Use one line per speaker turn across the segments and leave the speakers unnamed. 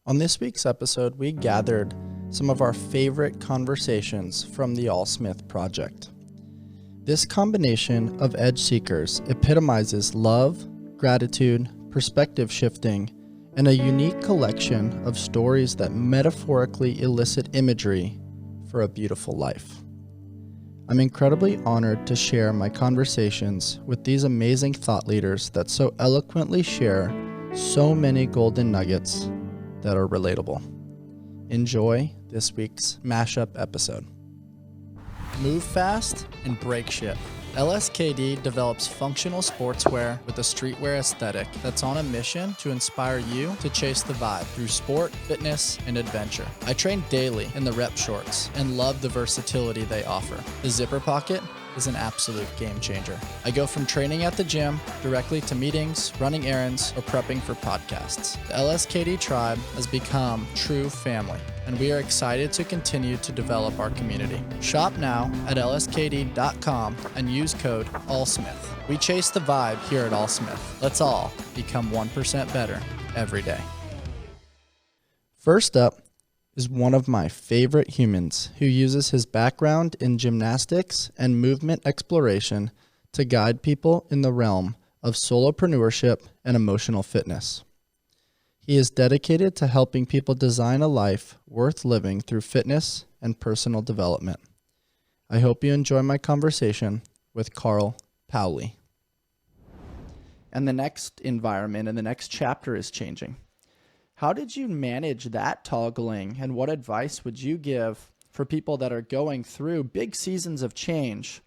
On this week's episode, we gathered some of our favorite conversations from the ALLSMITH Project. This combination of edge seekers epitomizes love, gratitude, perspective shifting, and a unique collection of stories that metaphorically elicit imagery for a beautiful life. I'm incredibly honored to share my conversations with these amazing thought leaders that so eloquently share so many golden nuggets that are relatable. Enjoy this week's mashup episode. Move fast and break shit. LSKD develops functional sportswear with a streetwear aesthetic that's on a mission to inspire you to chase the vibe through sport, fitness, and adventure. I train daily in the rep shorts and love the versatility they offer. The zipper pocket is an absolute game changer. I go from training at the gym directly to meetings, running errands, or prepping for podcasts. The LSKD tribe has become true family, and we are excited to continue to develop our community. Shop now at lskd.com and use code ALLSMITH. We chase the vibe here at ALLSMITH. Let's all become 1% better every day. First up is one of my favorite humans who uses his background in gymnastics and movement exploration to guide people in the realm of solopreneurship and emotional fitness. He is dedicated to helping people design a life worth living through fitness and personal development. I hope you enjoy my conversation with Carl Paoli. And the next environment and the next chapter is changing. How did you manage that toggling, and what advice would you give for people that are going through big seasons of change?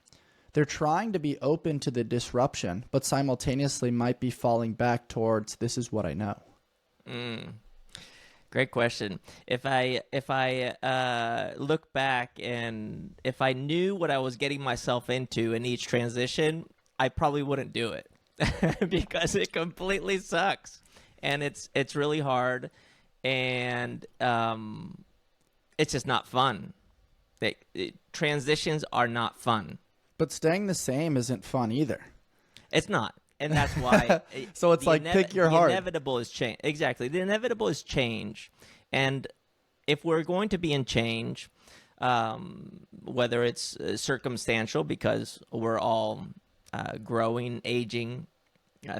They're trying to be open to the disruption, but simultaneously might be falling back towards, this is what I know.
Great question. If I look back and if I knew what I was getting myself into in each transition, I probably wouldn't do it because it completely sucks. And it's really hard, and it's just not fun. Transitions are not fun.
But staying the same isn't fun either.
It's not, and that's why.
So it's like pick your heart.
The inevitable is change. Exactly, the inevitable is change, and if we're going to be in change, whether it's circumstantial because we're all growing, aging,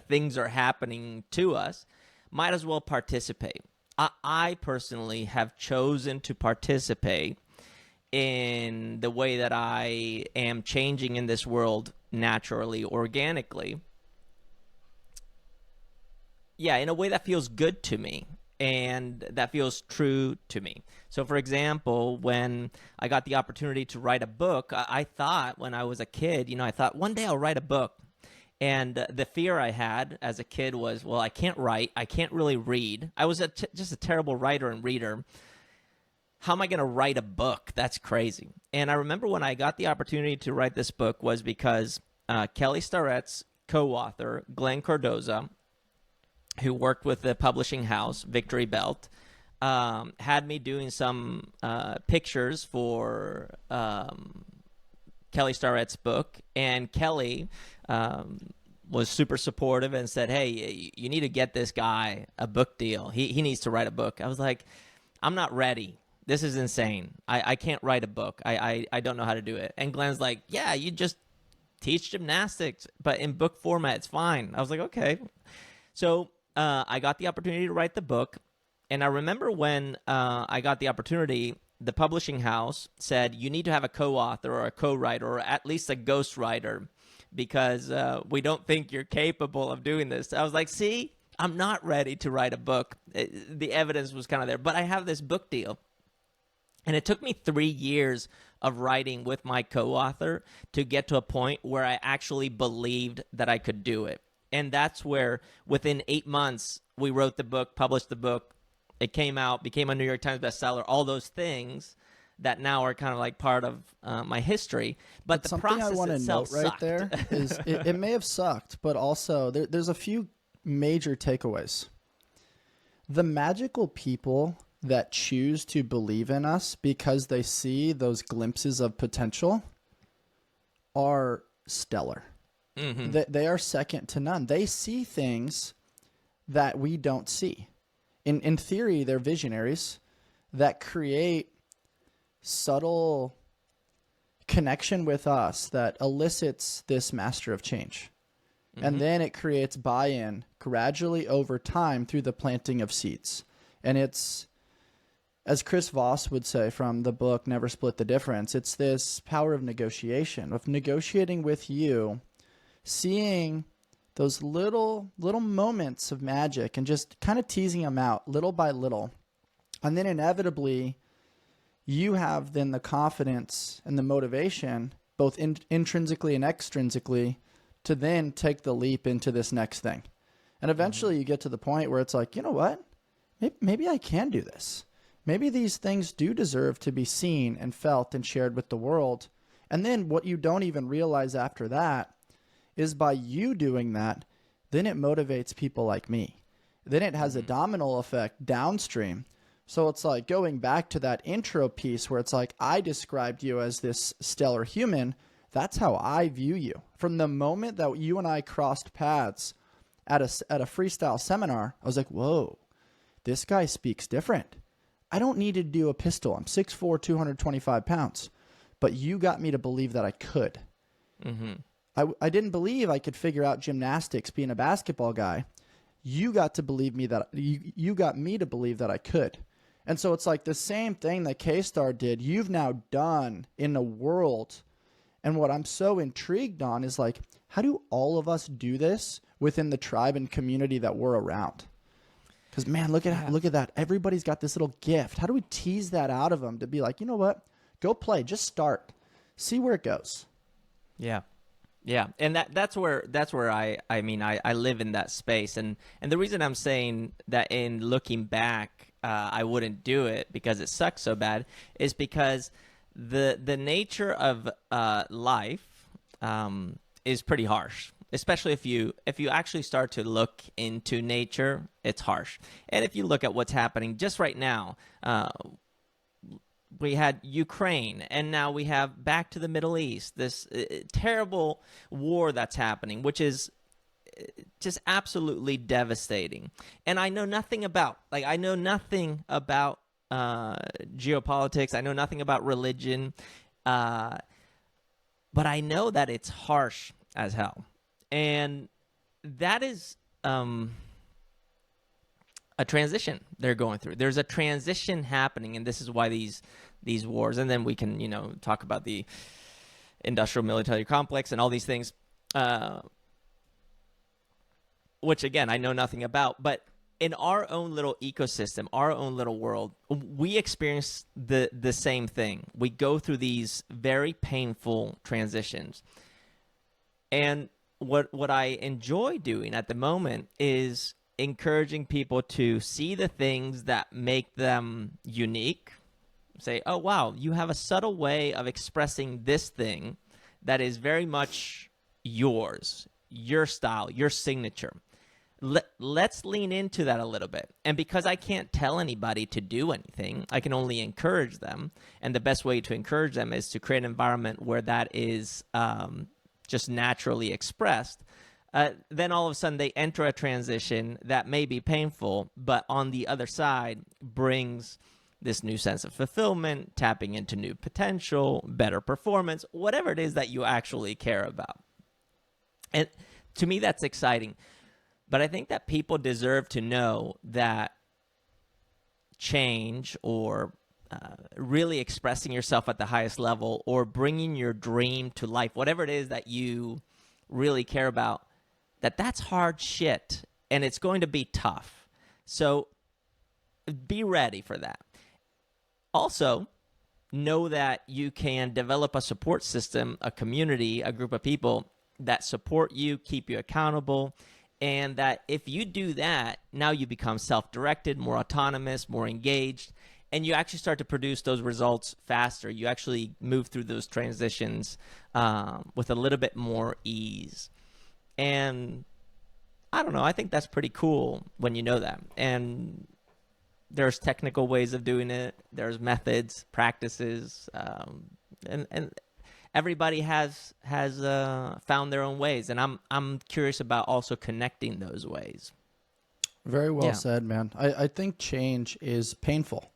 things are happening to us. Might as well participate. I personally have chosen to participate in the way that I am changing in this world naturally, organically. Yeah, in a way that feels good to me and that feels true to me. So, for example, when I got the opportunity to write a book, I thought when I was a kid, I thought one day I'll write a book. And the fear I had as a kid was, well, I can't write. I can't really read. I was just a terrible writer and reader. How am I going to write a book? That's crazy. And I remember when I got the opportunity to write this book was because Kelly Starrett's co-author, Glenn Cardoza, who worked with the publishing house, Victory Belt, had me doing some pictures for Kelly Starrett's book. And Kelly was super supportive and said, hey, you need to get this guy a book deal. He needs to write a book. I was like, I'm not ready. This is insane. I can't write a book. I don't know how to do it. And Glenn's like, yeah, you just teach gymnastics, but in book format, it's fine. I was like, okay. So I got the opportunity to write the book. And I remember when I got the opportunity, the publishing house said, you need to have a co-author or a co-writer or at least a ghostwriter because we don't think you're capable of doing this. I was like, see, I'm not ready to write a book. The evidence was kind of there, but I have this book deal. And it took me 3 years of writing with my co-author to get to a point where I actually believed that I could do it. And that's where within 8 months, we wrote the book, published the book. It came out, became a New York Times bestseller, all those things that now are kind of like part of my history. But the
something
process
I want to note right
sucked.
there is it may have sucked, but also there's a few major takeaways. The magical people that choose to believe in us because they see those glimpses of potential are stellar. Mm-hmm. They are second to none. They see things that we don't see. in theory, they're visionaries that create subtle connection with us that elicits this master of change. And then it creates buy-in gradually over time through the planting of seeds. And it's, as Chris Voss would say from the book Never Split the Difference, it's this power of negotiation, of negotiating with you, seeing those little moments of magic and just kind of teasing them out little by little. And then inevitably, you have then the confidence and the motivation, both intrinsically and extrinsically, to then take the leap into this next thing. And eventually you get to the point where it's like, you know what? Maybe I can do this. Maybe these things do deserve to be seen and felt and shared with the world. And then what you don't even realize after that is by you doing that, then it motivates people like me. Then it has a domino effect downstream. So it's like going back to that intro piece where it's like, I described you as this stellar human. That's how I view you. From the moment that you and I crossed paths at a freestyle seminar, I was like, whoa, this guy speaks different. I don't need to do a pistol. I'm 6'4", 225 pounds. But you got me to believe that I could. I didn't believe I could figure out gymnastics being a basketball guy. You got to believe me that you got me to believe that I could. And so it's like the same thing that K-Star did, you've now done in the world. And what I'm so intrigued on is like, how do all of us do this within the tribe and community that we're around? Because man, look at that. Everybody's got this little gift. How do we tease that out of them to be like, you know what? Go play. Just start. See where it goes.
Yeah. Yeah. And that's where I mean, I live in that space. And the reason I'm saying that in looking back, I wouldn't do it because it sucks so bad is because the nature of life is pretty harsh, especially if you actually start to look into nature. It's harsh. And if you look at what's happening just right now, we had Ukraine, and now we have back to the Middle East, this terrible war that's happening, which is just absolutely devastating. And I know nothing about geopolitics. I know nothing about religion, but I know that it's harsh as hell. And that is a transition they're going through. There's a transition happening, and this is why these wars, and then we can, talk about the industrial military complex and all these things, which again, I know nothing about, but in our own little ecosystem, our own little world, we experience the same thing. We go through these very painful transitions. And what I enjoy doing at the moment is encouraging people to see the things that make them unique. Say, oh, wow, you have a subtle way of expressing this thing that is very much yours, your style, your signature. Let's lean into that a little bit. And because I can't tell anybody to do anything, I can only encourage them. And the best way to encourage them is to create an environment where that is just naturally expressed. Then all of a sudden they enter a transition that may be painful, but on the other side brings this new sense of fulfillment, tapping into new potential, better performance, whatever it is that you actually care about. And to me, that's exciting. But I think that people deserve to know that change or really expressing yourself at the highest level or bringing your dream to life, whatever it is that you really care about, that's hard shit and it's going to be tough. So be ready for that. Also, know that you can develop a support system, a community, a group of people that support you, keep you accountable, and that if you do that, now you become self-directed, more autonomous, more engaged, and you actually start to produce those results faster. You actually move through those transitions with a little bit more ease. And I don't know, I think that's pretty cool when you know that. And there's technical ways of doing it. There's methods, practices, and everybody has found their own ways. And I'm curious about also connecting those ways.
Very well
Yeah.
said, man. I think change is painful.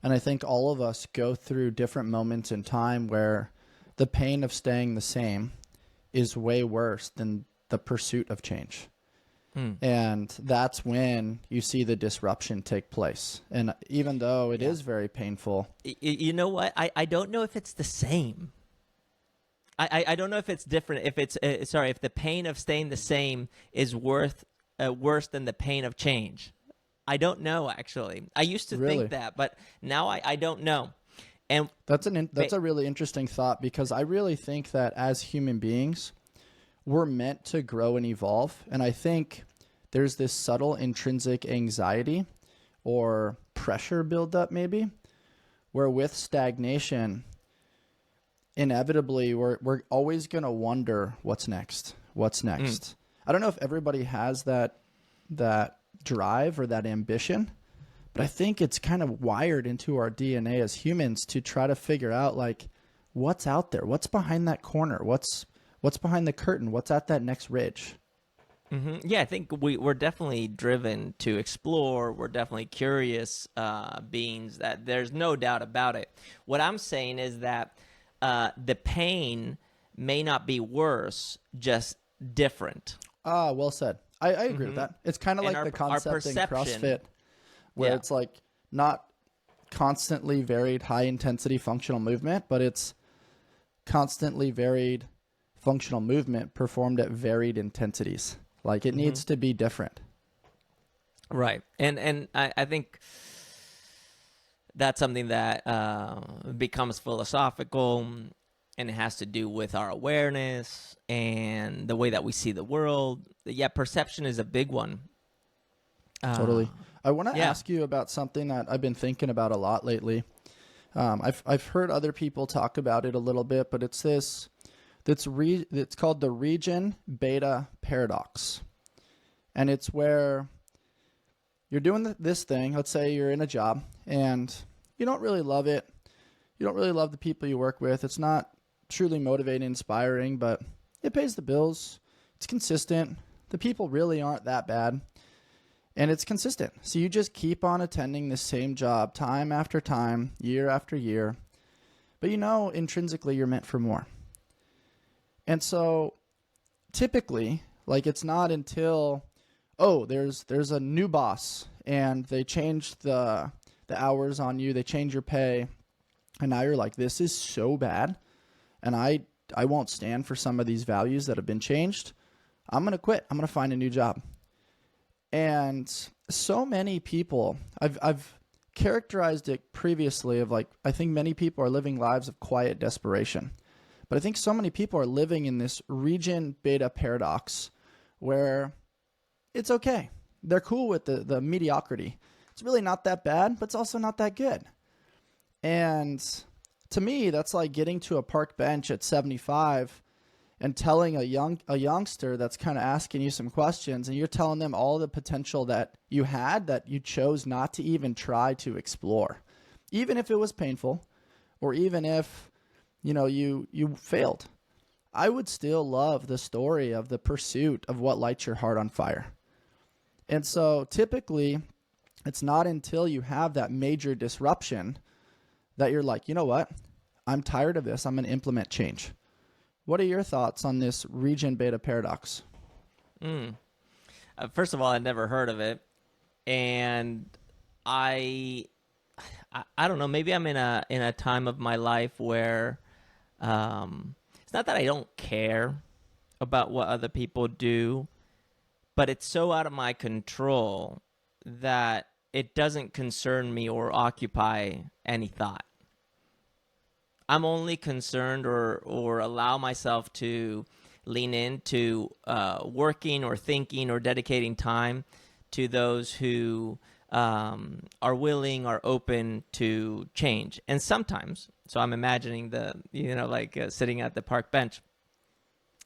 And I think all of us go through different moments in time where the pain of staying the same is way worse than the pursuit of change.
Hmm.
And that's when you see the disruption take place. And even though it
Yeah.
is very painful,
You know what? I don't know if it's the same. I don't know if it's different. If it's sorry, if the pain of staying the same is worse than the pain of change. I don't know, actually. I used to
really,
think that, but now I don't know. And
that's a really interesting thought, because I really think that as human beings, we're meant to grow and evolve. And I think there's this subtle intrinsic anxiety or pressure buildup, maybe, where with stagnation, inevitably we're always going to wonder what's next. What's next? I don't know if everybody has that drive or that ambition, but I think it's kind of wired into our DNA as humans to try to figure out, like, what's out there, what's behind that corner, what's behind the curtain, what's at that next ridge.
Yeah, I think we're definitely driven to explore. We're definitely curious beings. That there's no doubt about it. What I'm saying is that the pain may not be worse, just different.
Well said. I agree with that. It's kind of
And
like
our-
the
our
concept in
perception-
CrossFit, where
Yeah.
it's like not constantly varied high intensity functional movement, but it's constantly varied functional movement performed at varied intensities. Like it needs to be different.
Right. And I think that's something that becomes philosophical, and it has to do with our awareness and the way that we see the world. Yeah, perception is a big one.
Totally. I want to
yeah.
ask you about something that I've been thinking about a lot lately. I've heard other people talk about it a little bit, but it's it's called the region beta paradox. And it's where you're doing this thing. Let's say you're in a job and you don't really love it. You don't really love the people you work with. It's not truly motivating, inspiring, but it pays the bills. It's consistent. The people really aren't that bad. And it's consistent. So you just keep on attending the same job time after time, year after year. But you know intrinsically you're meant for more. And so typically, like, it's not until, there's a new boss and they change the hours on you, they change your pay, and now you're like, this is so bad, and I won't stand for some of these values that have been changed. I'm going to quit. I'm going to find a new job. And so many people, I've characterized it previously of, like, I think many people are living lives of quiet desperation. But I think so many people are living in this region beta paradox where it's okay. They're cool with the mediocrity. It's really not that bad, but it's also not that good. And to me, that's like getting to a park bench at 75 and telling a youngster that's kind of asking you some questions, and you're telling them all the potential that you had that you chose not to even try to explore, even if it was painful, or even if you failed. I would still love the story of the pursuit of what lights your heart on fire. And so typically, it's not until you have that major disruption that you're like, you know what? I'm tired of this. I'm going to implement change. What are your thoughts on this region beta paradox?
First of all, I'd never heard of it, and I don't know. Maybe I'm in a time of my life where it's not that I don't care about what other people do, but it's so out of my control that it doesn't concern me or occupy any thought. I'm only concerned or allow myself to lean into working or thinking or dedicating time to those who are willing, are open to change. And sometimes, so I'm imagining sitting at the park bench,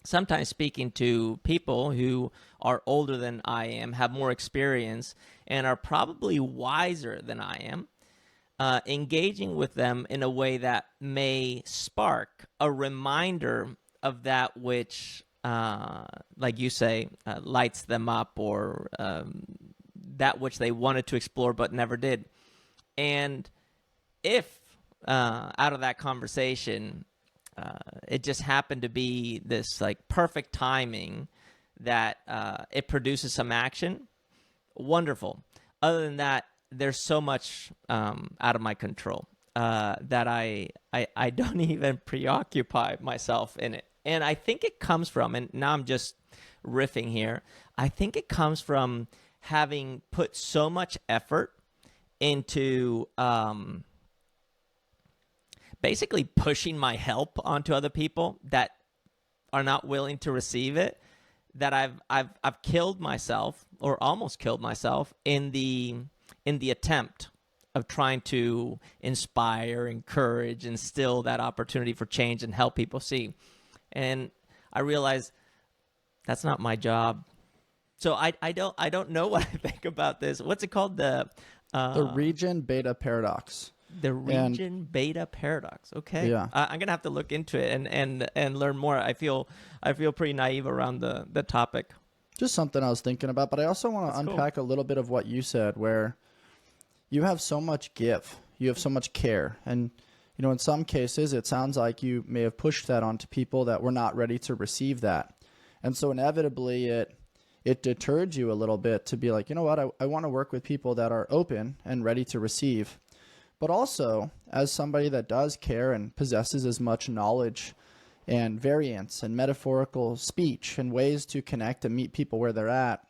sometimes speaking to people who are older than I am, have more experience, and are probably wiser than I am, engaging with them in a way that may spark a reminder of that which, like you say, lights them up or that which they wanted to explore but never did. And if out of that conversation, it just happened to be this like perfect timing that it produces some action, wonderful. Other than that, there's so much out of my control that I don't even preoccupy myself in it. And I think it comes from, and now I'm just riffing here, I think it comes from having put so much effort into basically pushing my help onto other people that are not willing to receive it, that I've killed myself, or almost killed myself, in the attempt of trying to inspire, encourage, instill that opportunity for change and help people see. And I realized that's not my job. So I don't know what I think about this. What's it called? The
region beta paradox.
The region beta paradox. Okay.
Yeah.
I'm gonna have to look into it and learn more. I feel pretty naive around the topic.
Just something I was thinking about, but I also want to unpack a little bit of what you said, where you have so much give, you have so much care, and in some cases it sounds like you may have pushed that onto people that were not ready to receive that, and so inevitably it deterred you a little bit to be like, you know what, I want to work with people that are open and ready to receive. But also, as somebody that does care and possesses as much knowledge and variance and metaphorical speech and ways to connect and meet people where they're at,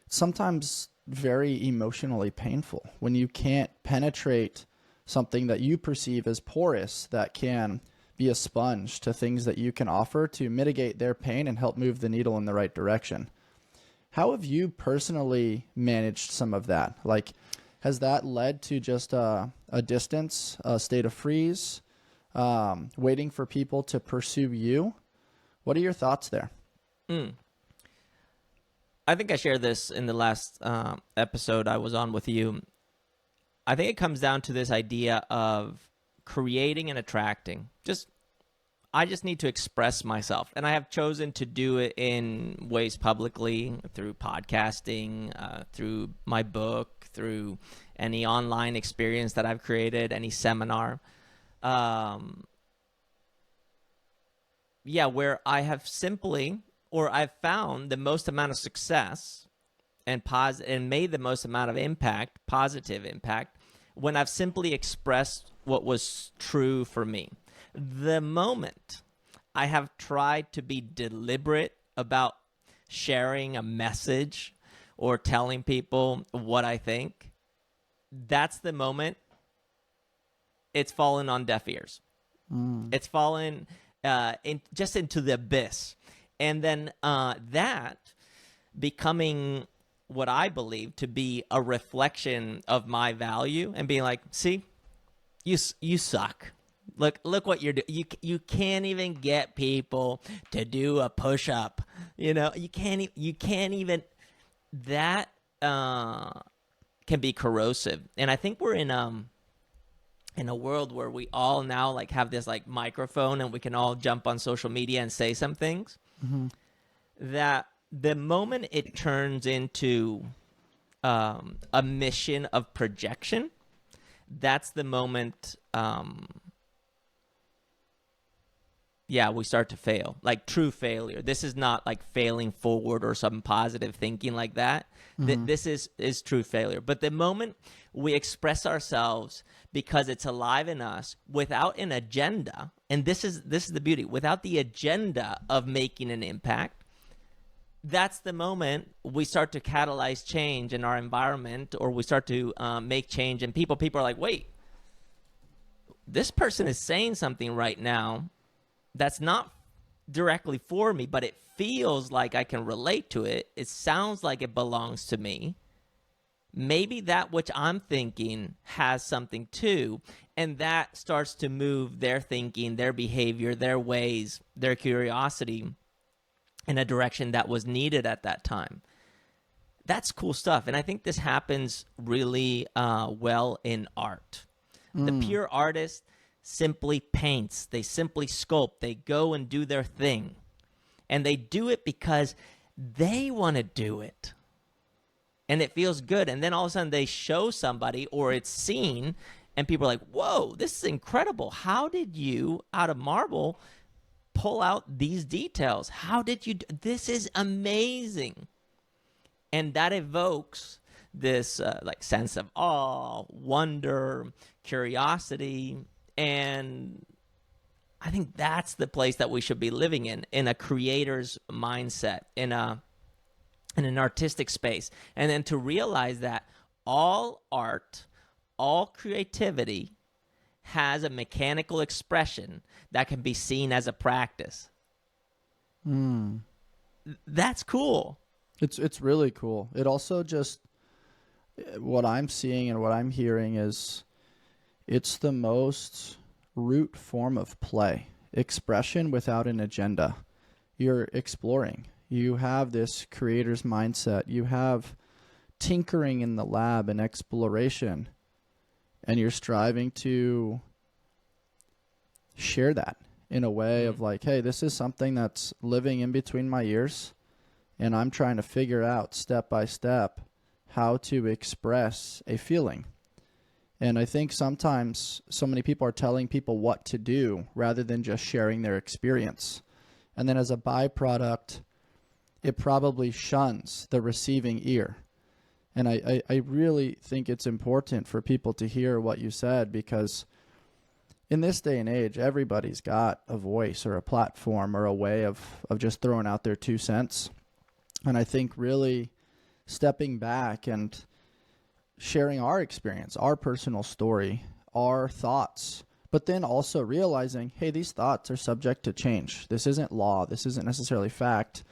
sometimes very emotionally painful when you can't penetrate something that you perceive as porous that can be a sponge to things that you can offer to mitigate their pain and help move the needle in the right direction. How have you personally managed some of that? Like, has that led to just a distance, a state of freeze, waiting for people to pursue you? What are your thoughts there?
I think I shared this in the last episode I was on with you. I think it comes down to this idea of creating and attracting. I just need to express myself, and I have chosen to do it in ways publicly, through podcasting, through my book, through any online experience that I've created, any seminar. Where I have simply, or I've found the most amount of success and made the most amount of impact, positive impact, when I've simply expressed what was true for me. The moment I have tried to be deliberate about sharing a message or telling people what I think, that's the moment it's fallen on deaf ears. It's fallen into the abyss. And then that becoming what I believe to be a reflection of my value, and being like, see, you suck. Look what you're doing. You can't even get people to do a push-up. You can't even. That can be corrosive. And I think we're in a world where we all now like have this like microphone, and we can all jump on social media and say some things. Mm-hmm. That the moment it turns into a mission of projection, that's the moment we start to fail, like true failure. This is not like failing forward or some positive thinking like that. Mm-hmm. This is true failure. But the moment we express ourselves because it's alive in us without an agenda, and this is the beauty, without the agenda of making an impact, that's the moment we start to catalyze change in our environment, or we start to make change in people. People are like, wait, this person is saying something right now that's not directly for me, but it feels like I can relate to it. It sounds like it belongs to me. Maybe that which I'm thinking has something too, and that starts to move their thinking, their behavior, their ways, their curiosity in a direction that was needed at that time. That's cool stuff. And I think this happens really well in art. The pure artist simply paints, they simply sculpt, they go and do their thing. And they do it because they want to do it. and it feels good. And then all of a sudden they show somebody or it's seen and people are like, whoa, this is incredible. How did you, out of marble, pull out these details? How did you this is amazing. And that evokes this like sense of awe, wonder, curiosity. And I think that's the place that we should be living in a creator's mindset, in an artistic space. And then to realize that all art, all creativity has a mechanical expression that can be seen as a practice. That's cool.
It's really cool. It also just, what I'm seeing and what I'm hearing is it's the most root form of play. Expression without an agenda. You're exploring. You have this creator's mindset. You have tinkering in the lab and exploration. And you're striving to share that in a way of like, hey, this is something that's living in between my ears. And I'm trying to figure out step by step how to express a feeling. And I think sometimes so many people are telling people what to do rather than just sharing their experience. And then as a byproduct, it probably shuns the receiving ear. And I really think it's important for people to hear what you said, because in this day and age, everybody's got a voice or a platform or a way of just throwing out their 2 cents. And I think really stepping back and sharing our experience, our personal story, our thoughts, but then also realizing, hey, these thoughts are subject to change. This isn't law. This isn't necessarily fact.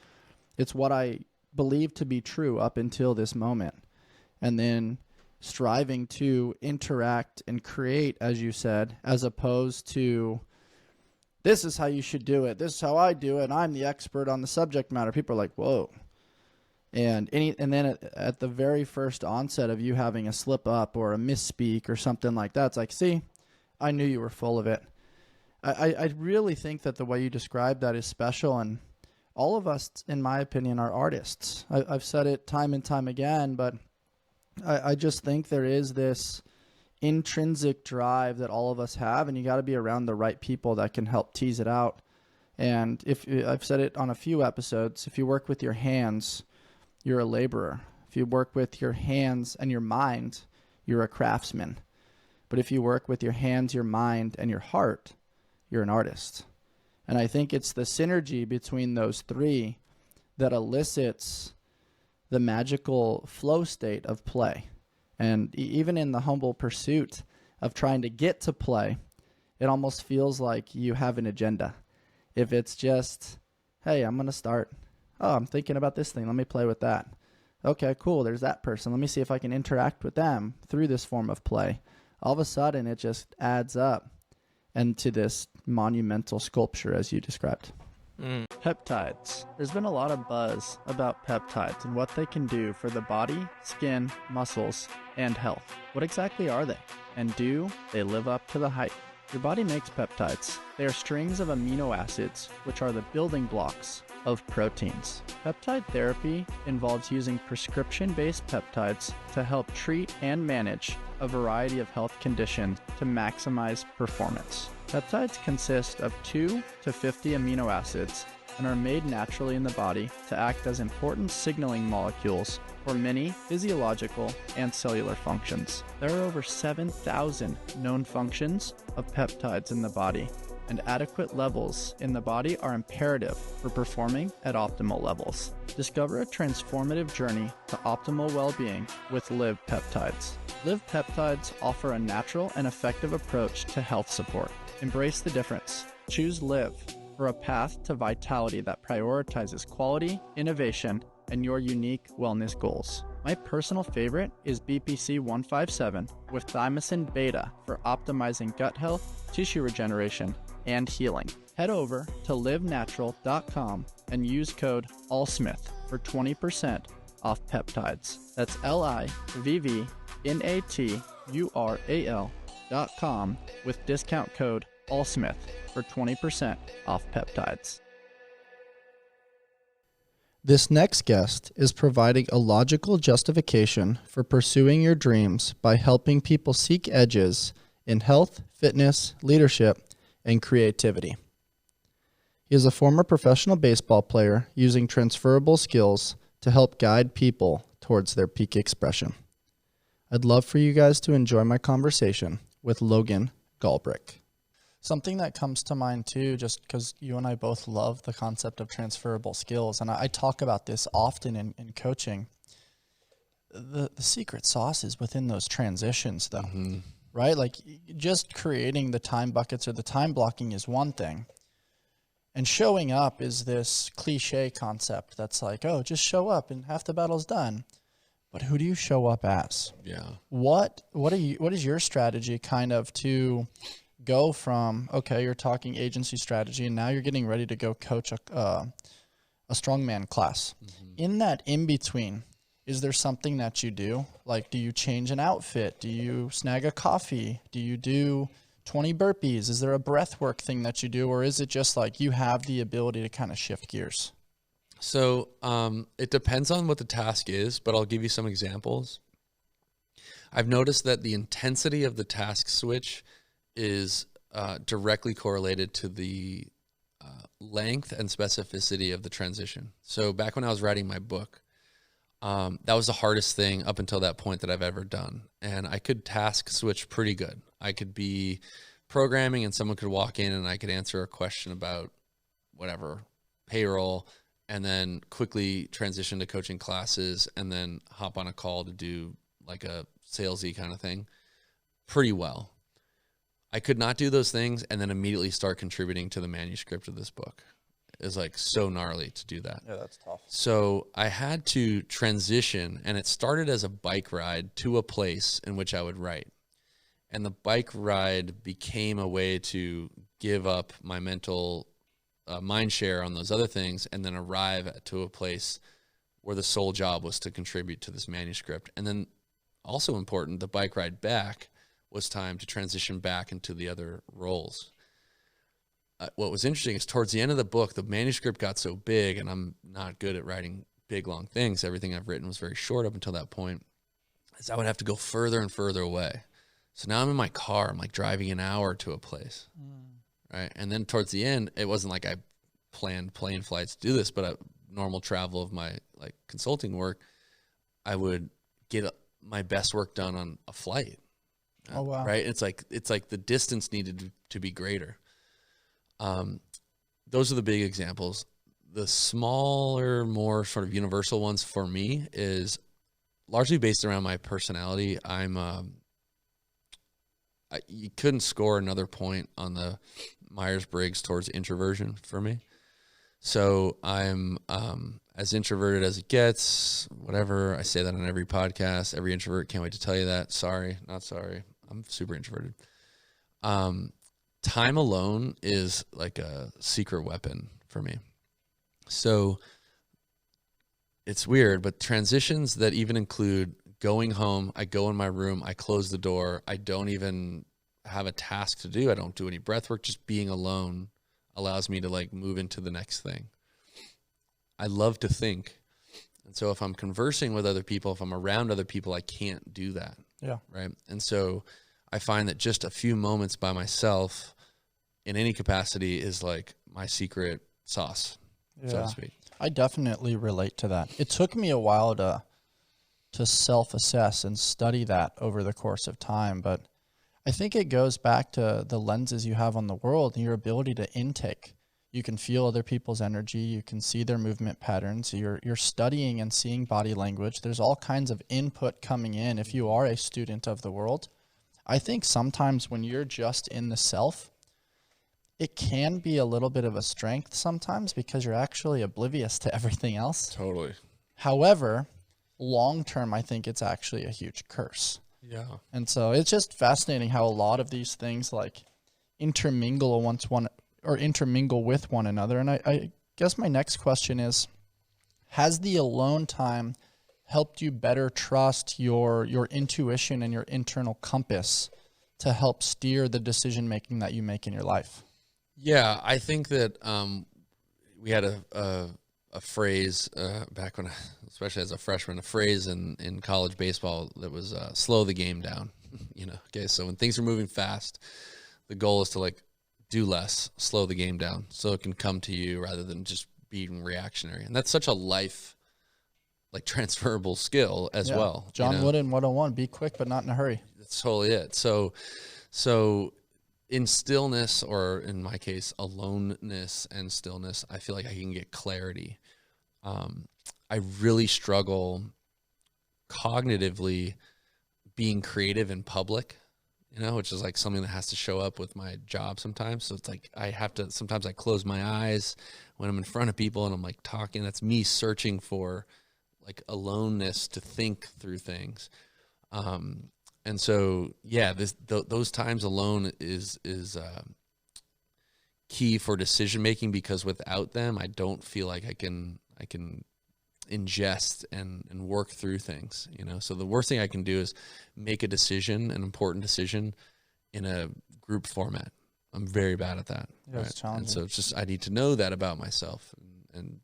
It's what I believe to be true up until this moment. And then striving to interact and create, as you said, as opposed to, this is how you should do it. This is how I do it. I'm the expert on the subject matter. People are like, whoa. And then at the very first onset of you having a slip up or a misspeak or something like that, it's like, see, I knew you were full of it. I really think that the way you describe that is special. And all of us, in my opinion, are artists. I've said it time and time again, but I just think there is this intrinsic drive that all of us have, and you got to be around the right people that can help tease it out. And if I've said it on a few episodes, if you work with your hands, you're a laborer. If you work with your hands and your mind, you're a craftsman. But if you work with your hands, your mind, and your heart, you're an artist. And I think it's the synergy between those three that elicits the magical flow state of play. And even in the humble pursuit of trying to get to play, it almost feels like you have an agenda. If it's just, hey, I'm going to start. Oh, I'm thinking about this thing. Let me play with that. Okay, cool. There's that person. Let me see if I can interact with them through this form of play. All of a sudden, it just adds up into this monumental sculpture, as you described. Peptides. There's been a lot of buzz about peptides and what they can do for the body, skin, muscles, and health. What exactly are they? And do they live up to the hype? Your body makes peptides. They are strings of amino acids, which are the building blocks of proteins. Peptide therapy involves using prescription-based peptides to help treat and manage a variety of health conditions to maximize performance. Peptides consist of 2 to 50 amino acids and are made naturally in the body to act as important signaling molecules for many physiological and cellular functions. There are over 7,000 known functions of peptides in the body, and adequate levels in the body are imperative for performing at optimal levels. Discover a transformative journey to optimal well-being with Live Peptides. Live Peptides offer a natural and effective approach to health support. Embrace the difference. Choose Live for a path to vitality that prioritizes quality, innovation, and your unique wellness goals. My personal favorite is BPC 157 with thymosin beta for optimizing gut health, tissue regeneration, and healing. Head over to livenatural.com and use code ALLSMITH for 20% off peptides. That's LIVVNATURAL.com with discount code ALLSMITH for 20% off peptides. This next guest is providing a logical justification for pursuing your dreams by helping people seek edges in health, fitness, leadership, and creativity. He is a former professional baseball player using transferable skills to help guide people towards their peak expression. I'd love for you guys to enjoy my conversation with Logan Gelbrich. Something that comes to mind too, just because you and I both love the concept of transferable skills, and I talk about this often in coaching, the secret sauce is within those transitions though, right? Like just creating the time buckets or the time blocking is one thing. And showing up is this cliche concept that's like, oh, just show up and half the battle's done. But who do you show up as?
Yeah.
What is your strategy kind of to go from, okay, you're talking agency strategy, and now you're getting ready to go coach a strongman class. In that in-between, is there something that you do? Like, do you change an outfit? Do you snag a coffee? Do you do 20 burpees? Is there a breath work thing that you do? Or is it just like you have the ability to kind of shift gears?
So it depends on what the task is, but I'll give you some examples. I've noticed that the intensity of the task switch is directly correlated to the length and specificity of the transition. So back when I was writing my book, that was the hardest thing up until that point that I've ever done. And I could task switch pretty good. I could be programming and someone could walk in and I could answer a question about whatever, payroll, and then quickly transition to coaching classes and then hop on a call to do like a salesy kind of thing pretty well. I could not do those things and then immediately start contributing to the manuscript of this book. It's like so gnarly to do that.
Yeah, that's tough.
So I had to transition, and it started as a bike ride to a place in which I would write. And the bike ride became a way to give up my mental mind share on those other things and then arrive to a place where the sole job was to contribute to this manuscript. And then also important, the bike ride back was time to transition back into the other roles. What was interesting is towards the end of the book, the manuscript got so big, and I'm not good at writing big, long things. Everything I've written was very short up until that point, is I would have to go further and further away. So now I'm in my car. I'm like driving an hour to a place, right? And then towards the end, it wasn't like I planned plane flights to do this, but a normal travel of my like consulting work, I would get my best work done on a flight.
Oh, wow.
Right? It's like the distance needed to be greater. Those are the big examples. The smaller, more sort of universal ones for me is largely based around my personality. You couldn't score another point on the Myers-Briggs towards introversion for me. So I'm as introverted as it gets, whatever. I say that on every podcast. Every introvert can't wait to tell you that. Sorry, not sorry. I'm super introverted. Time alone is like a secret weapon for me. So it's weird, but transitions that even include going home, I go in my room, I close the door, I don't even have a task to do. I don't do any breath work. Just being alone allows me to like move into the next thing. I love to think. And so if I'm conversing with other people, if I'm around other people, I can't do that.
Yeah.
Right. And so I find that just a few moments by myself in any capacity is like my secret sauce, so to speak.
I definitely relate to that. It took me a while to self-assess and study that over the course of time, but I think it goes back to the lenses you have on the world and your ability to intake. You can feel other people's energy. You can see their movement patterns. You're studying and seeing body language. There's all kinds of input coming in if you are a student of the world. I think sometimes when you're just in the self, it can be a little bit of a strength sometimes because you're actually oblivious to everything else.
Totally.
However, long term, I think it's actually a huge curse.
Yeah.
And so it's just fascinating how a lot of these things like intermingle with one another. And I guess my next question is, has the alone time helped you better trust your intuition and your internal compass to help steer the decision making that you make in your life?
Yeah, I think that we had a a phrase back when, especially as a freshman, a phrase in college baseball that was slow the game down. Okay, so when things are moving fast, the goal is to like do less, slow the game down, so it can come to you rather than just being reactionary. And that's such a life like transferable skill as well.
John Wooden 101, be quick but not in a hurry. That's
totally it. So in stillness, or in my case, aloneness and stillness, I feel like I can get clarity. I really struggle cognitively being creative in public, which is like something that has to show up with my job sometimes. So it's like sometimes I close my eyes when I'm in front of people and I'm like talking. That's me searching for like aloneness to think through things. And so, yeah, those times alone is key for decision making, because without them, I don't feel like I can ingest and work through things. So the worst thing I can do is make a decision, an important decision, in a group format. I'm very bad at that.
Yeah, it's challenging.
And so it's just I need to know that about myself and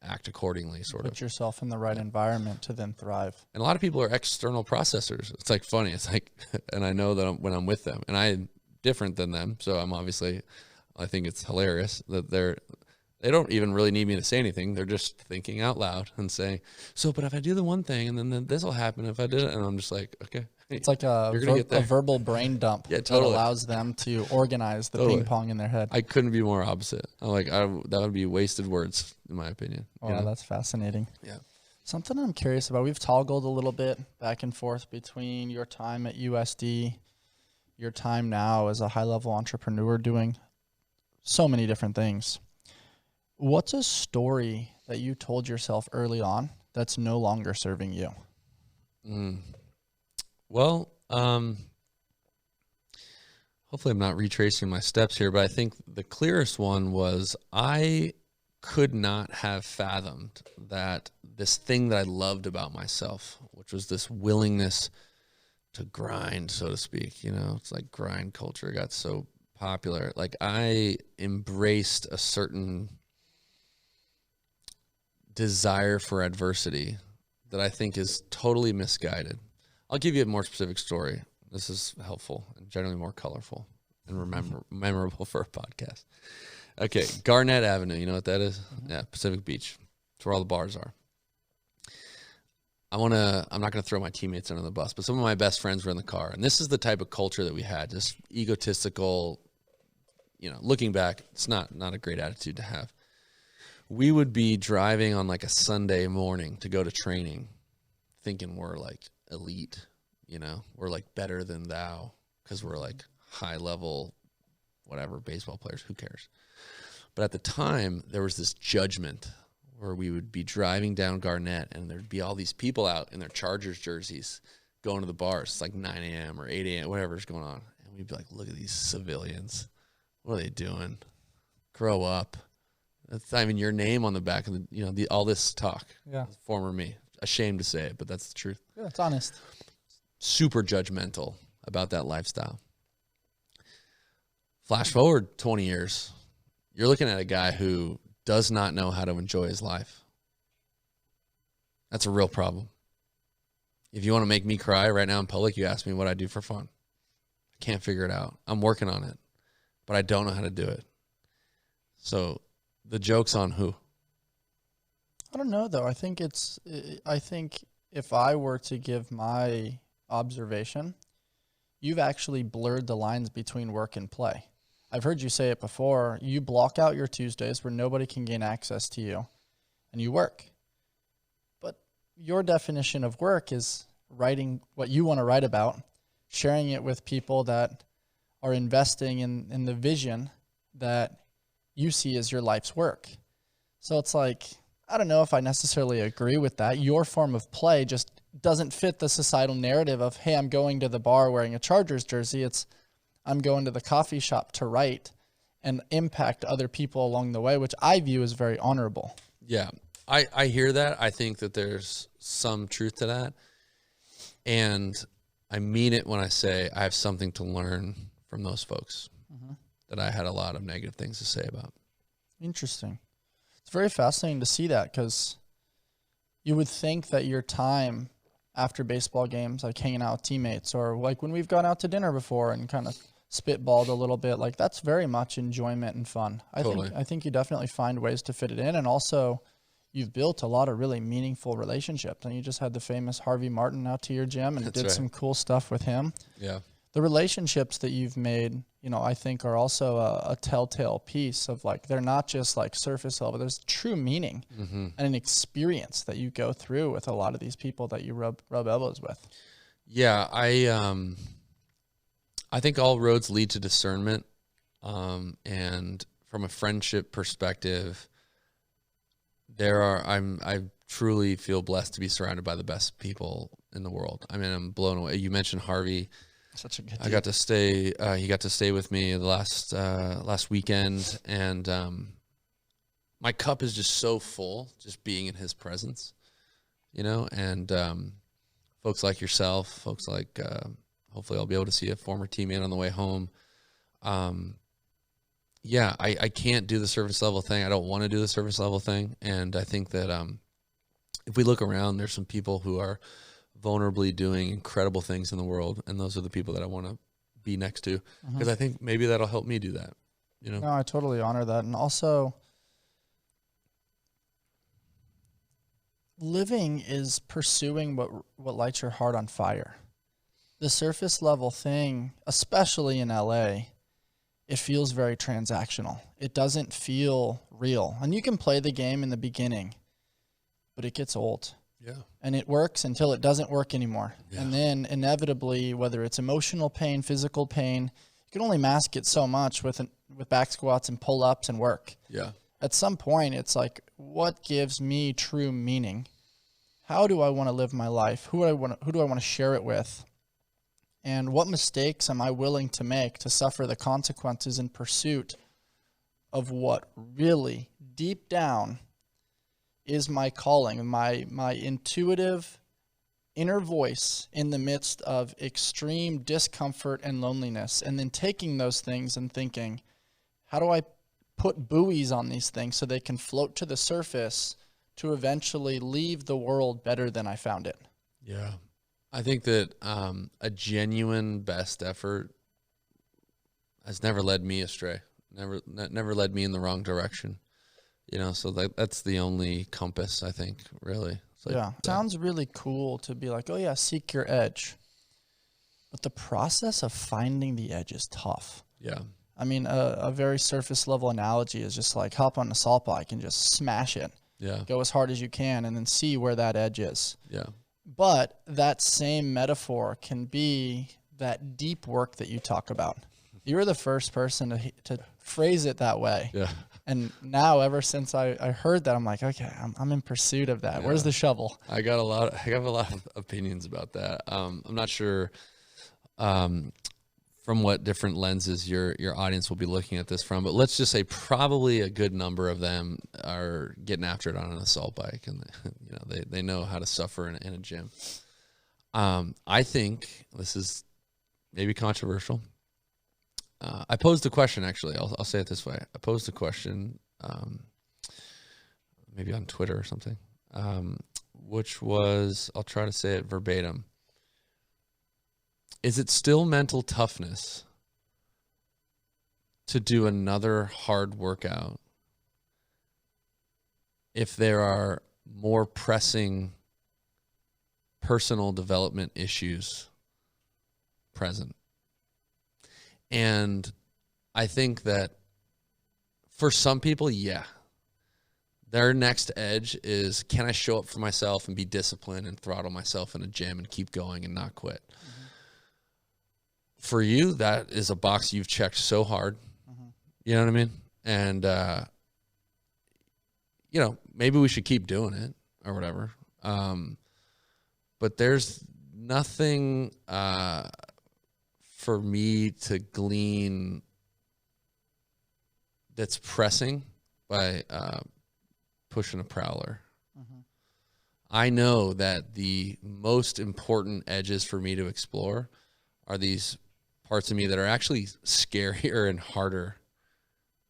act accordingly,
Put yourself in the right environment to then thrive.
And a lot of people are external processors. It's like funny. It's like, and I know that when I'm with them, and I'm different than them, so I think it's hilarious that they don't even really need me to say anything. They're just thinking out loud and saying, but if I do the one thing, and then this will happen if I did it, and I'm just like, okay.
It's like a verbal brain dump that allows them to organize the ping pong in their head.
I couldn't be more opposite. I'm like, that would be wasted words, in my opinion.
Wow, that's fascinating.
Yeah.
Something I'm curious about, we've toggled a little bit back and forth between your time at USD, your time now as a high-level entrepreneur doing so many different things. What's a story that you told yourself early on that's no longer serving you?
Well, hopefully I'm not retracing my steps here, but I think the clearest one was I could not have fathomed that this thing that I loved about myself, which was this willingness to grind, so to speak. It's like grind culture got so popular. Like I embraced a certain desire for adversity that I think is totally misguided. I'll give you a more specific story. This is helpful and generally more colorful and memorable for a podcast. Okay, Garnett Avenue, you know what that is? Yeah, Pacific Beach. It's where all the bars are. I'm not going to throw my teammates under the bus, but some of my best friends were in the car. And this is the type of culture that we had, just egotistical. Looking back, it's not a great attitude to have. We would be driving on like a Sunday morning to go to training, thinking we're like elite, we're like better than thou because we're like high level, whatever, baseball players, who cares? But at the time, there was this judgment where we would be driving down Garnett and there'd be all these people out in their Chargers jerseys going to the bars. It's like 9 a.m. or 8 a.m., whatever's going on. And we'd be like, look at these civilians. What are they doing? Grow up. That's not even your name on the back of all this talk.
Yeah.
Former me. Ashamed to say it, but that's the truth.
Yeah, it's honest.
Super judgmental about that lifestyle. Flash forward 20 years. You're looking at a guy who does not know how to enjoy his life. That's a real problem. If you want to make me cry right now in public, you ask me what I do for fun. I can't figure it out. I'm working on it, but I don't know how to do it. So the joke's on who?
I don't know, though. I think if I were to give my observation, you've actually blurred the lines between work and play. I've heard you say it before. You block out your Tuesdays where nobody can gain access to you, and you work. But your definition of work is writing what you want to write about, sharing it with people that are investing in the vision that you see as your life's work. So it's like, I don't know if I necessarily agree with that. Your form of play just doesn't fit the societal narrative of, hey, I'm going to the bar wearing a Chargers jersey. It's, I'm going to the coffee shop to write and impact other people along the way, which I view as very honorable.
Yeah, I hear that. I think that there's some truth to that. And I mean it when I say I have something to learn from those folks that I had a lot of negative things to say about.
Interesting. It's very fascinating to see that, because you would think that your time after baseball games, like hanging out with teammates, or like when we've gone out to dinner before and kind of spitballed a little bit, like that's very much enjoyment and fun. I think you definitely find ways to fit it in. And also you've built a lot of really meaningful relationships, and you just had the famous Harvey Martin out to your gym and did some cool stuff with him.
Yeah. The
relationships that you've made, you know, I think are also a telltale piece of, like, they're not just like surface level. There's true meaning and an experience that you go through with a lot of these people that you rub elbows with.
Yeah. I think all roads lead to discernment. And from a friendship perspective, I truly feel blessed to be surrounded by the best people in the world. I mean, I'm blown away. You mentioned Harvey.
Such a good
I got to stay. He got to stay with me the last weekend, and my cup is just so full, just being in his presence, you know. And folks like yourself, folks like hopefully I'll be able to see a former teammate on the way home. Yeah, I can't do the surface level thing. I don't want to do the surface level thing, and I think that if we look around, there's some people who are vulnerably doing incredible things in the world, and those are the people that I want to be next to, because I think maybe that'll help me do that, you know.
No, I totally honor that. And also, living is pursuing what lights your heart on fire. The surface level thing, especially in LA, it feels very transactional. It doesn't feel real. And you can play the game in the beginning, but it gets old.
Yeah.
And it works until it doesn't work anymore. Yeah. And then inevitably, whether it's emotional pain, physical pain, you can only mask it so much with back squats and pull-ups and work.
Yeah.
At some point, it's like, what gives me true meaning? How do I want to live my life? Who do I want to share it with? And what mistakes am I willing to make to suffer the consequences in pursuit of what really, deep down, is my calling, my intuitive inner voice in the midst of extreme discomfort and loneliness, and then taking those things and thinking, how do I put buoys on these things so they can float to the surface to eventually leave the world better than I found it?
Yeah. I think that a genuine best effort has never led me astray, never led me in the wrong direction. You know, so that's the only compass, I think, really. Like,
yeah. It sounds really cool to be like, oh, yeah, seek your edge. But the process of finding the edge is tough.
Yeah.
I mean, a very surface level analogy is just like hop on a salt bike and just smash it.
Yeah. Go
as hard as you can and then see where that edge is.
Yeah.
But that same metaphor can be that deep work that you talk about. You were the first person to phrase it that way.
Yeah.
And now, ever since I heard that, I'm like, okay, I'm in pursuit of that. Yeah. Where's the shovel?
I have a lot of opinions about that. I'm not sure from what different lenses your audience will be looking at this from, but let's just say probably a good number of them are getting after it on an assault bike, and they know how to suffer in a gym. I think this is maybe controversial. I posed a question, actually. I'll say it this way. I posed a question, maybe on Twitter or something, which was, I'll try to say it verbatim. Is it still mental toughness to do another hard workout if there are more pressing personal development issues present? And I think that for some people, yeah, their next edge is, can I show up for myself and be disciplined and throttle myself in a gym and keep going and not quit? Mm-hmm. For you, that is a box you've checked so hard. Mm-hmm. You know what I mean? And, maybe we should keep doing it or whatever. But there's nothing for me to glean that's pressing by pushing a prowler. Mm-hmm. I know that the most important edges for me to explore are these parts of me that are actually scarier and harder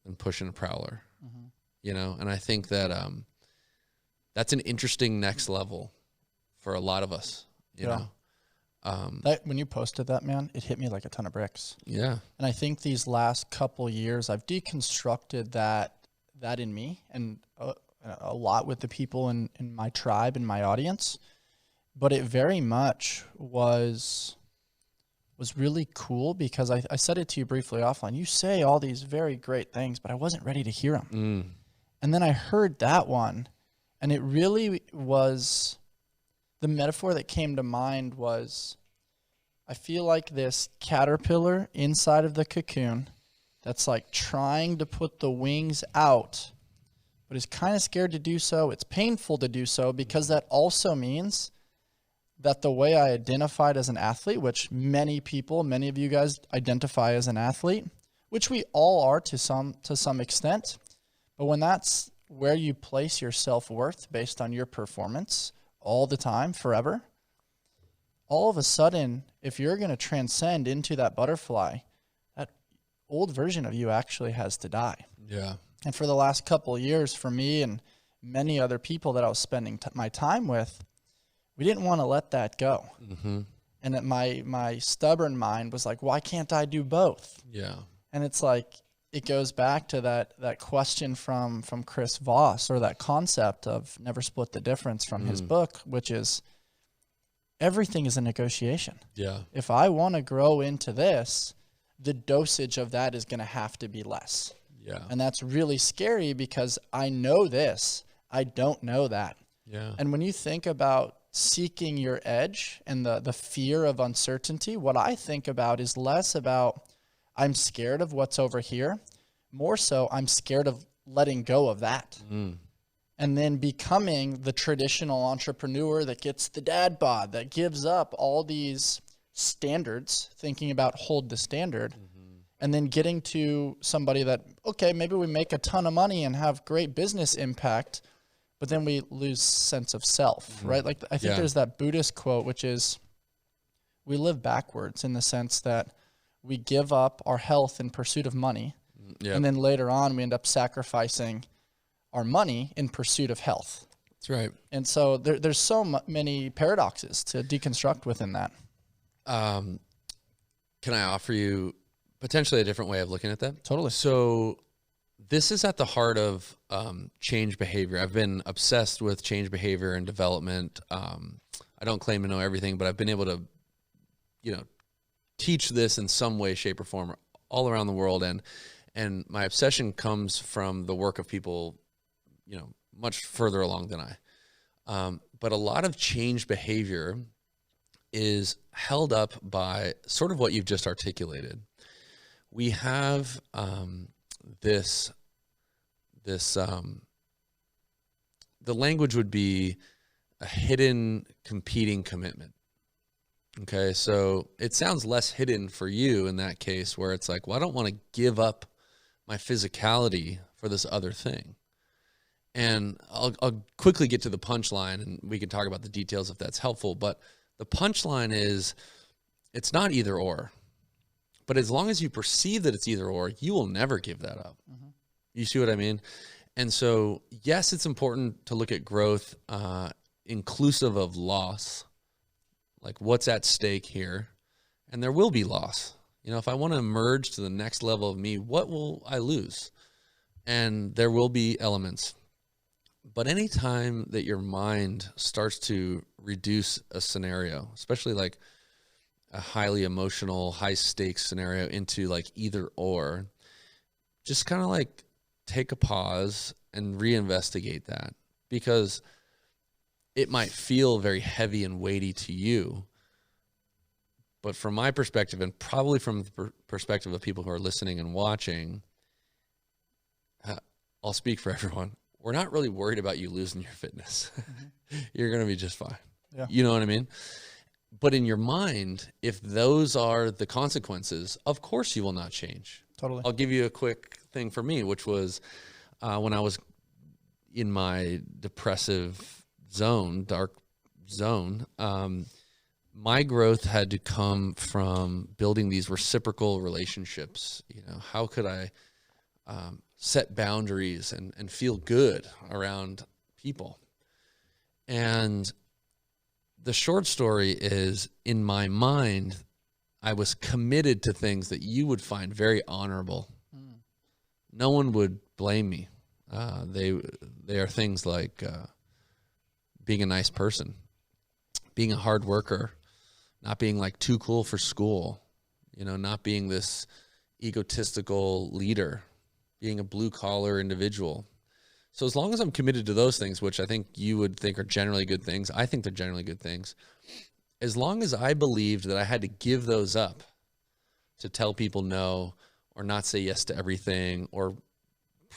than pushing a prowler. Mm-hmm. and I think that that's an interesting next level for a lot of us, you know.
That when you posted that, man, it hit me like a ton of bricks.
Yeah.
And I think these last couple years, I've deconstructed that in me and a lot with the people in my tribe and my audience. But it very much was really cool because I said it to you briefly offline. You say all these very great things, but I wasn't ready to hear them. And then I heard that one, and it really was, the metaphor that came to mind was, I feel like this caterpillar inside of the cocoon that's like trying to put the wings out, but is kind of scared to do so. It's painful to do so because that also means that the way I identified as an athlete, which many of you guys identify as an athlete, which we all are to some extent, but when that's where you place your self-worth based on your performance all the time, forever, all of a sudden, if you're going to transcend into that butterfly, that old version of you actually has to die.
Yeah.
And for the last couple of years, for me and many other people that I was spending my time with, we didn't want to let that go. And my stubborn mind was like, why can't I do both?
Yeah.
And it's like, it goes back to that question from Chris Voss, or that concept of never split the difference from his book, which is everything is a negotiation.
Yeah.
If I want to grow into this, the dosage of that is going to have to be less.
Yeah.
And that's really scary because I know this, I don't know that.
Yeah.
And when you think about seeking your edge and the fear of uncertainty, what I think about is less about I'm scared of what's over here, more so I'm scared of letting go of that. And then becoming the traditional entrepreneur that gets the dad bod, that gives up all these standards, thinking about hold the standard, and then getting to somebody that, okay, maybe we make a ton of money and have great business impact, but then we lose sense of self, right? Like I think there's that Buddhist quote, which is, we live backwards in the sense that we give up our health in pursuit of money, and then later on we end up sacrificing our money in pursuit of health.
That's right.
And so there's so many paradoxes to deconstruct within that.
Can I offer you potentially a different way of looking at that?
Totally.
So this is at the heart of change behavior. I've been obsessed with change behavior and development. I don't claim to know everything, but I've been able to, teach this in some way, shape, or form all around the world. And my obsession comes from the work of people, much further along than I. But a lot of change behavior is held up by sort of what you've just articulated. We have the language would be a hidden competing commitment. Okay, so it sounds less hidden for you in that case, where it's like, well, I don't want to give up my physicality for this other thing. And I'll quickly get to the punchline, and we can talk about the details if that's helpful. But the punchline is, it's not either or. But as long as you perceive that it's either or, you will never give that up. You see what I mean? And so, yes, it's important to look at growth inclusive of loss. Like, what's at stake here? And there will be loss. If I want to emerge to the next level of me, what will I lose? And there will be elements. But anytime that your mind starts to reduce a scenario, especially like a highly emotional, high stakes scenario, into like either or, just kind of like take a pause and reinvestigate that, because it might feel very heavy and weighty to you. But from my perspective, and probably from the perspective of people who are listening and watching, I'll speak for everyone. We're not really worried about you losing your fitness. You're going to be just fine.
Yeah.
You know what I mean? But in your mind, if those are the consequences, of course you will not change.
Totally.
I'll give you a quick thing for me, which was when I was in my depressive zone, dark zone, my growth had to come from building these reciprocal relationships. How could I set boundaries and feel good around people. And the short story is, in my mind, I was committed to things that you would find very honorable. No one would blame me. They are things like being a nice person, being a hard worker, not being like too cool for school, not being this egotistical leader, being a blue collar individual. So as long as I'm committed to those things, which I think you would think are generally good things, I think they're generally good things. As long as I believed that I had to give those up to tell people no, or not say yes to everything, or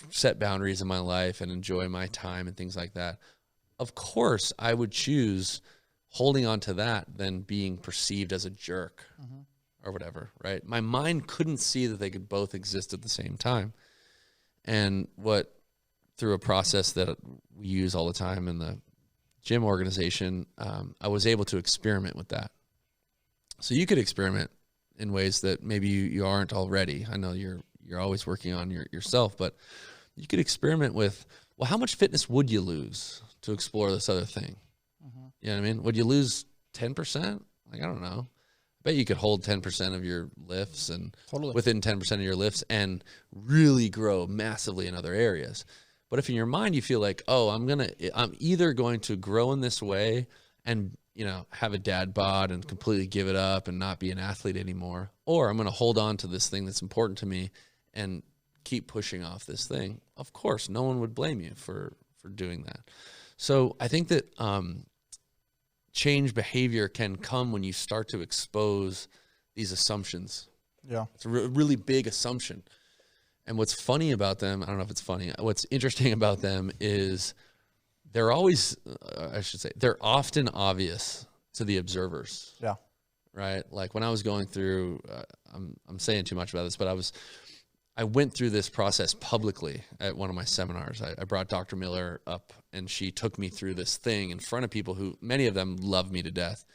set boundaries in my life and enjoy my time and things like that, of course I would choose holding on to that than being perceived as a jerk or whatever, right? My mind couldn't see that they could both exist at the same time. And through a process that we use all the time in the gym organization, I was able to experiment with that. So you could experiment in ways that maybe you aren't already. I know you're always working on yourself, but you could experiment with, well, how much fitness would you lose to explore this other thing? You know what I mean? Would you lose 10%? Like, I don't know. I bet you could hold 10% of your lifts and within 10% of your lifts and really grow massively in other areas. But if in your mind you feel like, oh, I'm either going to grow in this way and, have a dad bod and completely give it up and not be an athlete anymore, or I'm going to hold on to this thing that's important to me and keep pushing off this thing, of course, no one would blame you for doing that. So I think that change behavior can come when you start to expose these assumptions.
Yeah.
It's a really big assumption. And what's funny about them, I don't know if it's funny, what's interesting about them is they're often obvious to the observers.
Yeah.
Right? Like when I was going through, I'm saying too much about this, but I went through this process publicly at one of my seminars. I brought Dr. Miller up, and she took me through this thing in front of people who, many of them love me to death.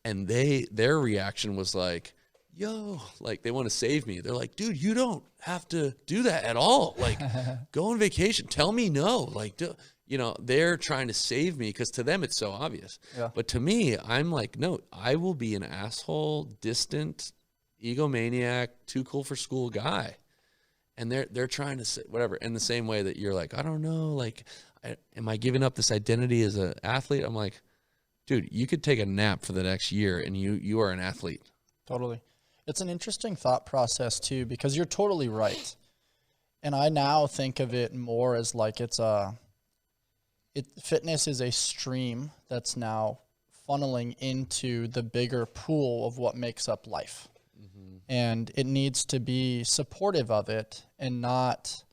And their reaction was like, yo, like they want to save me. They're like, dude, you don't have to do that at all. Like, go on vacation. Tell me no. Like, they're trying to save me because to them it's so obvious.
Yeah.
But to me, I'm like, no, I will be an asshole, distant, egomaniac, too cool for school guy. And they're trying to say whatever in the same way that you're like, I don't know, like, am I giving up this identity as an athlete? I'm like, dude, you could take a nap for the next year and you are an athlete.
Totally. It's an interesting thought process too, because you're totally right. And I now think of it more as like fitness is a stream that's now funneling into the bigger pool of what makes up life. And it needs to be supportive of it and not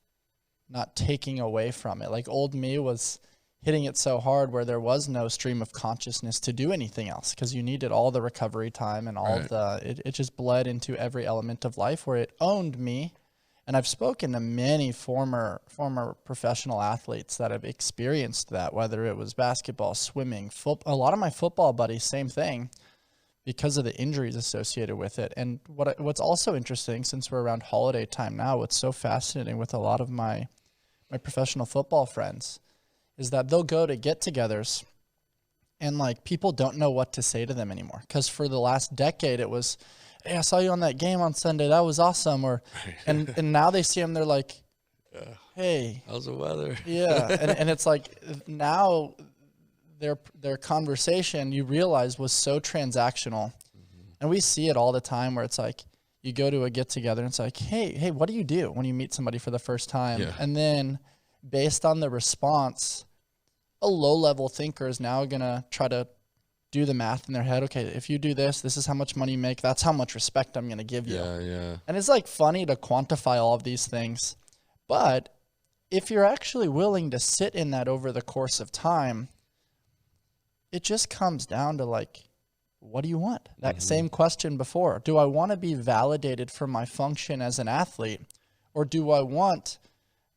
taking away from it. Like old me was hitting it so hard where there was no stream of consciousness to do anything else because you needed all the recovery time and all it just bled into every element of life where it owned me. And I've spoken to many former professional athletes that have experienced that, whether it was basketball, swimming, football. A lot of my football buddies, same thing, because of the injuries associated with it. And what's also interesting, since we're around holiday time now, what's so fascinating with a lot of my professional football friends is that they'll go to get-togethers and like people don't know what to say to them anymore. Because for the last decade, it was, hey, I saw you on that game on Sunday. That was awesome. And now they see them, they're like, hey.
How's the weather?
Yeah. And it's like now their conversation, you realize, was so transactional. And we see it all the time where it's like you go to a get-together and it's like, hey, what do you do when you meet somebody for the first time?
Yeah.
And then based on the response, a low-level thinker is now going to try to do the math in their head. Okay, if you do this, this is how much money you make. That's how much respect I'm going to give you.
Yeah.
And it's like funny to quantify all of these things. But if you're actually willing to sit in that over the course of time, it just comes down to like, what do you want? That same question before. Do I want to be validated for my function as an athlete? Or do I want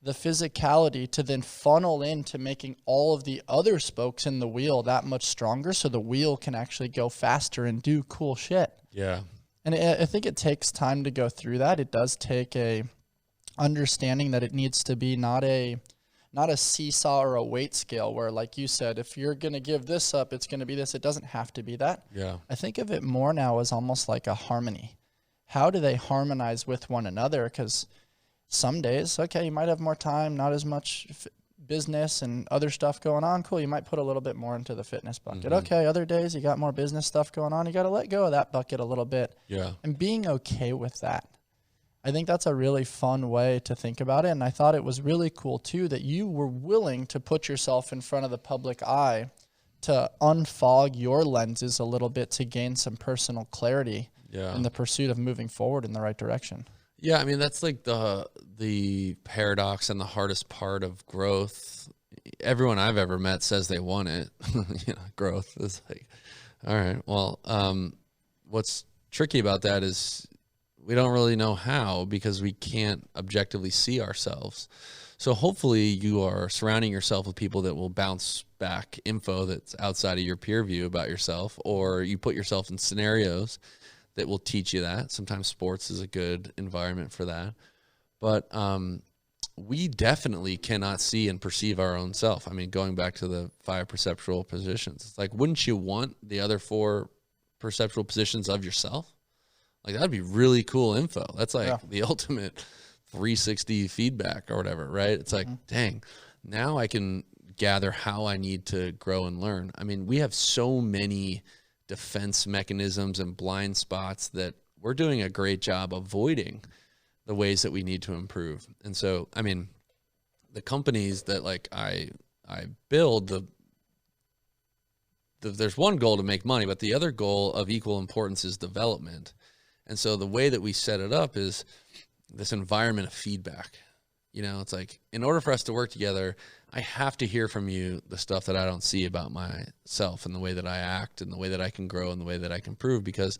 the physicality to then funnel into making all of the other spokes in the wheel that much stronger so the wheel can actually go faster and do cool shit?
Yeah.
And I think it takes time to go through that. It does take a understanding that it needs to be not a seesaw or a weight scale where, like you said, if you're going to give this up, it's going to be this. It doesn't have to be that.
Yeah.
I think of it more now as almost like a harmony. How do they harmonize with one another? Because some days, okay, you might have more time, not as much business and other stuff going on. Cool, you might put a little bit more into the fitness bucket. Okay, other days you got more business stuff going on. You got to let go of that bucket a little bit.
Yeah.
And being okay with that. I think that's a really fun way to think about it. And I thought it was really cool, too, that you were willing to put yourself in front of the public eye to unfog your lenses a little bit to gain some personal clarity in the pursuit of moving forward in the right direction.
Yeah, I mean, that's like the paradox and the hardest part of growth. Everyone I've ever met says they want it. Growth is like, all right, well, what's tricky about that is we don't really know how, because we can't objectively see ourselves. So hopefully you are surrounding yourself with people that will bounce back info that's outside of your peer view about yourself, or you put yourself in scenarios that will teach you that. Sometimes sports is a good environment for that. But we definitely cannot see and perceive our own self. I mean, going back to the 5 perceptual positions, it's like, wouldn't you want the other 4 perceptual positions of yourself? Like, that'd be really cool info. That's like the ultimate 360 feedback or whatever, right? It's like, dang, now I can gather how I need to grow and learn. I mean, we have so many defense mechanisms and blind spots that we're doing a great job avoiding the ways that we need to improve. And so, I mean, the companies that like I build, there's one goal to make money, but the other goal of equal importance is development. And so the way that we set it up is this environment of feedback. It's like, in order for us to work together, I have to hear from you the stuff that I don't see about myself and the way that I act and the way that I can grow and the way that I can improve, because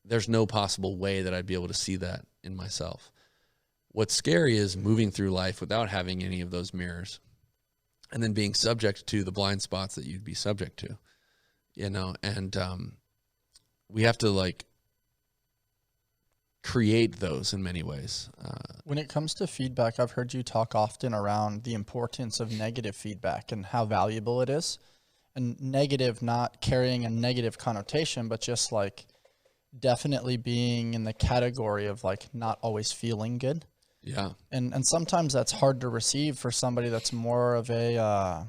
there's no possible way that I'd be able to see that in myself. What's scary is moving through life without having any of those mirrors, and then being subject to the blind spots that you'd be subject to, and we have to like create those in many ways.
When it comes to feedback, I've heard you talk often around the importance of negative feedback and how valuable it is. And negative, not carrying a negative connotation, but just like definitely being in the category of like not always feeling good.
Yeah.
And sometimes that's hard to receive for somebody that's more of a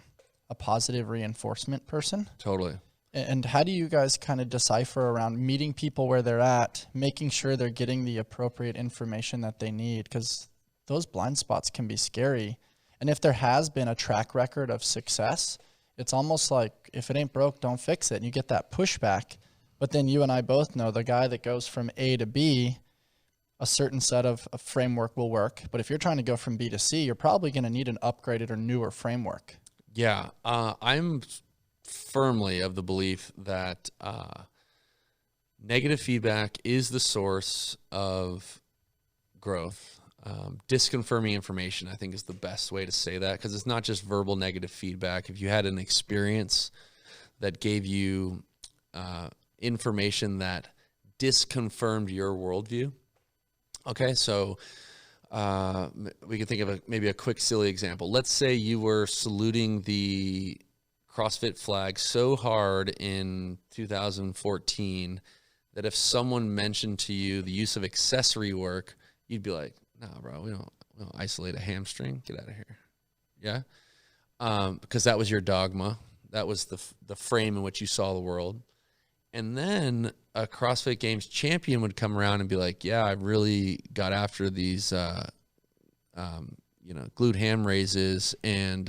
positive reinforcement person.
Totally.
And how do you guys kind of decipher around meeting people where they're at, making sure they're getting the appropriate information that they need? Because those blind spots can be scary. And if there has been a track record of success, it's almost like if it ain't broke, don't fix it. And you get that pushback. But then you and I both know the guy that goes from A to B, a certain set of a framework will work. But if you're trying to go from B to C, you're probably going to need an upgraded or newer framework.
Yeah. I'm firmly of the belief that negative feedback is the source of growth. Disconfirming information, I think, is the best way to say that, because it's not just verbal negative feedback. If you had an experience that gave you information that disconfirmed your worldview, okay, so we can think of maybe a quick, silly example. Let's say you were saluting the CrossFit flag so hard in 2014 that if someone mentioned to you the use of accessory work, you'd be like, "No, bro, we don't isolate a hamstring. Get out of here." Yeah, because that was your dogma. That was the frame in which you saw the world. And then a CrossFit Games champion would come around and be like, "Yeah, I really got after these, glute ham raises and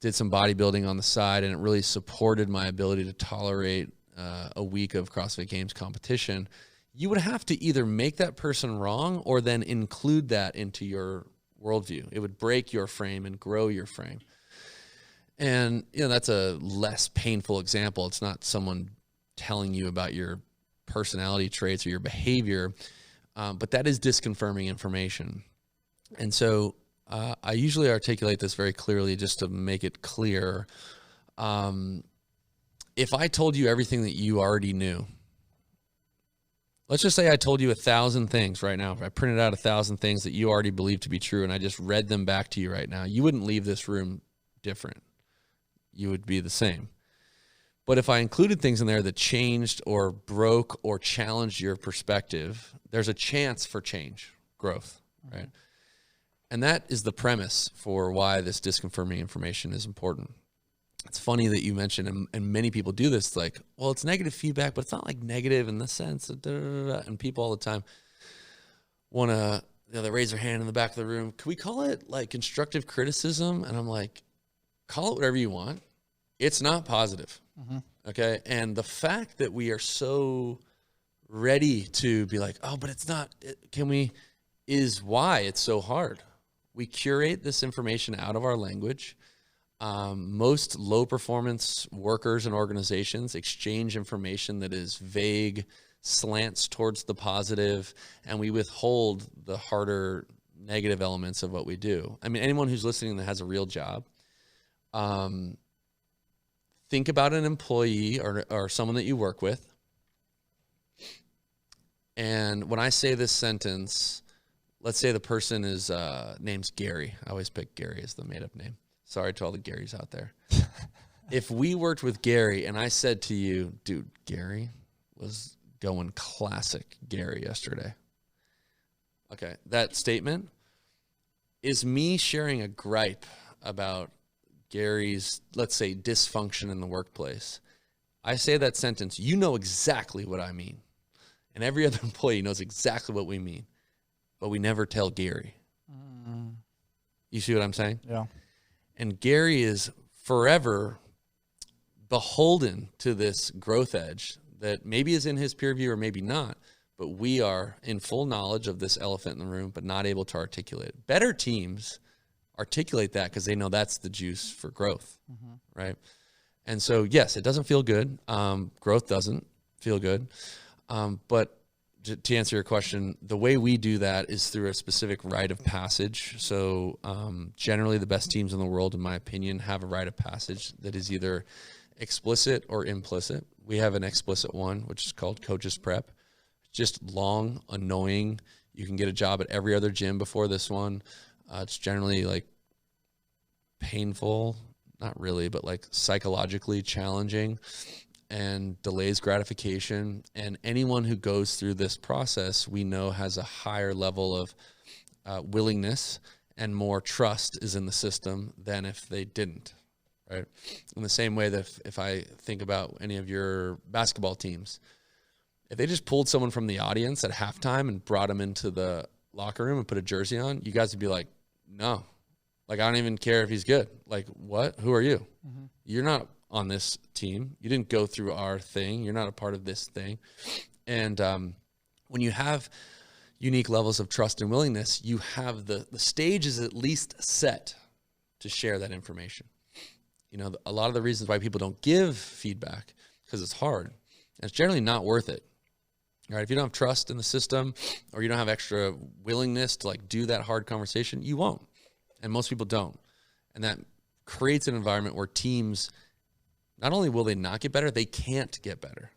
did some bodybuilding on the side, and it really supported my ability to tolerate a week of CrossFit Games competition." You would have to either make that person wrong or then include that into your worldview. It would break your frame and grow your frame. And, that's a less painful example. It's not someone telling you about your personality traits or your behavior, but that is disconfirming information. And so I usually articulate this very clearly just to make it clear. If I told you everything that you already knew, Let's just say I told you 1,000 things right now. If I printed out 1,000 things that you already believe to be true and I just read them back to you right now, you wouldn't leave this room different. You would be the same. But if I included things in there that changed or broke or challenged your perspective, there's a chance for change, growth, right? And that is the premise for why this disconfirming information is important. It's funny that you mentioned, and many people do this, like, well, it's negative feedback, but it's not like negative in the sense of and people all the time want to, they raise their hand in the back of the room. Can we call it like constructive criticism? And I'm like, call it whatever you want. It's not positive. Okay. And the fact that we are so ready to be like, oh, but it's not, is why it's so hard. We curate this information out of our language. Most low performance workers and organizations exchange information that is vague, slants towards the positive, and we withhold the harder negative elements of what we do. I mean, anyone who's listening that has a real job, think about an employee or someone that you work with. And when I say this sentence, let's say the person is name's Gary. I always pick Gary as the made-up name. Sorry to all the Garys out there. If we worked with Gary and I said to you, dude, Gary was going classic Gary yesterday. Okay, that statement is me sharing a gripe about Gary's, let's say, dysfunction in the workplace. I say that sentence, you know exactly what I mean. And every other employee knows exactly what we mean. But we never tell Gary. You see what I'm saying?
Yeah.
And Gary is forever beholden to this growth edge that maybe is in his peer view or maybe not, but we are in full knowledge of this elephant in the room, but not able to articulate it. Better teams articulate that because they know that's the juice for growth, right? And so, yes, it doesn't feel good. Growth doesn't feel good. But to answer your question, the way we do that is through a specific rite of passage. So generally the best teams in the world, in my opinion, have a rite of passage that is either explicit or implicit. We have an explicit one, which is called Coach's Prep. Just long, annoying. You can get a job at every other gym before this one. It's generally like painful, not really, but like psychologically challenging, and delays gratification. And anyone who goes through this process, we know has a higher level of willingness and more trust is in the system than if they didn't, right? In the same way that if I think about any of your basketball teams, if they just pulled someone from the audience at halftime and brought them into the locker room and put a jersey on, you guys would be like, no, like, I don't even care if he's good. Like, what? Who are you? You're not on this team. You didn't go through our thing. You're not a part of this thing. And when you have unique levels of trust and willingness, you have the stage is at least set to share that information. You know, a lot of the reasons why people don't give feedback because it's hard. And it's generally not worth it. Right? If you don't have trust in the system or you don't have extra willingness to like do that hard conversation, you won't. And most people don't. And that creates an environment where teams, not only will they not get better, they can't get better.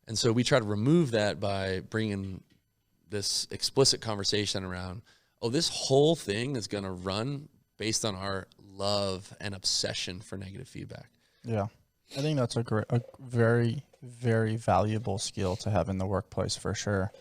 And so we try to remove that by bringing this explicit conversation around, oh, this whole thing is going to run based on our love and obsession for negative feedback.
Yeah. I think that's a very, very valuable skill to have in the workplace for sure.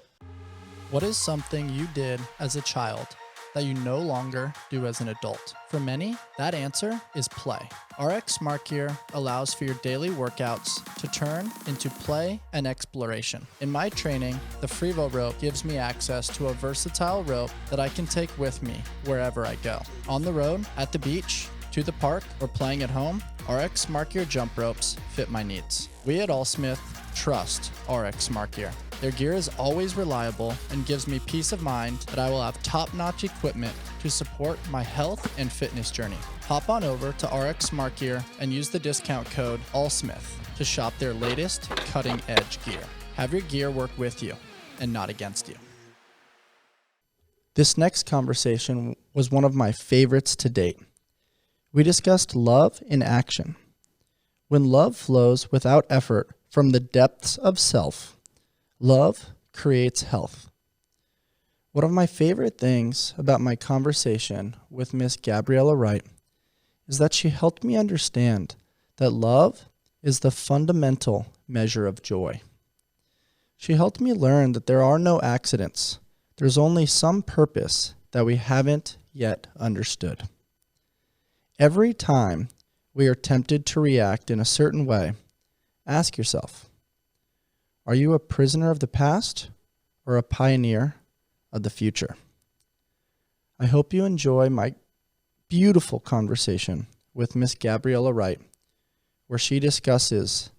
What is something you did as a child that you no longer do as an adult? For many, that answer is play. RX Smart Gear allows for your daily workouts to turn into play and exploration. In my training, the Frevo rope gives me access to a versatile rope that I can take with me wherever I go. On the road, at the beach, to the park, or playing at home, RX Smart Gear jump ropes fit my needs. We at ALLSMITH trust RX Smart Gear. Their gear is always reliable and gives me peace of mind that I will have top-notch equipment to support my health and fitness journey. Hop on over to RX Smart Gear and use the discount code ALLSMITH to shop their latest cutting-edge gear. Have your gear work with you and not against you. This next conversation was one of my favorites to date. We discussed love in action. When love flows without effort from the depths of self, love creates health. One of my favorite things about my conversation with Miss Gabriella Wright is that she helped me understand that love is the fundamental measure of joy. She helped me learn that there are no accidents. There's only some purpose that we haven't yet understood. Every time we are tempted to react in a certain way, ask yourself, are you a prisoner of the past or a pioneer of the future? I hope you enjoy my beautiful conversation with Miss Gabriella Wright, where she discusses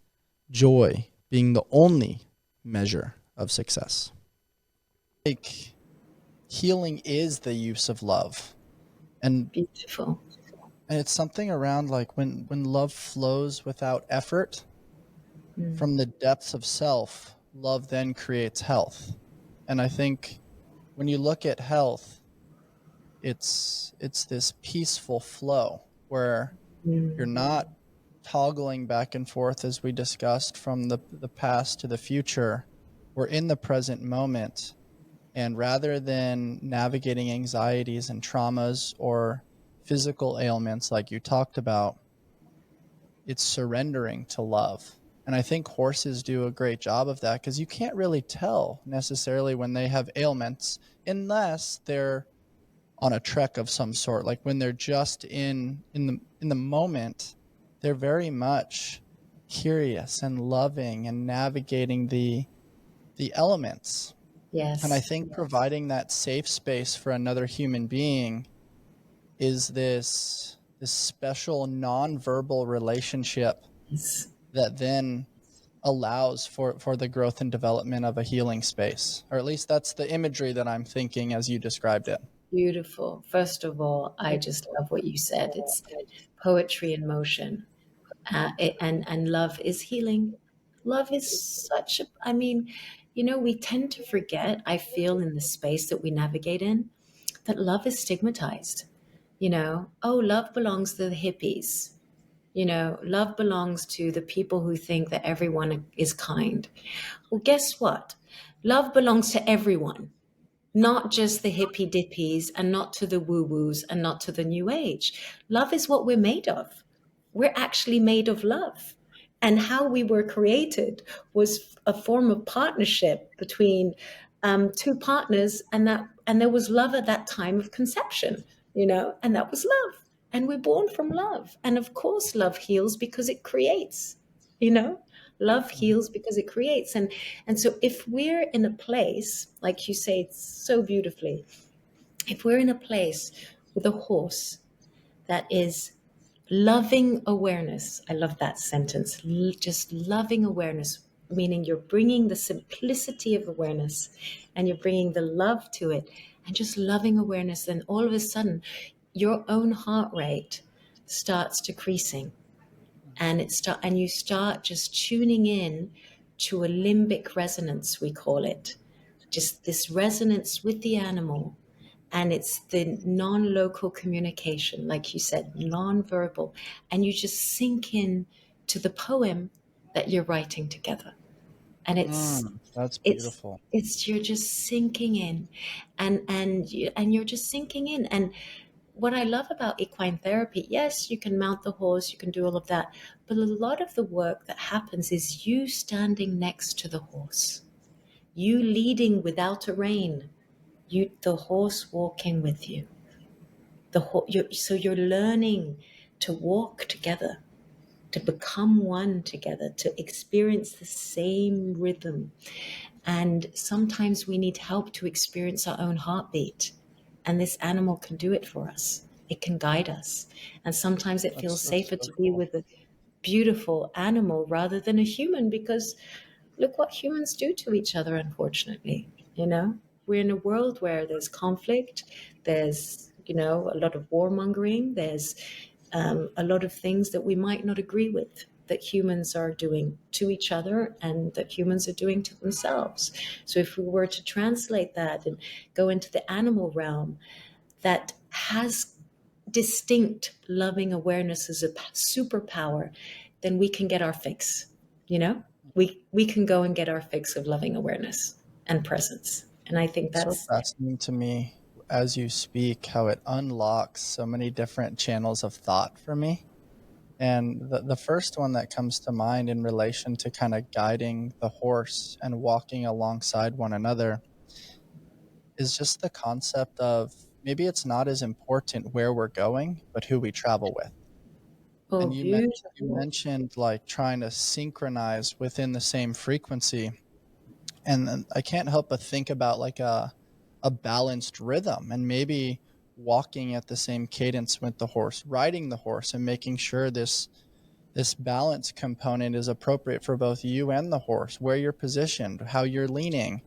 joy being the only measure of success. Like, healing is the use of love. And
Beautiful.
And it's something around like when love flows without effort from the depths of self, love then creates health. And I think when you look at health, it's this peaceful flow where you're not toggling back and forth, as we discussed, from the past to the future. We're in the present moment. And rather than navigating anxieties and traumas or physical ailments like you talked about, it's surrendering to love. And I think horses do a great job of that, because you can't really tell necessarily when they have ailments unless they're on a trek of some sort. Like when they're just in the moment, they're very much curious and loving and navigating the elements.
Yes.
And I think providing that safe space for another human being is this special nonverbal relationship
Yes.
that then allows for the growth and development of a healing space. Or at least that's the imagery that I'm thinking as you described it.
Beautiful. First of all, I just love what you said. It's poetry in motion. And love is healing. Love is such a, I mean, we tend to forget, I feel, in the space that we navigate in, that love is stigmatized. Love belongs to the hippies. Love belongs to the people who think that everyone is kind. Well, guess what? Love belongs to everyone, not just the hippy dippies and not to the woo woos and not to the new age. Love is what we're made of. We're actually made of love. And how we were created was a form of partnership between two partners, and there was love at that time of conception, and that was love. And we're born from love. And of course, love heals because it creates, love heals because it creates. And so if we're in a place, like you say so beautifully, if we're in a place with a horse that is loving awareness, I love that sentence, just loving awareness, meaning you're bringing the simplicity of awareness and you're bringing the love to it and just loving awareness, then all of a sudden your own heart rate starts decreasing, and you start just tuning in to a limbic resonance, we call it, just this resonance with the animal. And it's the non-local communication, like you said, non-verbal, and you just sink in to the poem that you're writing together. And
That's beautiful.
it's you're just sinking in, and you're just sinking in. And what I love about equine therapy, yes, you can mount the horse, you can do all of that, but a lot of the work that happens is you standing next to the horse, you leading without a rein, the horse walking with you. So you're learning to walk together, to become one together, to experience the same rhythm. And sometimes we need help to experience our own heartbeat. And this animal can do it for us. It can guide us. And sometimes it feels safer to be with a beautiful animal rather than a human, because look what humans do to each other, unfortunately. We're in a world where there's conflict, there's, a lot of warmongering, there's a lot of things that we might not agree with, that humans are doing to each other and that humans are doing to themselves. So if we were to translate that and go into the animal realm that has distinct loving awareness as a superpower, then we can get our fix. We can go and get our fix of loving awareness. and presence. And I think
It's so
that's,
fascinating to me as you speak how it unlocks so many different channels of thought for me. And the first one that comes to mind in relation to kind of guiding the horse and walking alongside one another is just the concept of maybe it's not as important where we're going, but who we travel with.
oh,
And you
beautiful.
mentioned like trying to synchronize within the same frequency. And then I can't help but think about like a balanced rhythm and maybe walking at the same cadence with the horse, riding the horse and making sure this balance component is appropriate for both you and the horse, where you're positioned, how you're leaning,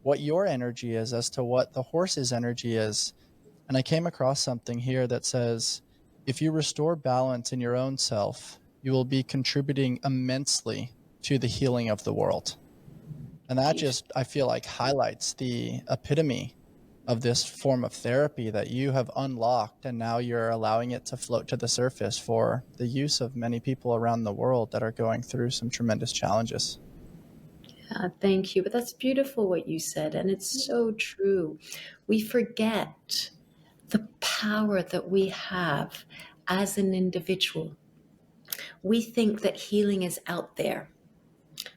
what your energy is as to what the horse's energy is. And I came across something here that says, if you restore balance in your own self, you will be contributing immensely to the healing of the world. And that
Beautiful.
just, I feel like, highlights the epitome of this form of therapy that you have unlocked. And now you're allowing it to float to the surface for the use of many people around the world that are going through some tremendous challenges.
Thank you. But that's beautiful what you said. And it's so true. We forget the power that we have as an individual. We think that healing is out there.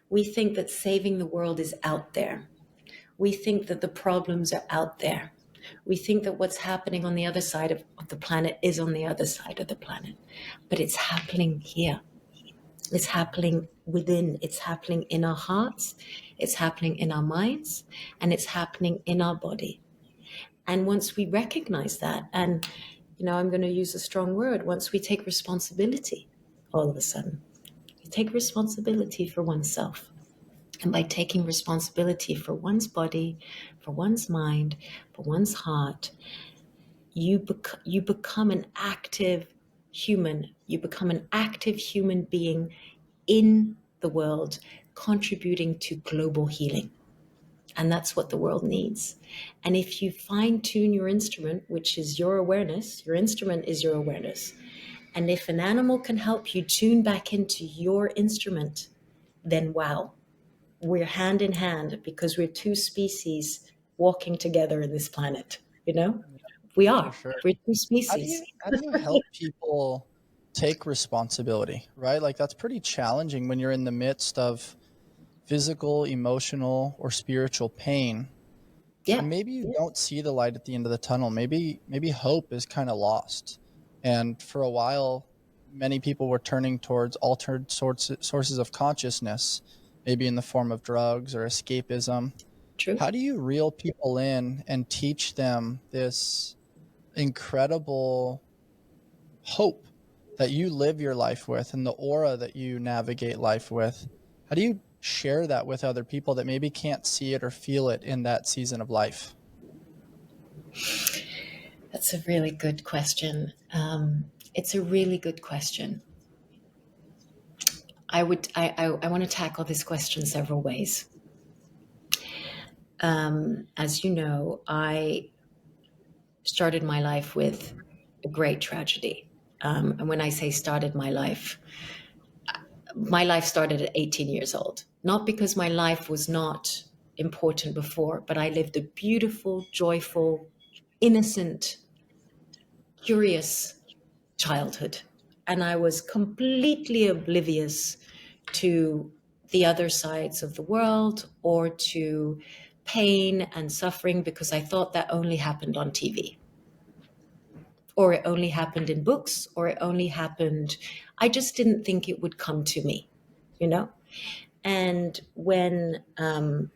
We think that saving the world is out there. We think that the problems are out there. We think that what's happening on the other side of the planet is on the other side of the planet. But it's happening here. It's happening within. It's happening in our hearts. It's happening in our minds. And it's happening in our body. And once we recognize that, and I'm going to use a strong word, once we take responsibility, all of a sudden, you take responsibility for oneself. And by taking responsibility for one's body, for one's mind, for one's heart, you become an active human. You become an active human being in the world, contributing to global healing. And that's what the world needs. And if you fine tune your instrument, which is your awareness, your instrument is your awareness. And if an animal can help you tune back into your instrument, then wow, we're hand in hand because we're two species walking together in this planet. We
For
are.
sure.
We're two
How do
species.
you help people take responsibility, right? Like that's pretty challenging when you're in the midst of physical, emotional, or spiritual pain.
Yeah.
And maybe you don't see the light at the end of the tunnel. Maybe hope is kind of lost. And for a while, many people were turning towards altered sources of consciousness, maybe in the form of drugs or escapism.
True.
How do you reel people in and teach them this incredible hope that you live your life with and the aura that you navigate life with? How do you share that with other people that maybe can't see it or feel it in that season of life?
That's a really good question. It's a really good question. I want to tackle this question several ways. As you know, I started my life with a great tragedy. And when I say started my life started at 18 years old. Not because my life was not important before, but I lived a beautiful, joyful, innocent, curious childhood. And I was completely oblivious to the other sides of the world or to pain and suffering because I thought that only happened on TV or it only happened in books or it only happened, I just didn't think it would come to me, you know? And when, and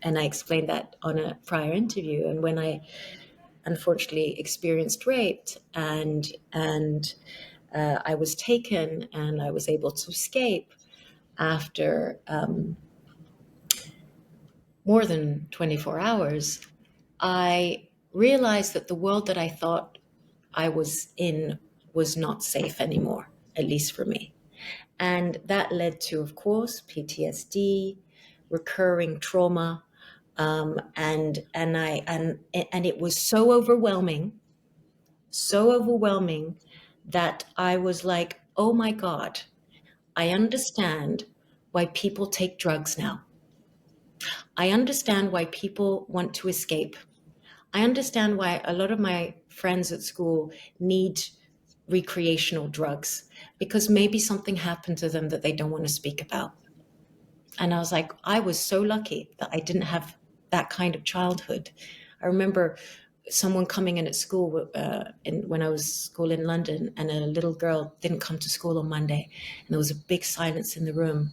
I explained that on a prior interview, and when I unfortunately experienced rape and I was taken and I was able to escape after more than 24 hours, I realized that the world that I thought I was in was not safe anymore, at least for me. And that led to, of course, PTSD, recurring trauma, and it was so overwhelming that I was like, oh my God, I understand why people take drugs now. I understand why people want to escape. I understand why a lot of my friends at school need recreational drugs, because maybe something happened to them that they don't want to speak about. And I was like, I was so lucky that I didn't have that kind of childhood. I remember someone coming in at school when I was school in London, and a little girl didn't come to school on Monday, and there was a big silence in the room,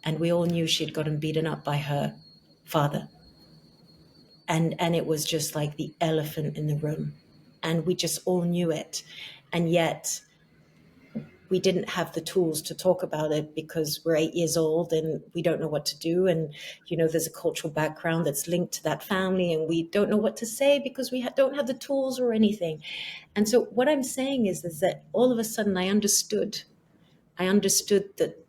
and we all knew she'd gotten beaten up by her father, and it was just like the elephant in the room, and we just all knew it, and yet we didn't have the tools to talk about it because we're 8 years old and we don't know what to do. And, there's a cultural background that's linked to that family, and we don't know what to say because we don't have the tools or anything. And so what I'm saying is that all of a sudden I understood that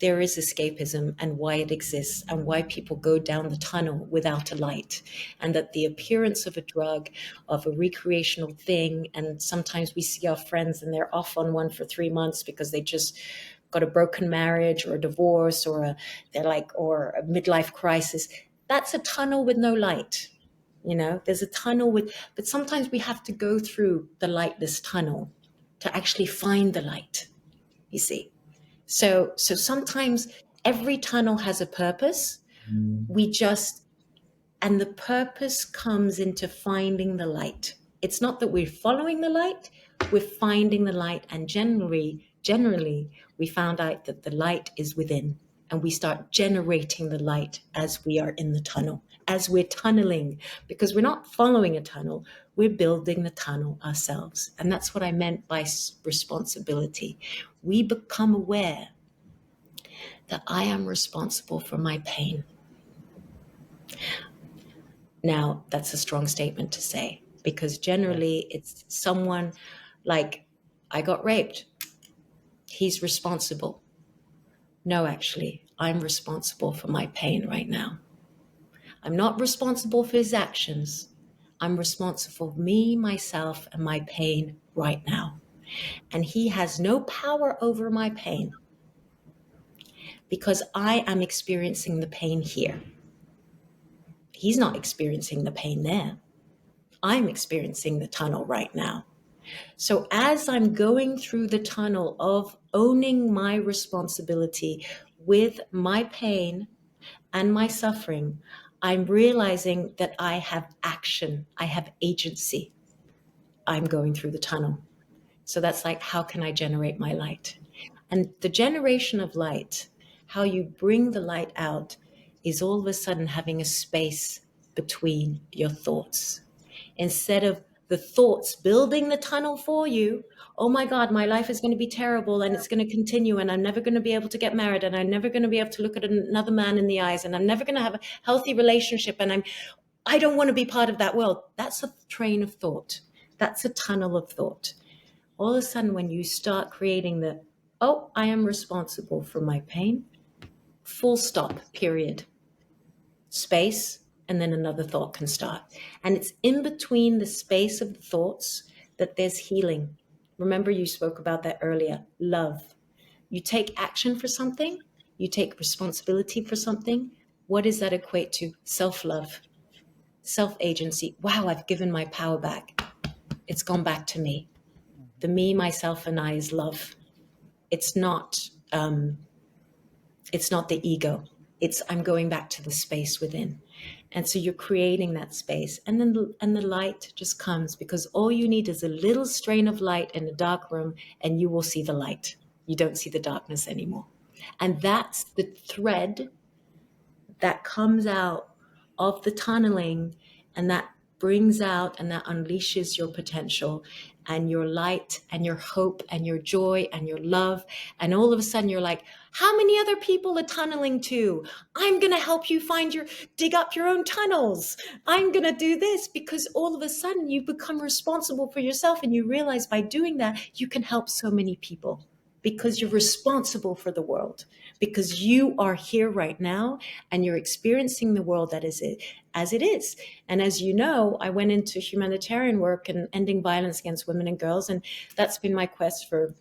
there is escapism and why it exists and why people go down the tunnel without a light, and that the appearance of a drug, of a recreational thing, and sometimes we see our friends and they're off on one for 3 months because they just got a broken marriage or a divorce or a midlife crisis. That's a tunnel with no light. There's a tunnel but sometimes we have to go through the lightless tunnel to actually find the light, you see. So sometimes every tunnel has a purpose. And the purpose comes into finding the light. It's not that we're following the light, we're finding the light. And generally, we found out that the light is within, and we start generating the light as we are in the tunnel, as we're tunneling, because we're not following a tunnel, we're building the tunnel ourselves. And that's what I meant by responsibility. We become aware that I am responsible for my pain. Now, that's a strong statement to say, because generally it's someone like, I got raped, he's responsible. No, actually, I'm responsible for my pain right now. I'm not responsible for his actions. I'm responsible for me, myself, and my pain right now. And he has no power over my pain because I am experiencing the pain here. He's not experiencing the pain there. I'm experiencing the tunnel right now. So as I'm going through the tunnel of owning my responsibility with my pain and my suffering, I'm realizing that I have action, I have agency. I'm going through the tunnel. So that's like, how can I generate my light? And the generation of light, how you bring the light out, is all of a sudden having a space between your thoughts. Instead of the thoughts building the tunnel for you, oh my God, my life is going to be terrible and it's going to continue, and I'm never going to be able to get married, and I'm never going to be able to look at another man in the eyes, and I'm never going to have a healthy relationship, and I don't want to be part of that world. That's a train of thought. That's a tunnel of thought. All of a sudden, when you start creating I am responsible for my pain, full stop, period, space, and then another thought can start. And it's in between the space of the thoughts that there's healing. Remember, you spoke about that earlier, love. You take action for something, you take responsibility for something. What does that equate to? Self-love, self-agency. Wow, I've given my power back. It's gone back to me. The me, myself, and I is love. It's not the ego. I'm going back to the space within. And so you're creating that space, and then the light just comes, because all you need is a little strain of light in a dark room, and you will see the light. You don't see the darkness anymore. And that's the thread that comes out of the tunneling, and that brings out and that unleashes your potential and your light and your hope and your joy and your love. And all of a sudden you're like, how many other people are tunneling to? I'm going to help you dig up your own tunnels. I'm going to do this, because all of a sudden you become responsible for yourself, and you realize by doing that, you can help so many people, because you're responsible for the world, because you are here right now and you're experiencing the world as it is. And as you know, I went into humanitarian work and ending violence against women and girls, and that's been my quest for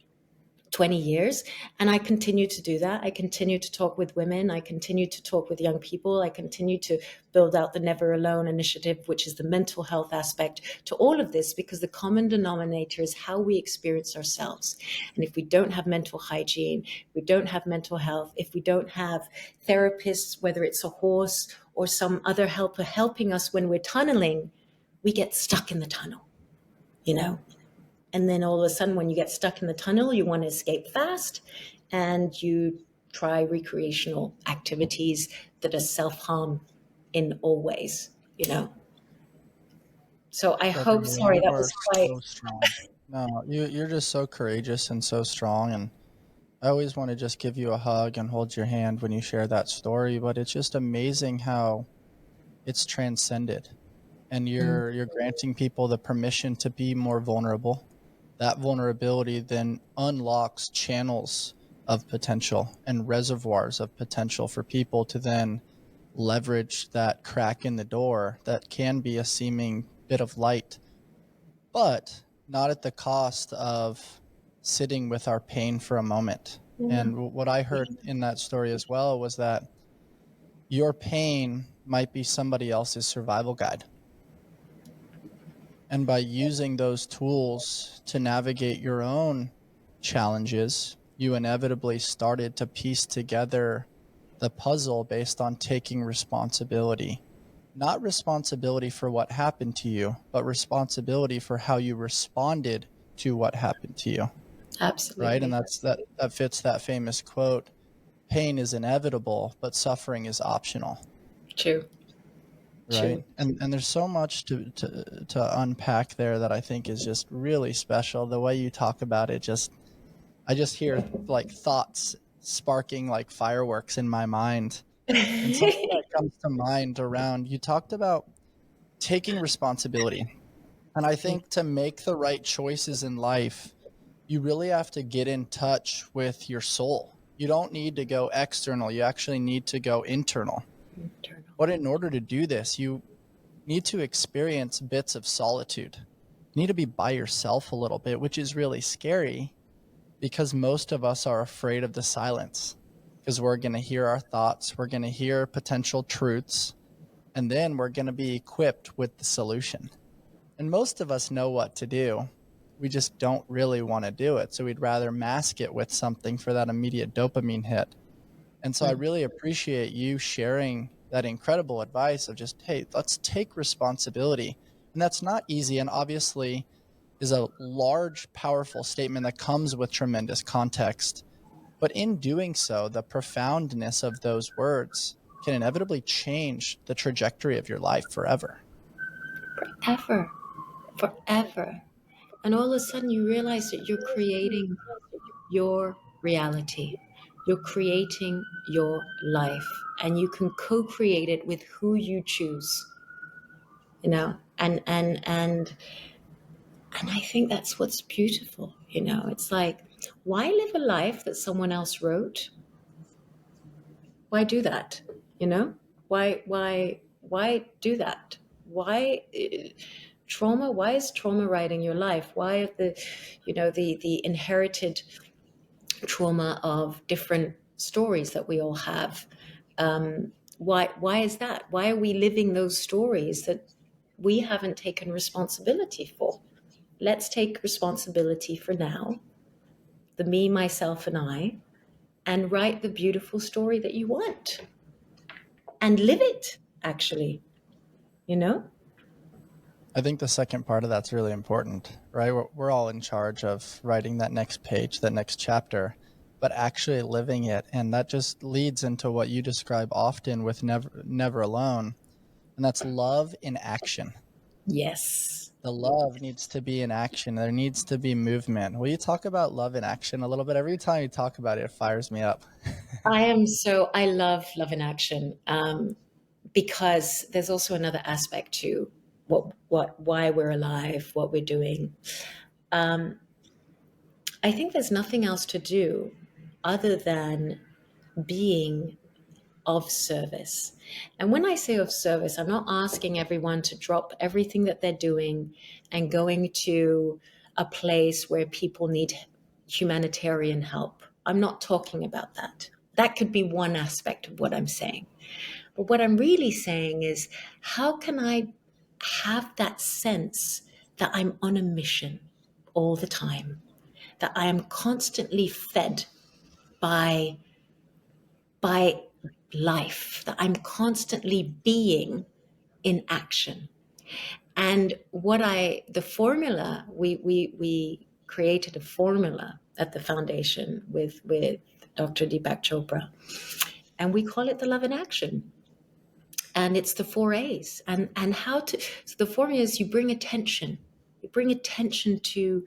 20 years. And I continue to do that. I continue to talk with women. I continue to talk with young people. I continue to build out the Never Alone initiative, which is the mental health aspect to all of this, because the common denominator is how we experience ourselves. And if we don't have mental hygiene, we don't have mental health, if we don't have therapists, whether it's a horse or some other helper helping us when we're tunneling, we get stuck in the tunnel, you know? And then all of a sudden, when you get stuck in the tunnel, you want to escape fast, and you try recreational activities that are self-harm in all ways, you know? So I hope,
Gabriella,
sorry,
you
that
are
was quite,
so strong. No, you're just so courageous and so strong. And I always want to just give you a hug and hold your hand when you share that story. But it's just amazing how it's transcended, and you're granting people the permission to be more vulnerable. That vulnerability then unlocks channels of potential and reservoirs of potential for people to then leverage that crack in the door that can be a seeming bit of light, but not at the cost of sitting with our pain for a moment. And what I heard in that story as well was that your pain might be somebody else's survival guide. And by using those tools to navigate your own challenges, you inevitably started to piece together the puzzle based on taking responsibility. Not responsibility for what happened to you, but responsibility for how you responded to what happened to you.
absolutely.
Right? And that fits that famous quote, pain is inevitable, but suffering is optional.
True.
Right. And there's so much to unpack there that I think is just really special. The way you talk about it, I just hear like thoughts sparking like fireworks in my mind. And something that comes to mind around, you talked about taking responsibility. And I think to make the right choices in life, you really have to get in touch with your soul. You don't need to go external. You actually need to go internal. But in order to do this, you need to experience bits of solitude. You need to be by yourself a little bit, which is really scary because most of us are afraid of the silence, because we're going to hear our thoughts, we're going to hear potential truths, and then we're going to be equipped with the solution. And most of us know what to do. We just don't really want to do it. So we'd rather mask it with something for that immediate dopamine hit. And so I really appreciate you sharing that incredible advice of just, hey, let's take responsibility. And that's not easy, and obviously is a large, powerful statement that comes with tremendous context. But in doing so, the profoundness of those words can inevitably change the trajectory of your life forever.
Forever. And all of a sudden you realize that you're creating your reality. You're creating your life, and you can co-create it with who you choose, you know, and I think that's what's beautiful, you know. It's like, why live a life that someone else wrote? Why do that? You know? Why do that? Why trauma? Why is trauma writing your life? Why are the inherited trauma of different stories that we all have? Why is that? Why are we living those stories that we haven't taken responsibility for? Let's take responsibility for now, the me, myself, and I, and write the beautiful story that you want and live it, actually, you know?
I think the second part of that's really important, right? We're all in charge of writing that next page, that next chapter, but actually living it. And that just leads into what you describe often with Never Alone, and that's love in action.
Yes.
The love needs to be in action. There needs to be movement. Will you talk about love in action a little bit? Every time you talk about it, it fires me up.
I love love in action, because there's also another aspect to why we're alive, what we're doing. I think there's nothing else to do other than being of service. And when I say of service, I'm not asking everyone to drop everything that they're doing and going to a place where people need humanitarian help. I'm not talking about that. That could be one aspect of what I'm saying. But what I'm really saying is, how can I have that sense that I'm on a mission all the time, that I am constantly fed by life, that I'm constantly being in action. And the formula, we created a formula at the foundation with Dr. Deepak Chopra, and we call it the Love in Action. And it's the 4 A's. And how to, so the formula is, you bring attention to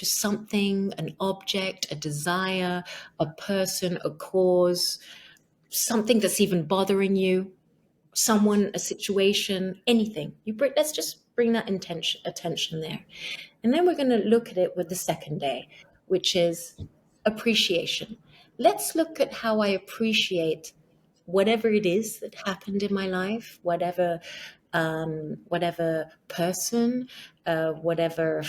something, an object, a desire, a person, a cause, something that's even bothering you, someone, a situation, anything. Let's just bring that attention there. And then we're going to look at it with the second A, which is appreciation. Let's look at how I appreciate whatever it is that happened in my life, whatever person, whatever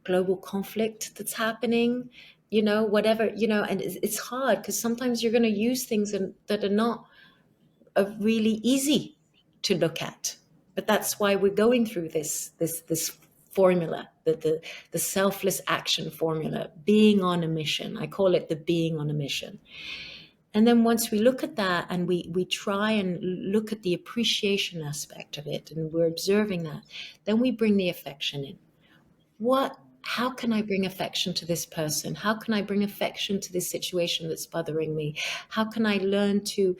global conflict that's happening, whatever, and it's hard because sometimes you're going to use things that are not really easy to look at. But that's why we're going through this formula, the selfless action formula, being on a mission. I call it the being on a mission. And then once we look at that and we try and look at the appreciation aspect of it, and we're observing that, then we bring the affection in. How can I bring affection to this person? How can I bring affection to this situation that's bothering me? How can I learn to,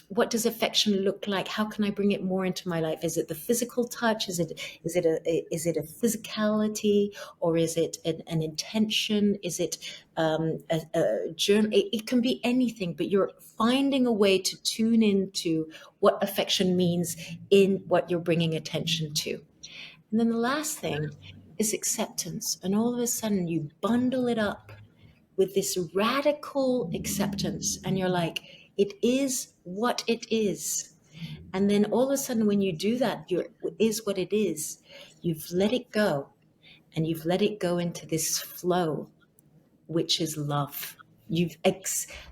what does affection look like? How can I bring it more into my life? Is it the physical touch? Is it a physicality, or is it an intention? Is it a journey? It can be anything, but you're finding a way to tune into what affection means in what you're bringing attention to. And then the last thing is acceptance. And all of a sudden you bundle it up with this radical acceptance, and you're like, it is what it is. And then all of a sudden when you do that, is what it is, you've let it go, and you've let it go into this flow, which is love.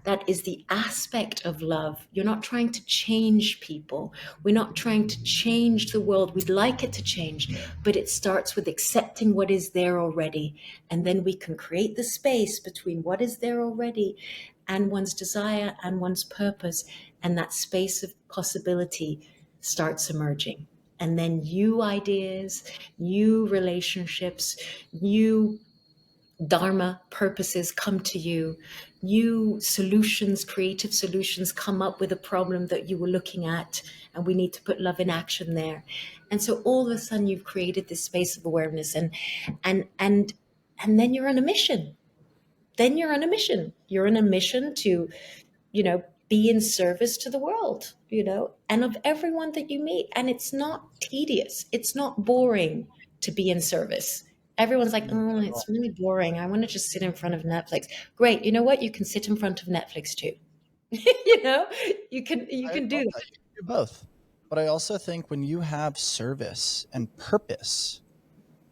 That is the aspect of love. You're not trying to change people. We're not trying to change the world. We'd like it to change, but it starts with accepting what is there already. And then we can create the space between what is there already and one's desire and one's purpose. And that space of possibility starts emerging. And then new ideas, new relationships, new dharma purposes come to you, new solutions, creative solutions come up with a problem that you were looking at, and we need to put love in action there. And so all of a sudden you've created this space of awareness, and then you're on a mission. You're on a mission to, be in service to the world, and of everyone that you meet. And it's not tedious. It's not boring to be in service. Everyone's like, oh, it's really boring. I want to just sit in front of Netflix. Great. You know what? You can sit in front of Netflix too. You can do that.
You can do both. But I also think when you have service and purpose,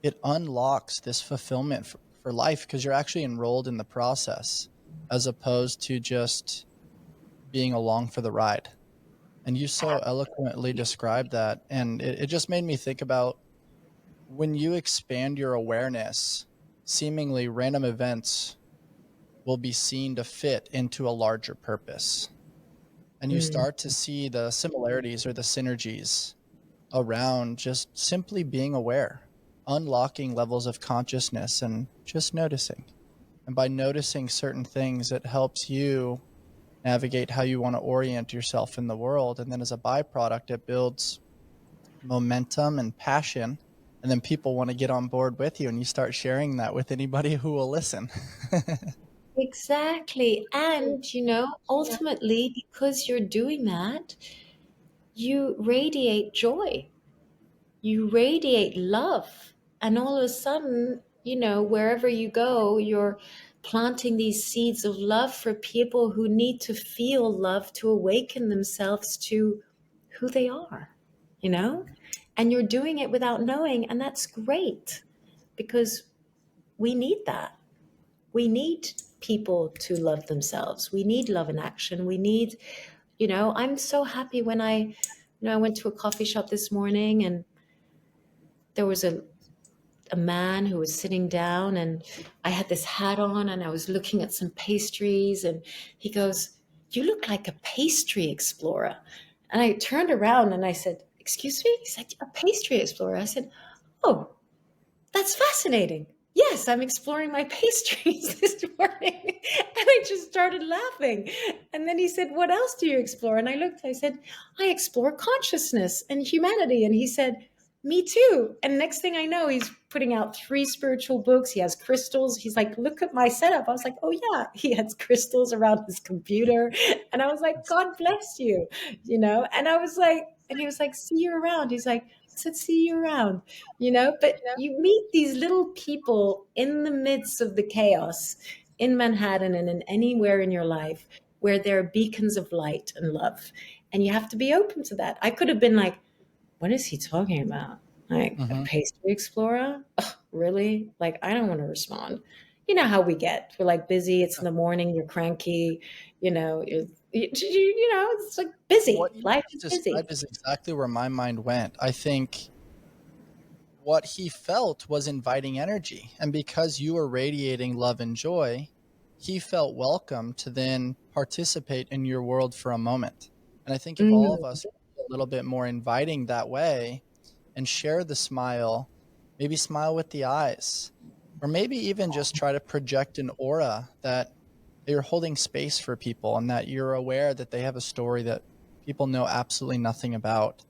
it unlocks this fulfillment for life, because you're actually enrolled in the process as opposed to just being along for the ride. And you so eloquently described that. And it just made me think about, when you expand your awareness, seemingly random events will be seen to fit into a larger purpose. And you start to see the similarities or the synergies around just simply being aware, unlocking levels of consciousness and just noticing. And by noticing certain things, it helps you navigate how you want to orient yourself in the world. And then as a byproduct, it builds momentum and passion. And then people want to get on board with you, and you start sharing that with anybody who will listen.
Exactly. And, ultimately, because you're doing that, you radiate joy, you radiate love. And all of a sudden, wherever you go, you're planting these seeds of love for people who need to feel love, to awaken themselves to who they are, and you're doing it without knowing. And that's great, because we need that. we need people to love themselves. We need love in action. We need, I'm so happy when I went to a coffee shop this morning, and there was a man who was sitting down, and I had this hat on, and I was looking at some pastries, and he goes, "You look like a pastry explorer." And I turned around and I said, "Excuse me?" He said, "A pastry explorer." I said, "Oh, that's fascinating. Yes, I'm exploring my pastries this morning." And I just started laughing. And then he said, "What else do you explore?" And I looked, I said, "I explore consciousness and humanity." And he said, "Me too." And next thing I know, he's putting out 3 spiritual books. He has crystals. He's like, "Look at my setup." I was like, "Oh yeah." He has crystals around his computer. And I was like, "God bless you," And I was like, and he was like, "See you around." He's like, I said, "See you around," but you meet these little people in the midst of the chaos in Manhattan and in anywhere in your life where there are beacons of light and love. And you have to be open to that. I could have been like, "What is he talking about? Like a pastry explorer? Ugh, really? Like, I don't want to respond." You know how we get. We're like busy. It's in the morning. You're cranky. It's like busy.
What you
Life is busy.
described is exactly where my mind went. I think what he felt was inviting energy. And because you were radiating love and joy, he felt welcome to then participate in your world for a moment. And I think if all of us were a little bit more inviting that way and share the smile, maybe smile with the eyes, or maybe even just try to project an aura that you're holding space for people and that you're aware that they have a story that people know absolutely nothing about.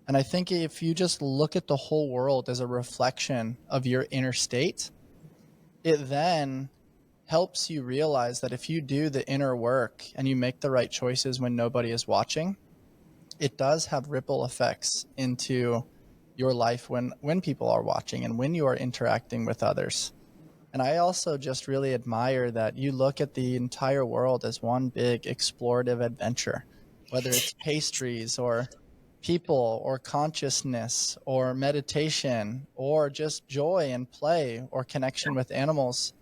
And I think if you just look at the whole world as a reflection of your inner state, it then helps you realize that if you do the inner work and you make the right choices when nobody is watching, it does have ripple effects into your life when people are watching and when you are interacting with others. And I also just really admire that you look at the entire world as one big explorative adventure, whether it's pastries or people or consciousness or meditation or just joy and play or connection with animals.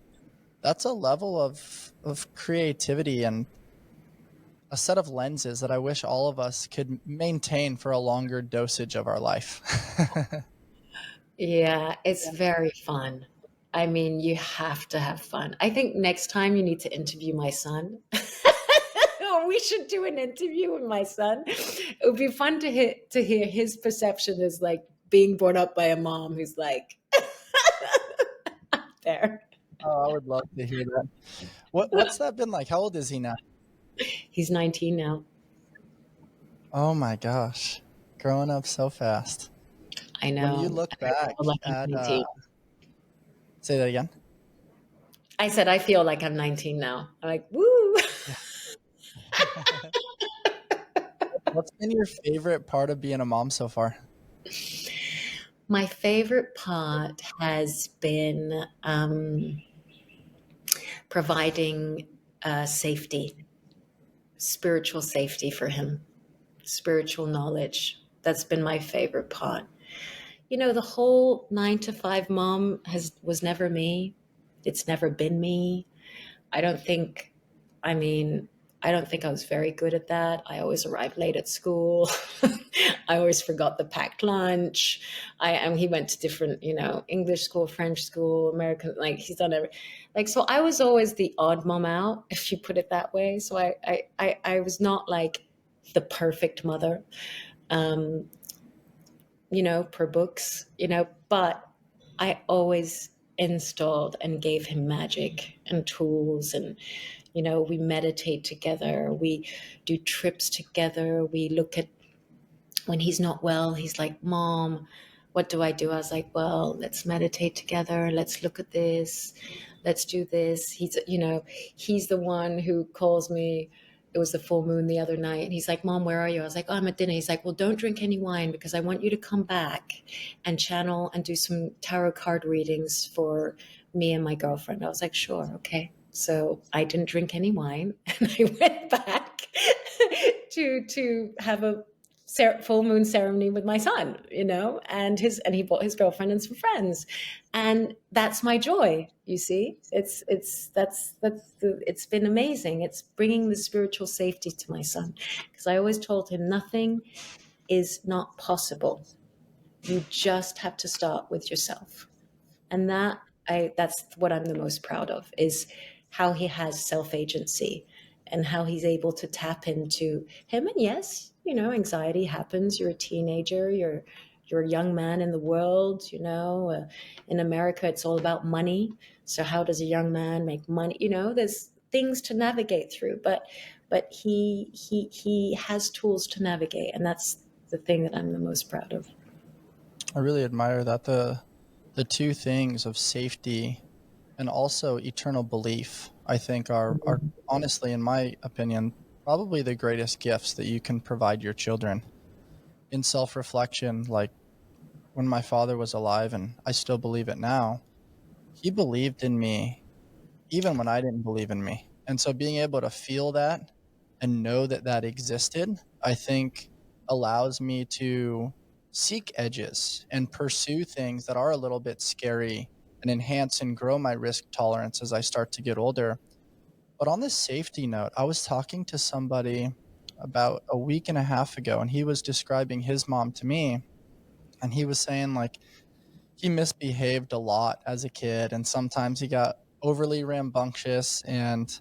That's a level of creativity and a set of lenses that I wish all of us could maintain for a longer dosage of our life.
Yeah, it's very fun. I mean, you have to have fun. I think next time you need to interview my son. Or we should do an interview with my son. It would be fun to hear his perception as like being brought up by a mom who's like there.
Oh, I would love to hear that. What's that been like? How old is he now?
He's 19 now.
Oh my gosh. Growing up so fast.
I know.
When you look back
like
at, say that again.
I said, I feel like I'm 19 now. I'm like, woo.
What's been your favorite part of being a mom so far?
My favorite part has been providing safety, spiritual safety for him, spiritual knowledge. That's been my favorite part. The whole 9 to 5 mom was never me. It's never been me. I don't think I was very good at that. I always arrived late at school. I always forgot the packed lunch. He went to different, English school, French school, American, like he's done so I was always the odd mom out, if you put it that way. So I was not like the perfect mother, per books, but I always installed and gave him magic and tools, and we meditate together, we do trips together, we look at when he's not well, he's like, "Mom, what do I do?" I was like, "Well, let's meditate together, let's look at this, let's do this." He's the one who calls me. It was the full moon the other night, and he's like, "Mom, where are you?" I was like, "Oh, I'm at dinner." He's like, "Well, don't drink any wine because I want you to come back and channel and do some tarot card readings for me and my girlfriend." I was like, "Sure, okay." So I didn't drink any wine, and I went back to have a full moon ceremony with my son, and he brought his girlfriend and some friends, and that's my joy. You see, it's been amazing. It's bringing the spiritual safety to my son, because I always told him nothing is not possible. You just have to start with yourself, and that's what I'm the most proud of, is how he has self-agency and how he's able to tap into him. And yes, anxiety happens. You're a teenager, you're a young man in the world, in America, it's all about money. So how does a young man make money? There's things to navigate through, but he has tools to navigate. And that's the thing that I'm the most proud of.
I really admire that. The two things of safety and also eternal belief, I think are honestly, in my opinion, probably the greatest gifts that you can provide your children. In self-reflection, like when my father was alive, and I still believe it now, he believed in me even when I didn't believe in me. And so being able to feel that and know that that existed, I think allows me to seek edges and pursue things that are a little bit scary and enhance and grow my risk tolerance as I start to get older. But on this safety note, I was talking to somebody about a week and a half ago, and he was describing his mom to me. And he was saying, like, he misbehaved a lot as a kid, and sometimes he got overly rambunctious. And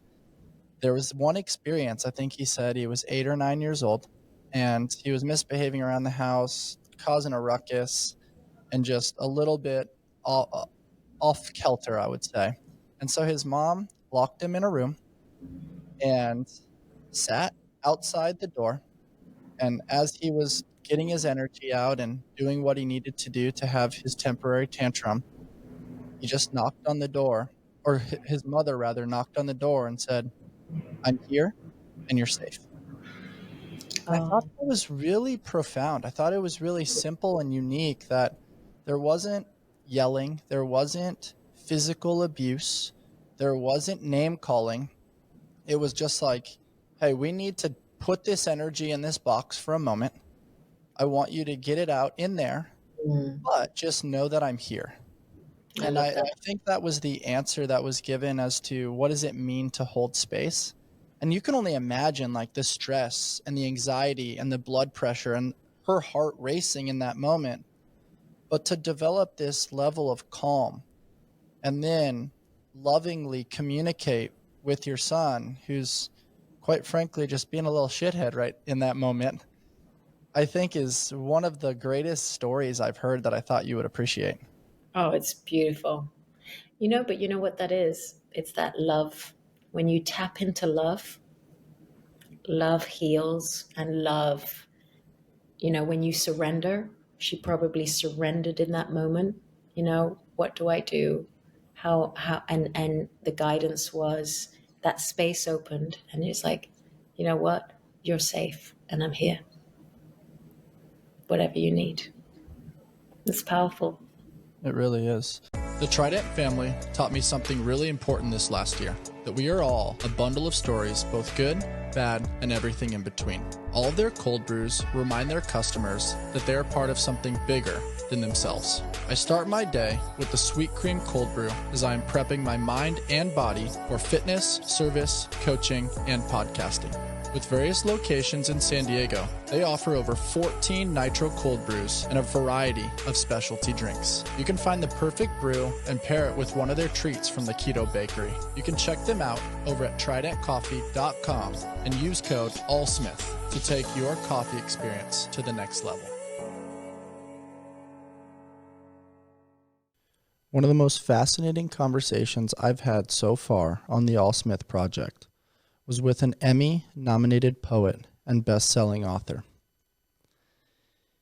there was one experience, I think he said he was 8 or 9 years old, and he was misbehaving around the house, causing a ruckus, and just a little bit off kilter, I would say. And so his mom locked him in a room and sat outside the door. And as he was getting his energy out and doing what he needed to do to have his temporary tantrum, he just knocked on the door, or his mother rather knocked on the door and said, "I'm here and you're safe." And I thought that was really profound. I thought it was really simple and unique, that there wasn't yelling, there wasn't physical abuse, there wasn't name calling. It was just like, hey, we need to put this energy in this box for a moment. I want you to get it out in there, but just know that I'm here. And I think that was the answer that was given as to what does it mean to hold space. And you can only imagine, like, the stress and the anxiety and the blood pressure and her heart racing in that moment. But to develop this level of calm and then lovingly communicate with your son, who's quite frankly just being a little shithead right in that moment, I think is one of the greatest stories I've heard that I thought you would appreciate.
Oh, it's beautiful. But you know what that is? It's that love. When you tap into love, love heals, and love, when you surrender, she probably surrendered in that moment. What do I do? How, and the guidance was that space opened, and it's like, you know what? You're safe, and I'm here. Whatever you need. It's powerful.
It really is. The Trident family taught me something really important this last year, that we are all a bundle of stories, both good, bad, and everything in between. All of their cold brews remind their customers that they are part of something bigger than themselves. I start my day with the Sweet Cream Cold Brew as I am prepping my mind and body for fitness, service, coaching, and podcasting. With various locations in San Diego, they offer over 14 nitro cold brews and a variety of specialty drinks. You can find the perfect brew and pair it with one of their treats from the Keto Bakery. You can check them out over at tridentcoffee.com and use code ALLSMITH to take your coffee experience to the next level. One of the most fascinating conversations I've had so far on the ALLSMITH Project was with an Emmy-nominated poet and best-selling author.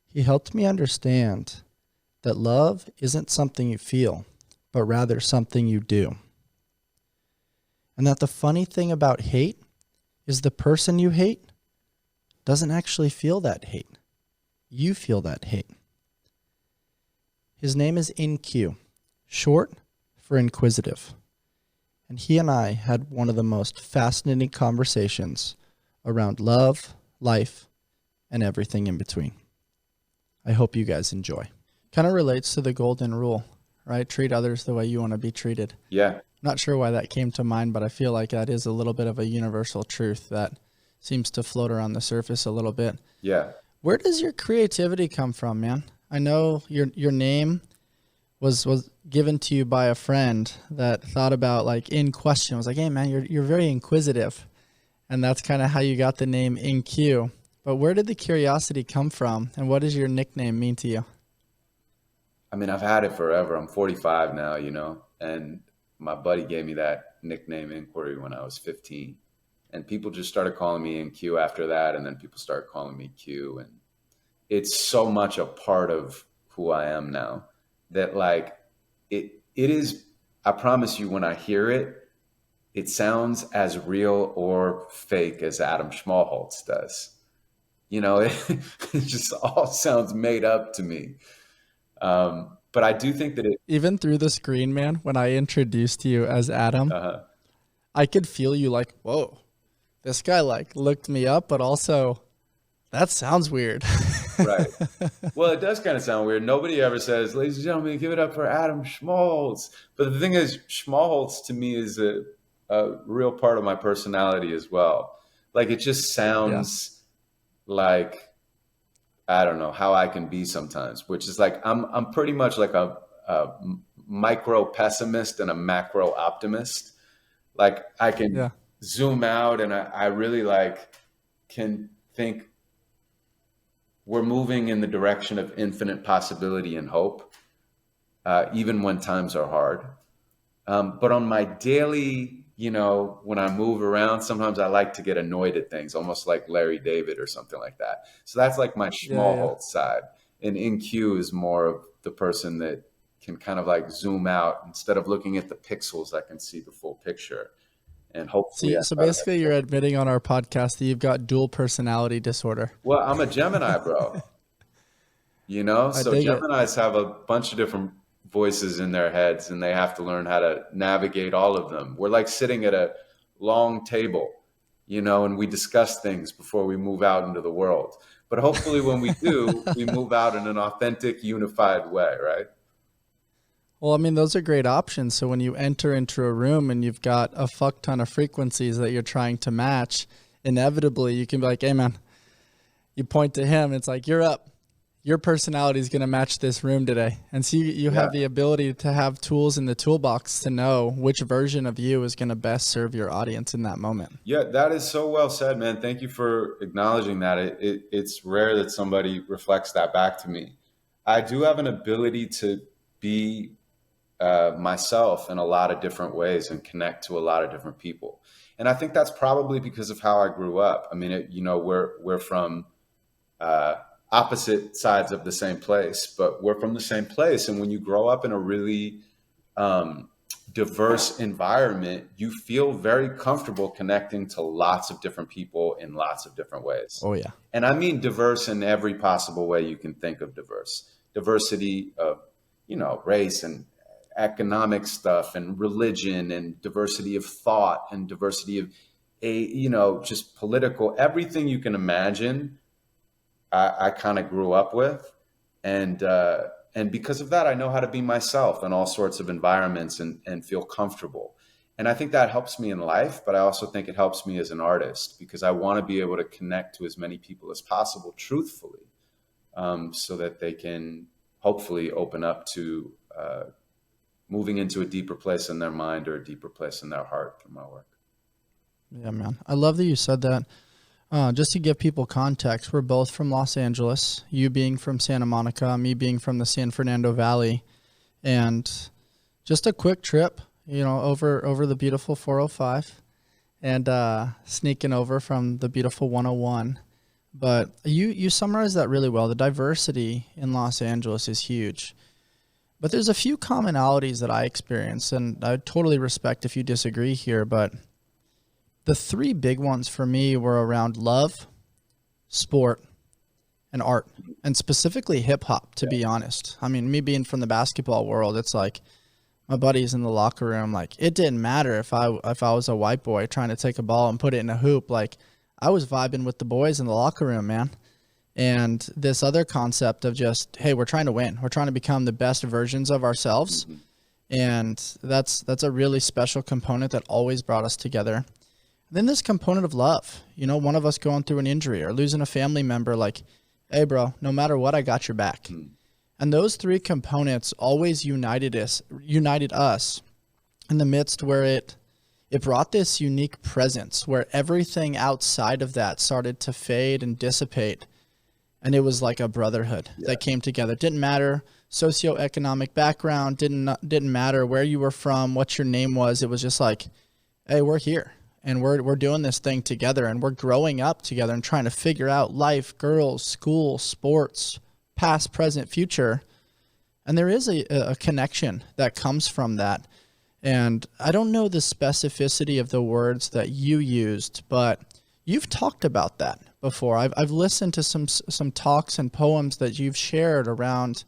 He helped me understand that love isn't something you feel, but rather something you do. And that the funny thing about hate is the person you hate doesn't actually feel that hate. You feel that hate. His name is InQ, short for inquisitive. And he and I had one of the most fascinating conversations around love, life, and everything in between. I hope you guys enjoy. Kind of relates to the golden rule, right? Treat others the way you want to be treated.
Yeah.
Not sure why that came to mind, but I feel like that is a little bit of a universal truth that seems to float around the surface a little bit.
Yeah.
Where does your creativity come from, man? I know your name was given to you by a friend that thought about, like, in question, was like, hey man, you're very inquisitive. And that's kind of how you got the name InQ. But where did the curiosity come from, and what does your nickname mean to you?
I mean, I've had it forever. I'm 45 now, and my buddy gave me that nickname Inquiry when I was 15. And people just started calling me InQ after that. And then people started calling me Q. And it's so much a part of who I am now that, like, it is, I promise you, when I hear it, it sounds as real or fake as Adam Schmalholz does. It just all sounds made up to me. But I do think that
even through the screen, man, when I introduced you as Adam, I could feel you like, whoa, this guy like looked me up, but also that sounds weird.
Right. Well, it does kind of sound weird. Nobody ever says, ladies and gentlemen, give it up for Adam Schmalholz. But the thing is, Schmalholz to me is a real part of my personality as well. Like, it just sounds like, I don't know, how I can be sometimes, which is like, I'm pretty much like a micro pessimist and a macro optimist. Like, I can zoom out and I really can think we're moving in the direction of infinite possibility and hope, even when times are hard. But on my daily, when I move around, sometimes I like to get annoyed at things, almost like Larry David or something like that. So that's like my Schmalholz side. And InQ is more of the person that can kind of like zoom out. Instead of looking at the pixels, I can see the full picture. And hopefully.
So basically you're admitting on our podcast that you've got dual personality disorder.
Well, I'm a Gemini, bro. So Geminis have a bunch of different voices in their heads, and they have to learn how to navigate all of them. We're like sitting at a long table, and we discuss things before we move out into the world. But hopefully when we do, we move out in an authentic, unified way, right?
Well, I mean, those are great options. So when you enter into a room and you've got a fuck ton of frequencies that you're trying to match, inevitably you can be like, hey man, you point to him. It's like, you're up. Your personality is going to match this room today. And so you have the ability to have tools in the toolbox to know which version of you is going to best serve your audience in that moment.
Yeah, that is so well said, man. Thank you for acknowledging that. It's rare that somebody reflects that back to me. I do have an ability to be myself in a lot of different ways and connect to a lot of different people. And I think that's probably because of how I grew up. I mean, we're from opposite sides of the same place, but we're from the same place. And when you grow up in a really diverse environment, you feel very comfortable connecting to lots of different people in lots of different ways.
Oh, yeah.
And I mean diverse in every possible way you can think of diverse. Diversity of, race and economic stuff and religion and diversity of thought and diversity of, just political, everything you can imagine. I kind of grew up with, and because of that, I know how to be myself in all sorts of environments and feel comfortable. And I think that helps me in life, but I also think it helps me as an artist because I want to be able to connect to as many people as possible truthfully, so that they can hopefully open up to moving into a deeper place in their mind or a deeper place in their heart through my work.
Yeah, man. I love that you said that. Just to give people context, we're both from Los Angeles, you being from Santa Monica, me being from the San Fernando Valley, and just a quick trip, over the beautiful 405 and sneaking over from the beautiful 101. But you summarized that really well. The diversity in Los Angeles is huge. But there's a few commonalities that I experience, and I totally respect if you disagree here, but the three big ones for me were around love, sport, and art, and specifically hip hop, to be honest. I mean, me being from the basketball world, it's like my buddies in the locker room, like it didn't matter if I was a white boy trying to take a ball and put it in a hoop. Like I was vibing with the boys in the locker room, man. And this other concept of just, hey, we're trying to win. We're trying to become the best versions of ourselves. And that's a really special component that always brought us together. Then this component of love, you know, one of us going through an injury or losing a family member, like, hey, bro, no matter what, I got your back. And those three components always united us in the midst where it brought this unique presence where everything outside of that started to fade and dissipate. And it was like a brotherhood that came together. It didn't matter socioeconomic background, didn't matter where you were from, what your name was. It was just like, hey, we're here and we're doing this thing together, and we're growing up together and trying to figure out life, girls, school, sports, past, present, future. And there is a connection that comes from that. And I don't know the specificity of the words that you used, but you've talked about that before. I've listened to some talks and poems that you've shared around.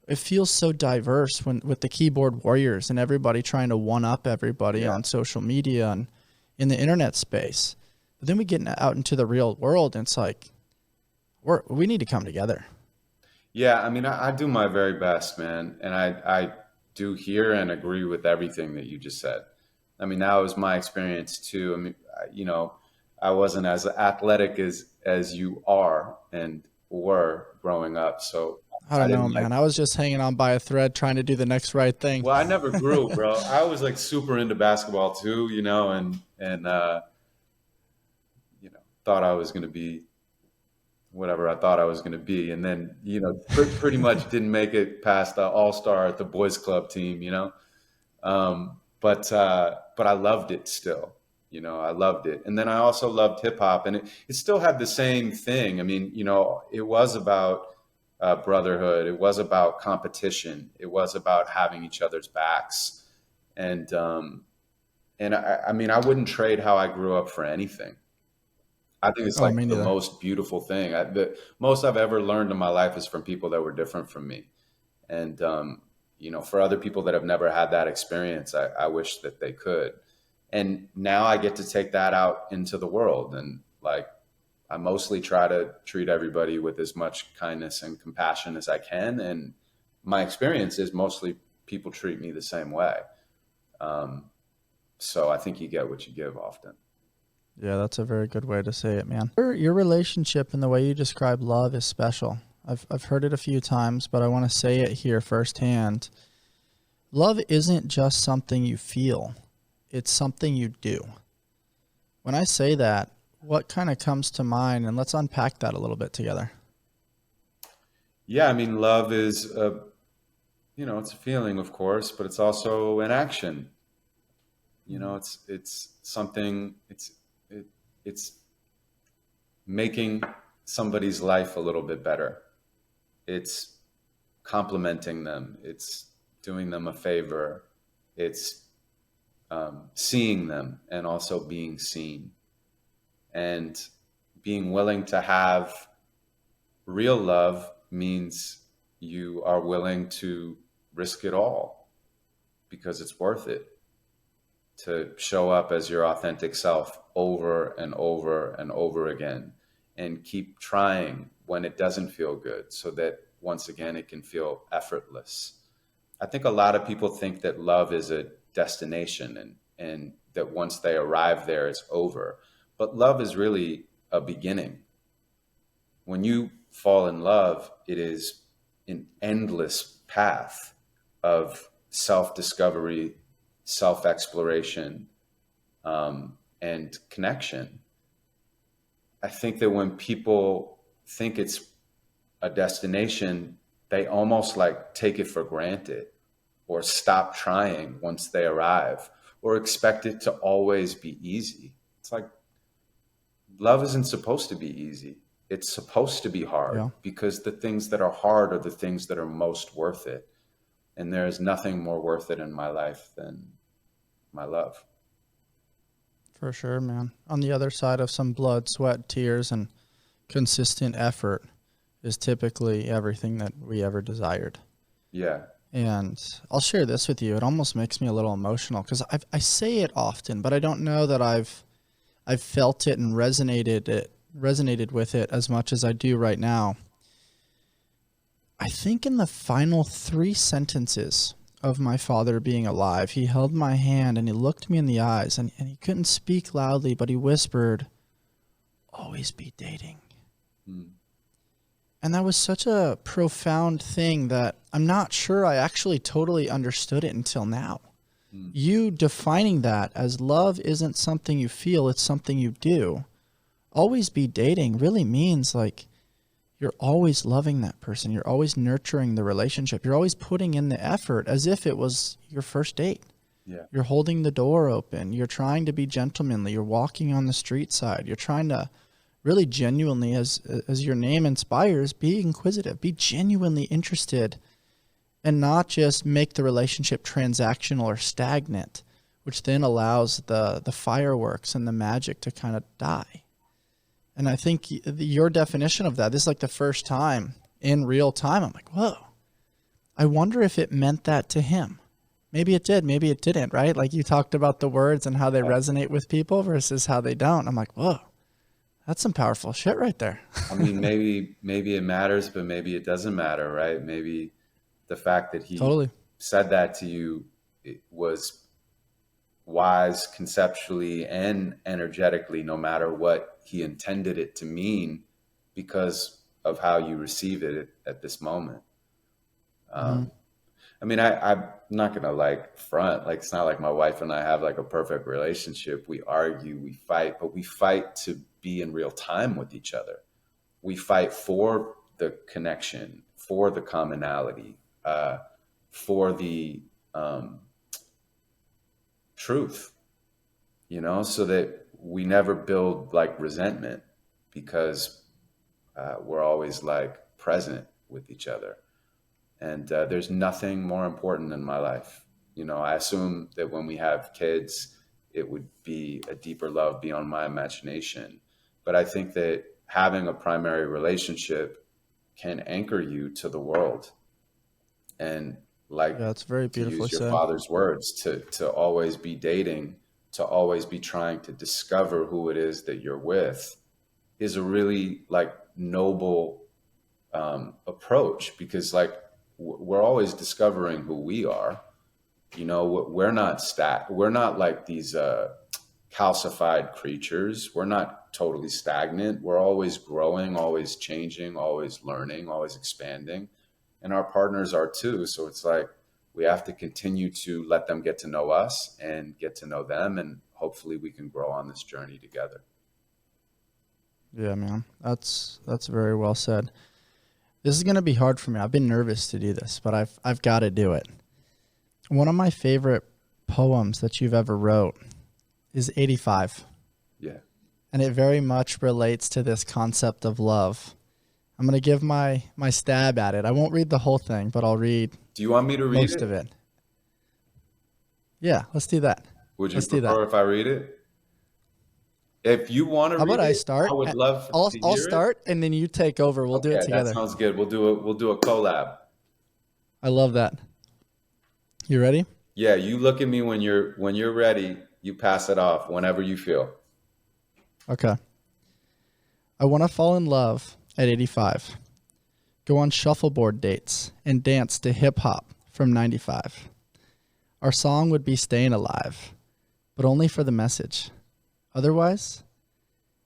It feels so diverse with the keyboard warriors and everybody trying to one up everybody on social media and in the internet space. But then we get out into the real world, and it's like we need to come together.
Yeah, I mean, I do my very best, man, and I do hear and agree with everything that you just said. I mean, that was my experience too. I mean, you know, I wasn't as athletic as you are and were growing up. So
I don't know, man. I was just hanging on by a thread trying to do the next right thing.
Well, I never grew, bro. I was like super into basketball too, you know, and you know, thought I was going to be whatever I thought I was going to be. And then, you know, pretty much didn't make it past the all-star at the boys club team, you know? But I loved it still. You know, I loved it. And then I also loved hip hop, and it still had the same thing. I mean, you know, it was about brotherhood. It was about competition. It was about having each other's backs. And I mean, I wouldn't trade how I grew up for anything. I think it's like the most beautiful thing. The most I've ever learned in my life is from people that were different from me. And, you know, for other people that have never had that experience, I wish that they could. And now I get to take that out into the world. And like, I mostly try to treat everybody with as much kindness and compassion as I can. And my experience is mostly people treat me the same way. So I think you get what you give often.
Yeah, that's a very good way to say it, man. Your relationship and the way you describe love is special. I've heard it a few times, but I want to say it here firsthand. Love isn't just something you feel. It's something you do. When I say that, what kind of comes to mind? And let's unpack that a little bit together.
Yeah, I mean, love is, you know, it's a feeling, of course, but it's also an action. You know, it's something, it's making somebody's life a little bit better. It's complimenting them. It's doing them a favor. It's seeing them and also being seen, and being willing to have real love means you are willing to risk it all because it's worth it to show up as your authentic self over and over and over again, and keep trying when it doesn't feel good, so that once again it can feel effortless. I think a lot of people think that love is a destination and that once they arrive there, it's over. But love is really a beginning. When you fall in love, it is an endless path of self-discovery, self-exploration, and connection. I think that when people think it's a destination, they almost like take it for granted, or stop trying once they arrive, or expect it to always be easy. It's like, love isn't supposed to be easy. It's supposed to be hard, because the things that are hard are the things that are most worth it. And there is nothing more worth it in my life than my love.
For sure, man. On the other side of some blood, sweat, tears, and consistent effort is typically everything that we ever desired.
Yeah.
And I'll share this with you. It almost makes me a little emotional because I say it often, but I don't know that I've felt it and resonated it resonated with it as much as I do right now. I think in the final 3 sentences of my father being alive, he held my hand and he looked me in the eyes, and he couldn't speak loudly, but he whispered, "Always be dating." And that was such a profound thing that I'm not sure I actually totally understood it until now. You defining that as love isn't something you feel, it's something you do. Always be dating really means like you're always loving that person. You're always nurturing the relationship. You're always putting in the effort as if it was your first date.
Yeah.
You're holding the door open. You're trying to be gentlemanly. You're walking on the street side. You're trying to really genuinely, as your name inspires, be inquisitive, be genuinely interested, and not just make the relationship transactional or stagnant, which then allows the fireworks and the magic to kind of die. And I think your definition of that, this is like the first time in real time, I'm like, whoa, I wonder if it meant that to him. Maybe it did, maybe it didn't, right? Like you talked about the words and how they resonate with people versus how they don't. I'm like, whoa, that's some powerful shit right there.
I mean, maybe it matters, but maybe it doesn't matter, right? Maybe the fact that he said that to you, it was wise conceptually and energetically, no matter what he intended it to mean, because of how you receive it at this moment. I mean, I'm not going to like front, like, it's not like my wife and I have like a perfect relationship. We argue, we fight, but we fight to be in real time with each other. We fight for the connection, for the commonality, for the truth, so that we never build like resentment, because we're always like present with each other. And there's nothing more important in my life. I assume that when we have kids, it would be a deeper love beyond my imagination. But I think that having a primary relationship can anchor you to the world. And like,
that's very beautiful.
To use your father's words, to always be dating, to always be trying to discover who it is that you're with, is a really like noble approach, because like we're always discovering who we are. We're not like these calcified creatures. We're not totally stagnant. We're always growing, always changing, always learning, always expanding. And our partners are too. So it's like we have to continue to let them get to know us and get to know them. And hopefully we can grow on this journey together.
Yeah, man. That's very well said. This is going to be hard for me. I've been nervous to do this, but I've got to do it. One of my favorite poems that you've ever wrote is 85.
Yeah.
And it very much relates to this concept of love. I'm going to give my stab at it. I won't read the whole thing, but I'll read.
Do you want me to read
most of it? Yeah, let's do that.
Would you prefer if I read it? If you want to read it,
I start?
I would love to hear
I'll start, and then you take over. We'll do it together.
That sounds good. We'll do a collab.
I love that. You ready?
Yeah, you look at me when you're ready. You pass it off whenever you feel.
Okay. I want to fall in love at 85. Go on shuffleboard dates and dance to hip hop from 95. Our song would be Staying Alive, but only for the message. Otherwise,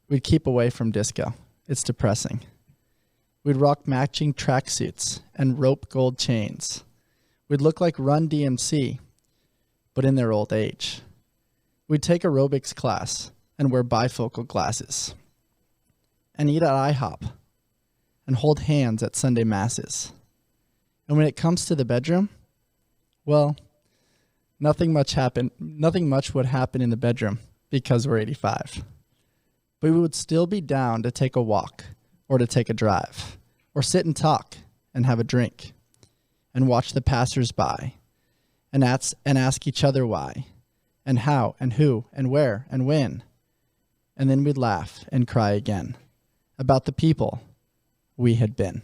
we'd keep away from disco. It's depressing. We'd rock matching tracksuits and rope gold chains. We'd look like Run DMC, but in their old age. We'd take aerobics class and wear bifocal glasses. And eat at IHOP and hold hands at Sunday masses. And when it comes to the bedroom, well, nothing much would happen in the bedroom because we're 85. But we would still be down to take a walk or to take a drive or sit and talk and have a drink and watch the passers-by and ask each other why and how and who and where and when. And then we'd laugh and cry again about the people we had been.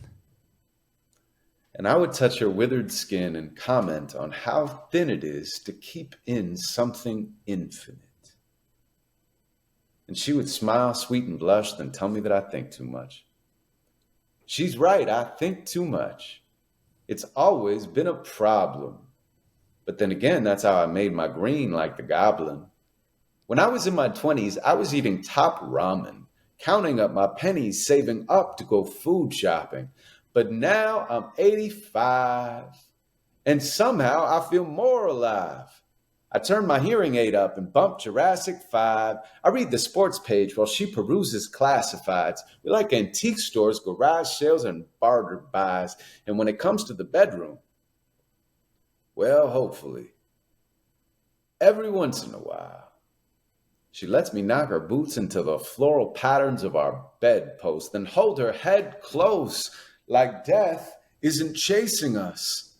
And I would touch your withered skin and comment on how thin it is to keep in something infinite. And she would smile, sweet and blush, then tell me that I think too much. She's right, I think too much. It's always been a problem. But then again, that's how I made my green like the goblin. When I was in my 20s, I was eating top ramen, counting up my pennies, saving up to go food shopping. But now I'm 85, and somehow I feel more alive. I turn my hearing aid up and bump Jurassic 5. I read the sports page while she peruses classifieds. We like antique stores, garage sales, and barter buys. And when it comes to the bedroom, well, hopefully, every once in a while, she lets me knock her boots into the floral patterns of our bedpost, then hold her head close like death isn't chasing us,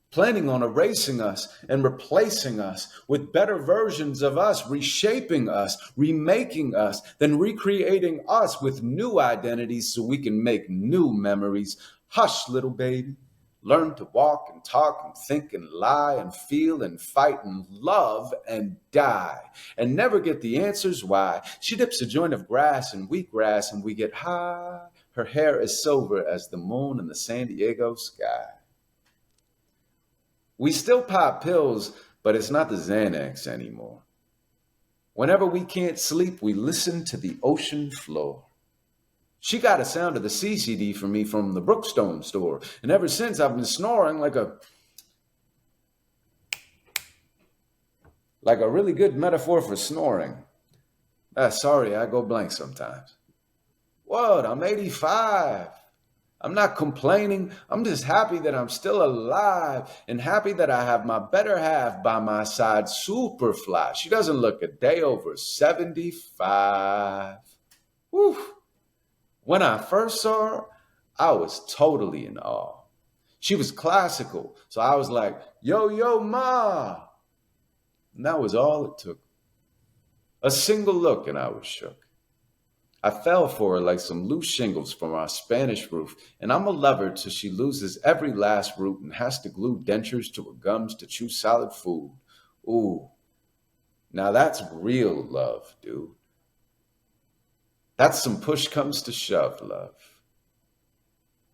planning on erasing us and replacing us with better versions of us, reshaping us, remaking us, then recreating us with new identities so we can make new memories. Hush, little baby. Learn to walk and talk and think and lie and feel and fight and love and die and never get the answers why. She dips a joint of grass and wheatgrass and we get high. Her hair is silver as the moon in the San Diego sky. We still pop pills, but it's not the Xanax anymore. Whenever we can't sleep, we listen to the ocean floor. She got a sound of the CCD for me from the Brookstone store. And ever since, I've been snoring like a really good metaphor for snoring. Sorry, I go blank sometimes. What? I'm 85. I'm not complaining. I'm just happy that I'm still alive and happy that I have my better half by my side, super fly. She doesn't look a day over 75. Whew. When I first saw her, I was totally in awe. She was classical, so I was like, yo, yo, ma. And that was all it took. A single look and I was shook. I fell for her like some loose shingles from our Spanish roof, and I'm a lover till she loses every last root and has to glue dentures to her gums to chew solid food. Ooh, now that's real love, dude. That's some push comes to shove, love.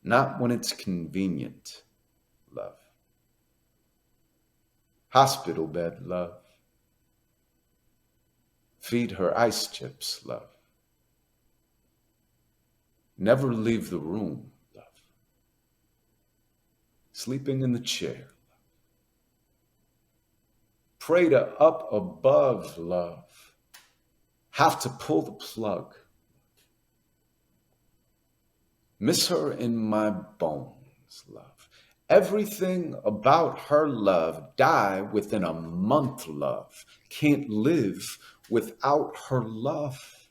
Not when it's convenient, love. Hospital bed, love. Feed her ice chips, love. Never leave the room, love. Sleeping in the chair, love. Pray to up above, love. Have to pull the plug. Miss her in my bones, love. Everything about her love die within a month, love. Can't live without her love.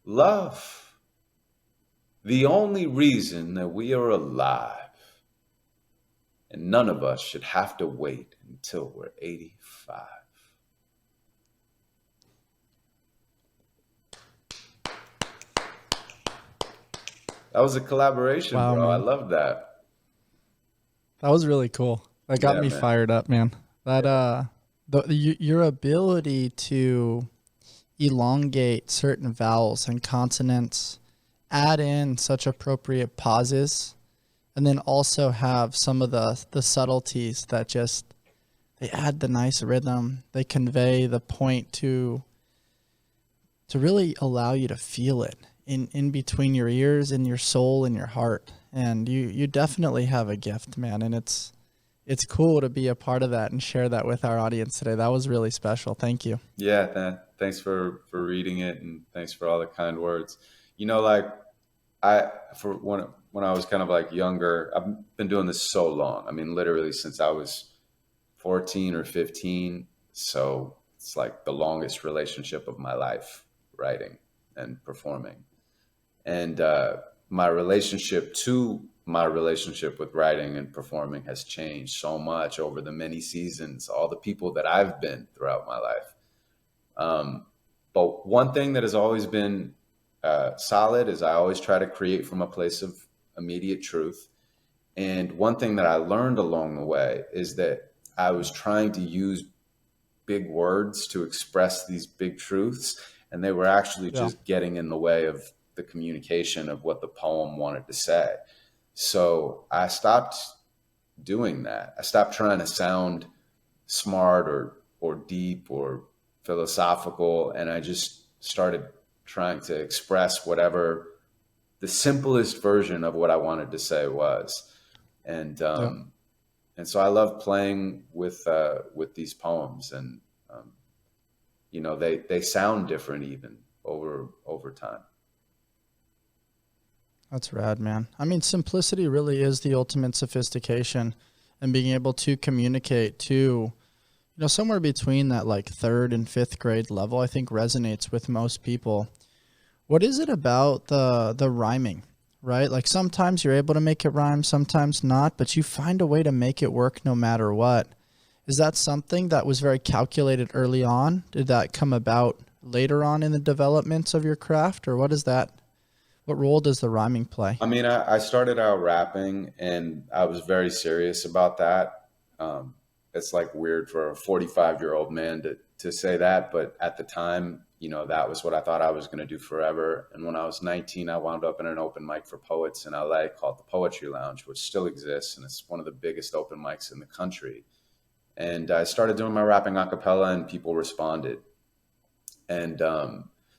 Love. The only reason that we are alive. And none of us should have to wait until we're 85. That was a collaboration,
Wow,
bro.
man.
I love that.
That was really cool. That got me
man.
fired up, man. That your ability to elongate certain vowels and consonants, add in such appropriate pauses, and then also have some of the subtleties that just they add the nice rhythm. They convey the point to really allow you to feel it in between your ears and your soul and your heart. And you definitely have a gift, man. And it's cool to be a part of that and share that with our audience today. That was really special. Thank you.
Yeah, thanks for reading it, and thanks for all the kind words. You know, like when I was kind of like younger, I've been doing this so long. I mean, literally since I was 14 or 15. So it's like the longest relationship of my life, writing and performing. And my relationship with writing and performing has changed so much over the many seasons, all the people that I've been throughout my life. But one thing that has always been solid is I always try to create from a place of immediate truth. And one thing that I learned along the way is that I was trying to use big words to express these big truths. and they were actually
Yeah.
just getting in the way of the communication of what the poem wanted to say. So I stopped doing that. I stopped trying to sound smart or deep or philosophical, and I just started trying to express whatever the simplest version of what I wanted to say was. And
Yeah.
and so I love playing with these poems, and you know, they sound different even over time.
That's rad, man. I mean, simplicity really is the ultimate sophistication, and being able to communicate to, you know, somewhere between that like 3rd and 5th grade level, I think resonates with most people. What is it about the rhyming, right? Like sometimes you're able to make it rhyme, sometimes not, but you find a way to make it work no matter what. Is that something that was very calculated early on? Did that come about later on in the developments of your craft, or what is that? What role does the rhyming play?
I mean, I started out rapping, and I was very serious about that. It's like weird for a 45-year-old man to say that, but at the time, you know, that was what I thought I was going to do forever. And when I was 19, I wound up in an open mic for poets in LA called the Poetry Lounge, which still exists, and it's one of the biggest open mics in the country. And I started doing my rapping a cappella, and people responded. And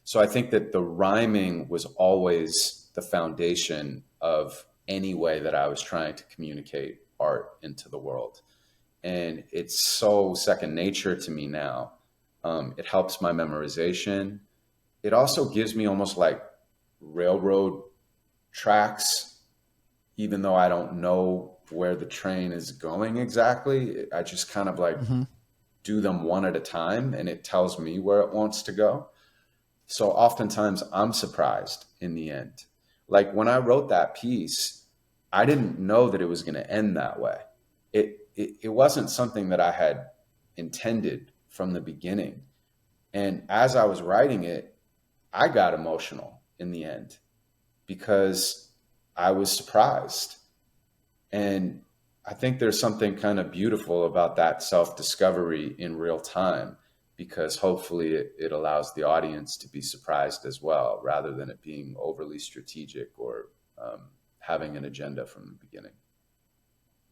so I think that the rhyming was always the foundation of any way that I was trying to communicate art into the world. And it's so second nature to me now. It helps my memorization. It also gives me almost like railroad tracks, even though I don't know where the train is going exactly. I just kind of like do them one at a time, and it tells me where it wants to go. So oftentimes I'm surprised in the end. Like when I wrote that piece, I didn't know that it was going to end that way. It wasn't something that I had intended from the beginning. And as I was writing it, I got emotional in the end because I was surprised. And I think there's something kind of beautiful about that self-discovery in real time, because hopefully it allows the audience to be surprised as well, rather than it being overly strategic or having an agenda from the beginning.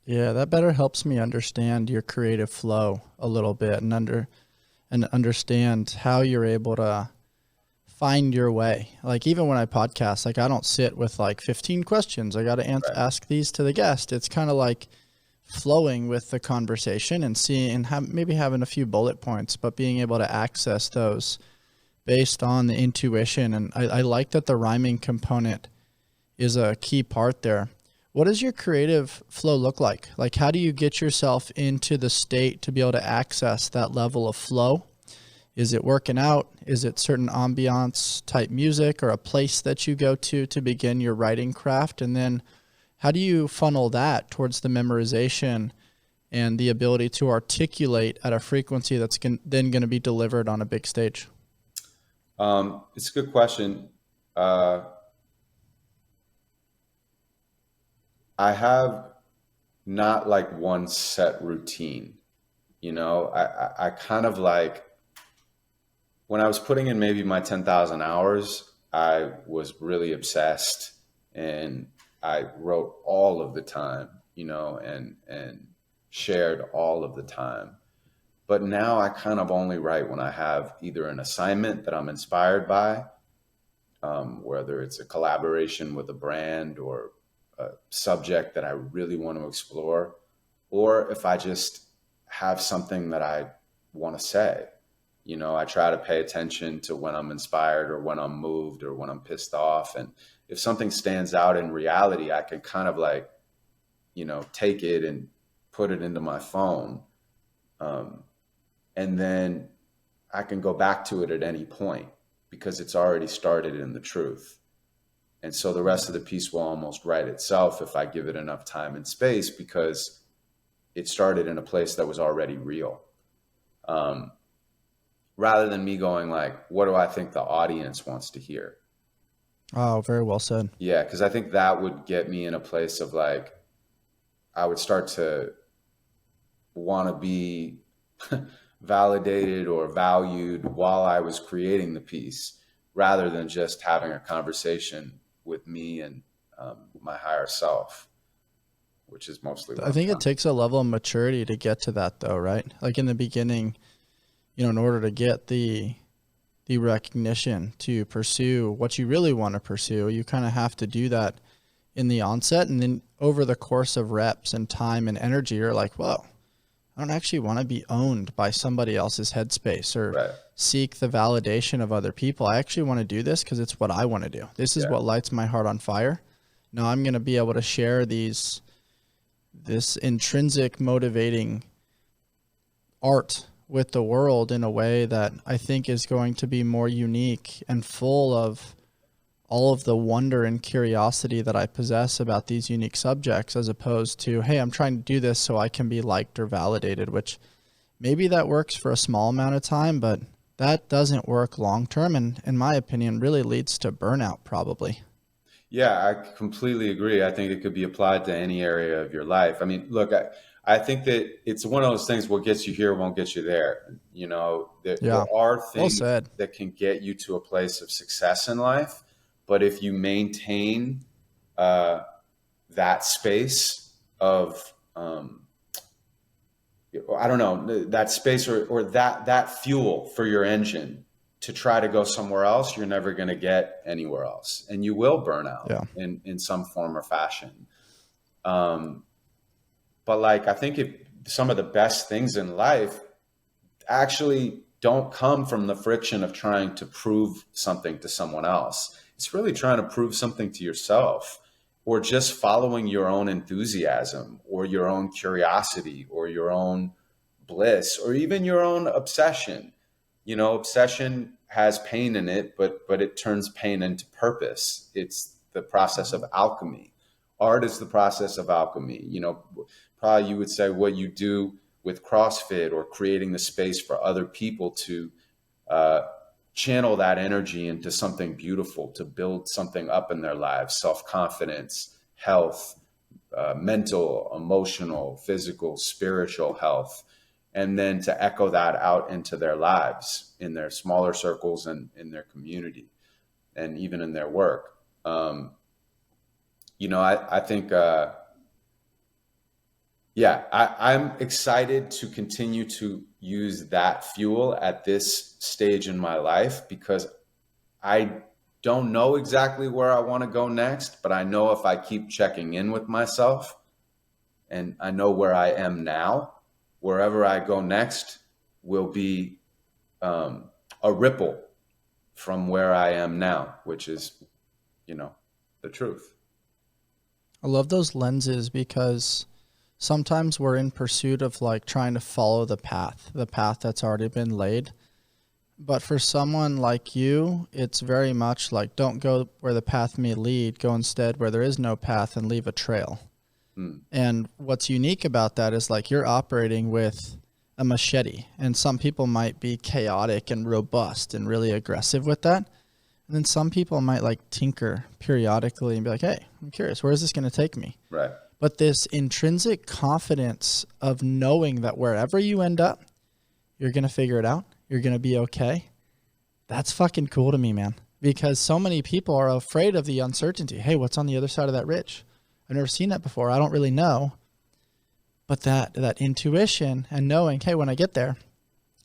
Yeah, that better helps me understand your creative flow a little bit, and understand how you're able to find your way. Like even when I podcast, like I don't sit with like 15 questions. I got to ask these to the guest. It's kind of like flowing with the conversation and seeing and maybe having a few bullet points, but being able to access those based on the intuition. And I like that the rhyming component is a key part there. What does your creative flow look like? Like, how do you get yourself into the state to be able to access that level of flow? Is it working out? Is it certain ambiance type music or a place that you go to begin your writing craft? And then how do you funnel that towards the memorization and the ability to articulate at a frequency that's then going to be delivered on a big stage?
It's a good question. I have not like one set routine, you know. I kind of like, when I was putting in maybe my 10,000 hours, I was really obsessed and I wrote all of the time, you know, and shared all of the time. But now I kind of only write when I have either an assignment that I'm inspired by, whether it's a collaboration with a brand or a subject that I really want to explore, or if I just have something that I want to say. You know, I try to pay attention to when I'm inspired or when I'm moved or when I'm pissed off. And if something stands out in reality, I can kind of like, you know, take it and put it into my phone. And then I can go back to it at any point because it's already started in the truth. And so the rest of the piece will almost write itself if I give it enough time and space, because it started in a place that was already real. Rather than me going like, what do I think the audience wants to hear?
Oh, very well said.
Yeah, because I think that would get me in a place of like, I would start to want to be validated or valued while I was creating the piece, rather than just having a conversation with me and my higher self, which is mostly what
I think
I'm
it takes a level of maturity to get to that though, right? Like in the beginning, you know, in order to get the recognition to pursue what you really want to pursue, you kind of have to do that in the onset. And then over the course of reps and time and energy, you're like, whoa, I don't actually want to be owned by somebody else's headspace or
Right.
seek the validation of other people. I actually want to do this because it's what I want to do. This is what lights my heart on fire. Now I'm going to be able to share this intrinsic motivating art with the world in a way that I think is going to be more unique and full of all of the wonder and curiosity that I possess about these unique subjects, as opposed to, hey, I'm trying to do this so I can be liked or validated, which maybe that works for a small amount of time, but that doesn't work long term, and in my opinion really leads to burnout probably.
Yeah, I completely agree. I think it could be applied to any area of your life. I mean, look, I think that it's one of those things, what gets you here won't get you there. You know, there are things that can get you to a place of success in life. But if you maintain that space of, I don't know, that space or that fuel for your engine to try to go somewhere else, you're never going to get anywhere else. And you will burn out in some form or fashion. But like, I think some of the best things in life actually don't come from the friction of trying to prove something to someone else. It's really trying to prove something to yourself, or just following your own enthusiasm or your own curiosity or your own bliss or even your own obsession. You know, obsession has pain in it, but it turns pain into purpose. It's the process of alchemy. Art is the process of alchemy. You know, probably you would say what you do with CrossFit or creating the space for other people to channel that energy into something beautiful, to build something up in their lives, self-confidence, health, mental, emotional, physical, spiritual health, and then to echo that out into their lives, in their smaller circles and in their community, and even in their work. You know, I think, I'm excited to continue to use that fuel at this stage in my life, because I don't know exactly where I want to go next, but I know if I keep checking in with myself and I know where I am now, wherever I go next will be a ripple from where I am now, which is, you know, the truth.
I love those lenses, because sometimes we're in pursuit of like trying to follow the path that's already been laid. But for someone like you, it's very much like, don't go where the path may lead, go instead where there is no path and leave a trail. And what's unique about that is like you're operating with a machete, and some people might be chaotic and robust and really aggressive with that. And then some people might like tinker periodically and be like, hey, I'm curious, where is this going to take me?
Right.
But this intrinsic confidence of knowing that wherever you end up, you're going to figure it out. You're going to be okay. That's fucking cool to me, man. Because so many people are afraid of the uncertainty. Hey, what's on the other side of that ridge? I've never seen that before. I don't really know. But that intuition and knowing, hey, when I get there,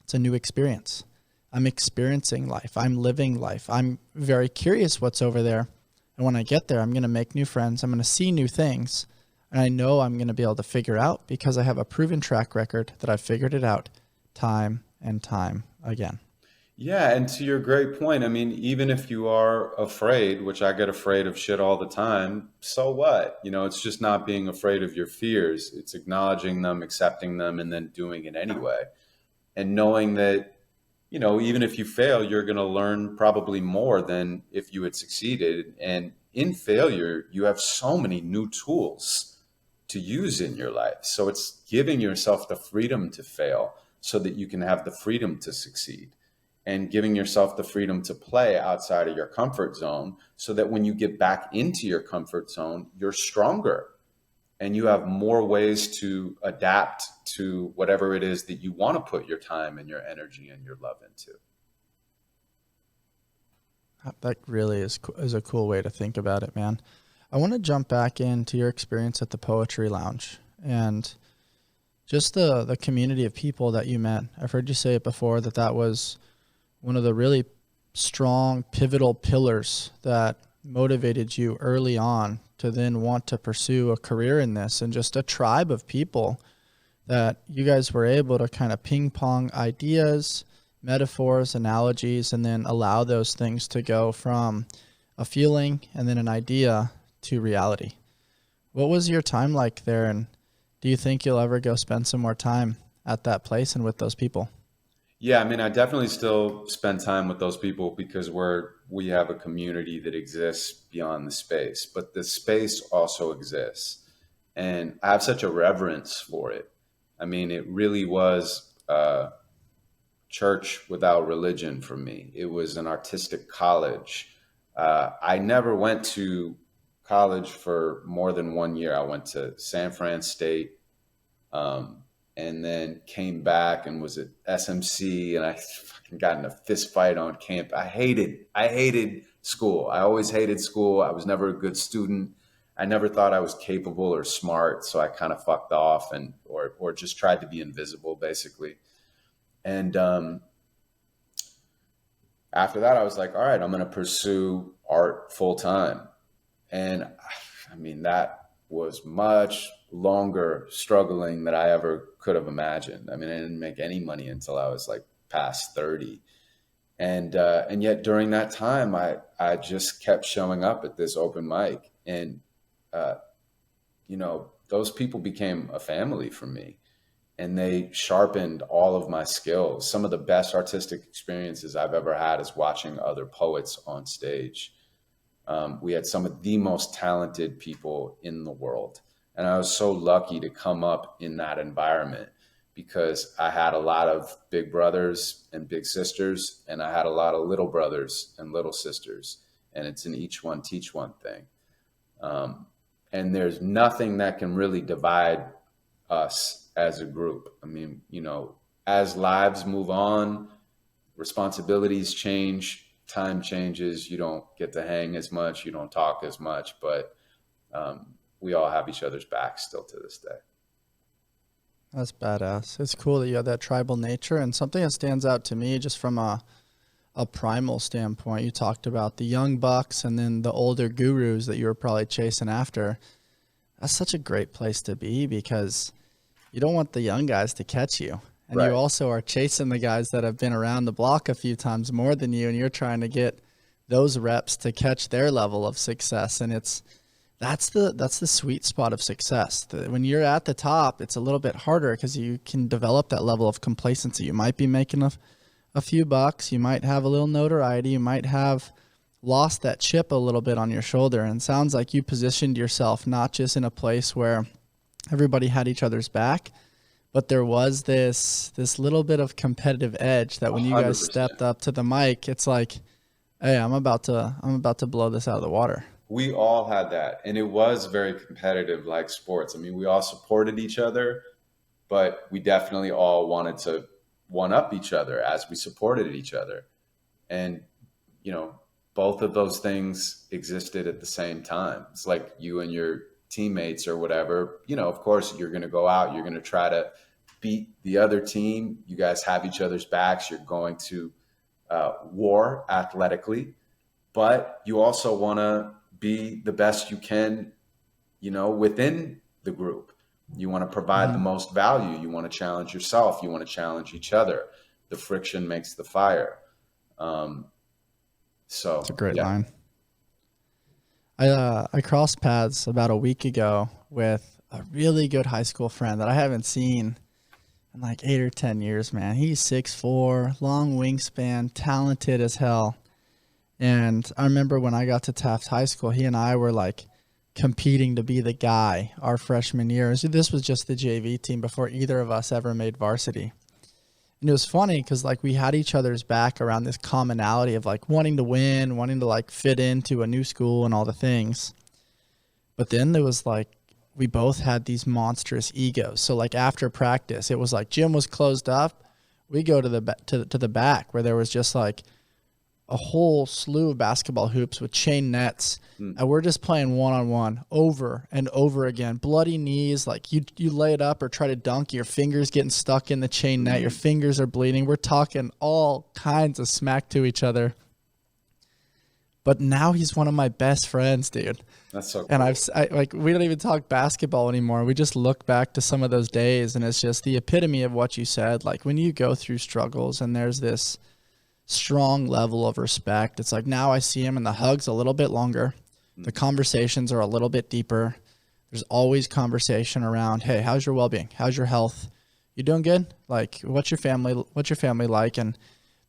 it's a new experience. I'm experiencing life. I'm living life. I'm very curious what's over there. And when I get there, I'm going to make new friends. I'm going to see new things. And I know I'm going to be able to figure out, because I have a proven track record that I've figured it out time and time again.
Yeah. And to your great point, I mean, even if you are afraid, which I get afraid of shit all the time, so what? You know, it's just not being afraid of your fears. It's acknowledging them, accepting them, and then doing it anyway. And knowing that, you know, even if you fail, you're going to learn probably more than if you had succeeded. And in failure, you have so many new tools to use in your life. So it's giving yourself the freedom to fail so that you can have the freedom to succeed, and giving yourself the freedom to play outside of your comfort zone so that when you get back into your comfort zone, you're stronger and you have more ways to adapt to whatever it is that you want to put your time and your energy and your love into.
That really is a cool way to think about it, man. I want to jump back into your experience at the Poetry Lounge and just the community of people that you met. I've heard you say it before that was one of the really strong, pivotal pillars that motivated you early on to then want to pursue a career in this, and just a tribe of people that you guys were able to kind of ping pong ideas, metaphors, analogies, and then allow those things to go from a feeling and then an idea to reality. What was your time like there, and do you think you'll ever go spend some more time at that place and with those people?
Yeah, I mean, I definitely still spend time with those people because we have a community that exists beyond the space, but the space also exists. And I have such a reverence for it. I mean, it really was church without religion for me. It was an artistic college. I never went to college for more than 1 year. I went to San Fran State, and then came back and was at SMC, and I fucking got in a fist fight on camp. I hated school. I always hated school. I was never a good student. I never thought I was capable or smart, so I kind of fucked off or just tried to be invisible, basically. And after that, I was like, all right, I'm going to pursue art full time. And I mean, that was much longer struggling than I ever could have imagined. I mean, I didn't make any money until I was like past 30. And yet during that time, I just kept showing up at this open mic, and, those people became a family for me, and they sharpened all of my skills. Some of the best artistic experiences I've ever had is watching other poets on stage. We had some of the most talented people in the world. And I was so lucky to come up in that environment because I had a lot of big brothers and big sisters, and I had a lot of little brothers and little sisters. And it's an each one, teach one thing. And there's nothing that can really divide us as a group. I mean, as lives move on, responsibilities change, time changes, you don't get to hang as much, you don't talk as much, but we all have each other's backs still to this day.
That's badass. It's cool that you have that tribal nature, and something that stands out to me just from a primal standpoint. You talked about the young bucks and then the older gurus that you were probably chasing after. That's such a great place to be because you don't want the young guys to catch you. And
Right.
You also are chasing the guys that have been around the block a few times more than you, and you're trying to get those reps to catch their level of success. And that's the sweet spot of success. When you're at the top, it's a little bit harder because you can develop that level of complacency. You might be making a few bucks, you might have a little notoriety, you might have lost that chip a little bit on your shoulder. And it sounds like you positioned yourself not just in a place where everybody had each other's back, but there was this little bit of competitive edge that when you guys
100%.
stepped up to the mic, it's like, hey, I'm about to blow this out of the water.
We all had that, and it was very competitive, like sports. I mean, we all supported each other, but we definitely all wanted to one up each other as we supported each other. And, both of those things existed at the same time. It's like you and your teammates or whatever, of course you're going to go out, you're going to try to beat the other team. You guys have each other's backs. You're going to war athletically, but you also want to be the best you can, within the group. You want to provide the most value. You want to challenge yourself. You want to challenge each other. The friction makes the fire. So
It's a great line. I crossed paths about a week ago with a really good high school friend that I haven't seen in like 8 or 10 years, man. He's 6'4", long wingspan, talented as hell. And I remember when I got to Taft High School, he and I were like competing to be the guy our freshman year. This was just the JV team before either of us ever made varsity. And it was funny because like we had each other's back around this commonality of like wanting to win, wanting to like fit into a new school and all the things. But then there was like we both had these monstrous egos. So like after practice, it was like gym was closed up. We go to the back where there was just like a whole slew of basketball hoops with chain nets. And we're just playing one-on-one over and over again. Bloody knees, like you lay it up or try to dunk, your fingers getting stuck in the chain net, your fingers are bleeding. We're talking all kinds of smack to each other. But now he's one of my best friends, dude.
That's so cool.
And like, we don't even talk basketball anymore. We just look back to some of those days, and it's just the epitome of what you said. Like when you go through struggles and there's this strong level of respect, it's like now I see him and the hug's a little bit longer. The conversations are a little bit deeper. There's always conversation around, hey, how's your well-being? How's your health? You doing good? Like, what's your family like? And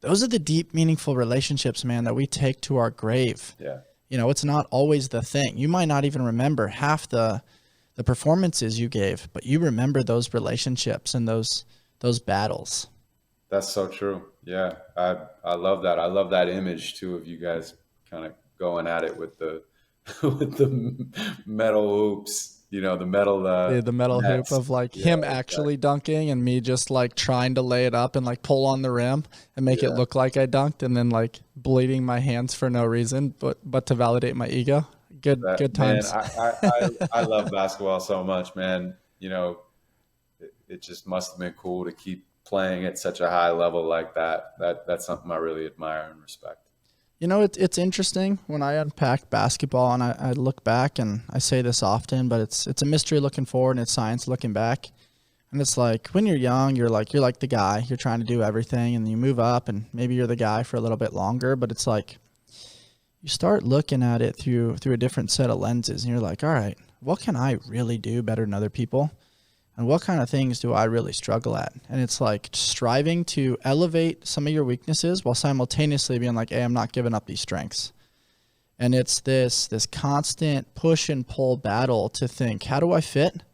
those are the deep, meaningful relationships, man, that we take to our grave.
Yeah.
You know, it's not always the thing. You might not even remember half the performances you gave, but you remember those relationships and those battles.
That's so true. Yeah. I love that. I love that image too of you guys kind of going at it with the with the metal hoops. You know, the metal
The metal
nets.
hoop of like him actually dunking and me just like trying to lay it up and like pull on the rim and make it look like I dunked, and then like bleeding my hands for no reason, but to validate my ego. Good times.
Man, I love basketball so much, man. You know, it just must have been cool to keep playing at such a high level like that. That's something I really admire and respect.
You know, it's interesting when I unpack basketball and I look back, and I say this often, but it's a mystery looking forward and it's science looking back. And it's like when you're young, you're like the guy, you're trying to do everything, and you move up and maybe you're the guy for a little bit longer, but it's like you start looking at it through a different set of lenses, and you're like, all right, what can I really do better than other people? And what kind of things do I really struggle at? And it's like striving to elevate some of your weaknesses while simultaneously being like, hey, I'm not giving up these strengths. And it's this constant push and pull battle to think, how do I fit?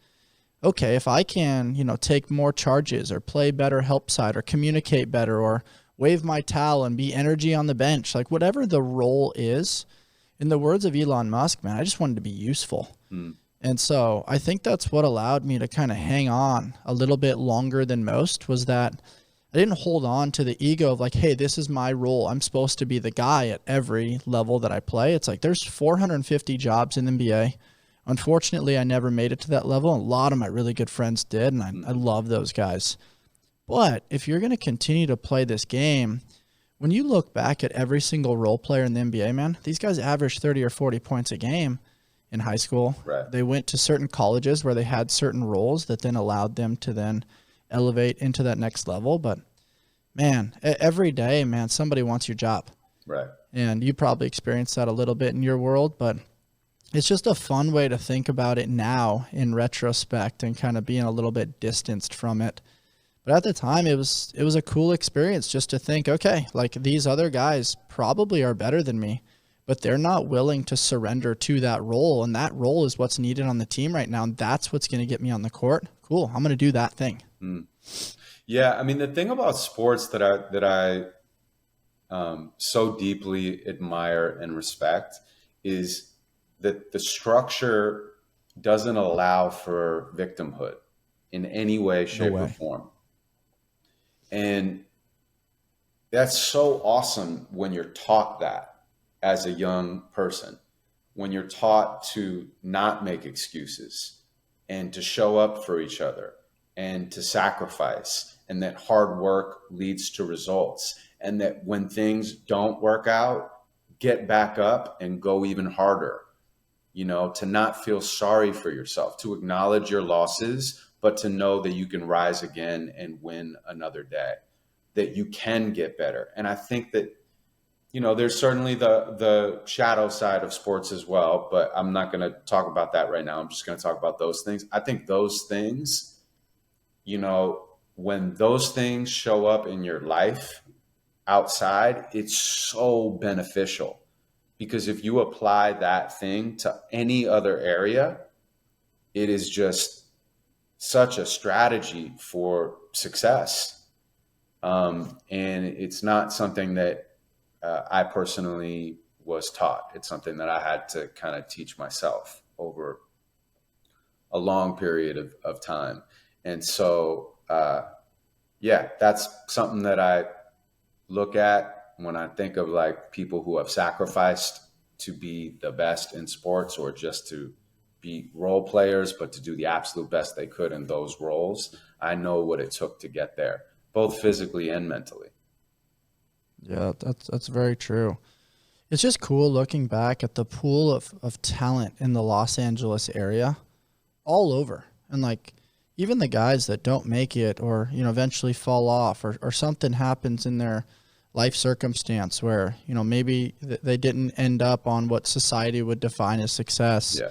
Okay, if I can, take more charges or play better help side or communicate better or wave my towel and be energy on the bench, like whatever the role is, in the words of Elon Musk, man, I just wanted to be useful. And so I think that's what allowed me to kind of hang on a little bit longer than most, was that I didn't hold on to the ego of like, hey, this is my role. I'm supposed to be the guy at every level that I play. It's like there's 450 jobs in the NBA. Unfortunately, I never made it to that level. A lot of my really good friends did, and I love those guys. But if you're going to continue to play this game, when you look back at every single role player in the NBA, man, these guys average 30 or 40 points a game. In high school,
Right.
They went to certain colleges where they had certain roles that then allowed them to then elevate into that next level. But man, every day, man, somebody wants your job.
Right.
And you probably experienced that a little bit in your world, but it's just a fun way to think about it now in retrospect and kind of being a little bit distanced from it. But at the time, it was a cool experience just to think, okay, like these other guys probably are better than me, but they're not willing to surrender to that role. And that role is what's needed on the team right now. And that's what's going to get me on the court. Cool. I'm going to do that thing.
Yeah. I mean, the thing about sports that I so deeply admire and respect is that the structure doesn't allow for victimhood in any way, shape, or form. And that's so awesome when you're taught that as a young person, when you're taught to not make excuses and to show up for each other and to sacrifice, and that hard work leads to results, and that when things don't work out, get back up and go even harder, to not feel sorry for yourself, to acknowledge your losses, but to know that you can rise again and win another day, that you can get better. And I think that there's certainly the shadow side of sports as well, but I'm not going to talk about that right now. I'm just going to talk about those things. I think those things, when those things show up in your life outside, it's so beneficial, because if you apply that thing to any other area, it is just such a strategy for success. And it's not something that I personally was taught. It's something that I had to kind of teach myself over a long period of time. And so, yeah, that's something that I look at when I think of like people who have sacrificed to be the best in sports, or just to be role players, but to do the absolute best they could in those roles. I know what it took to get there, both physically and mentally.
Yeah, that's very true. It's just cool looking back at the pool of talent in the Los Angeles area all over. And like even the guys that don't make it, or, you know, eventually fall off, or something happens in their life circumstance where, you know, maybe they didn't end up on what society would define as success.
Yeah.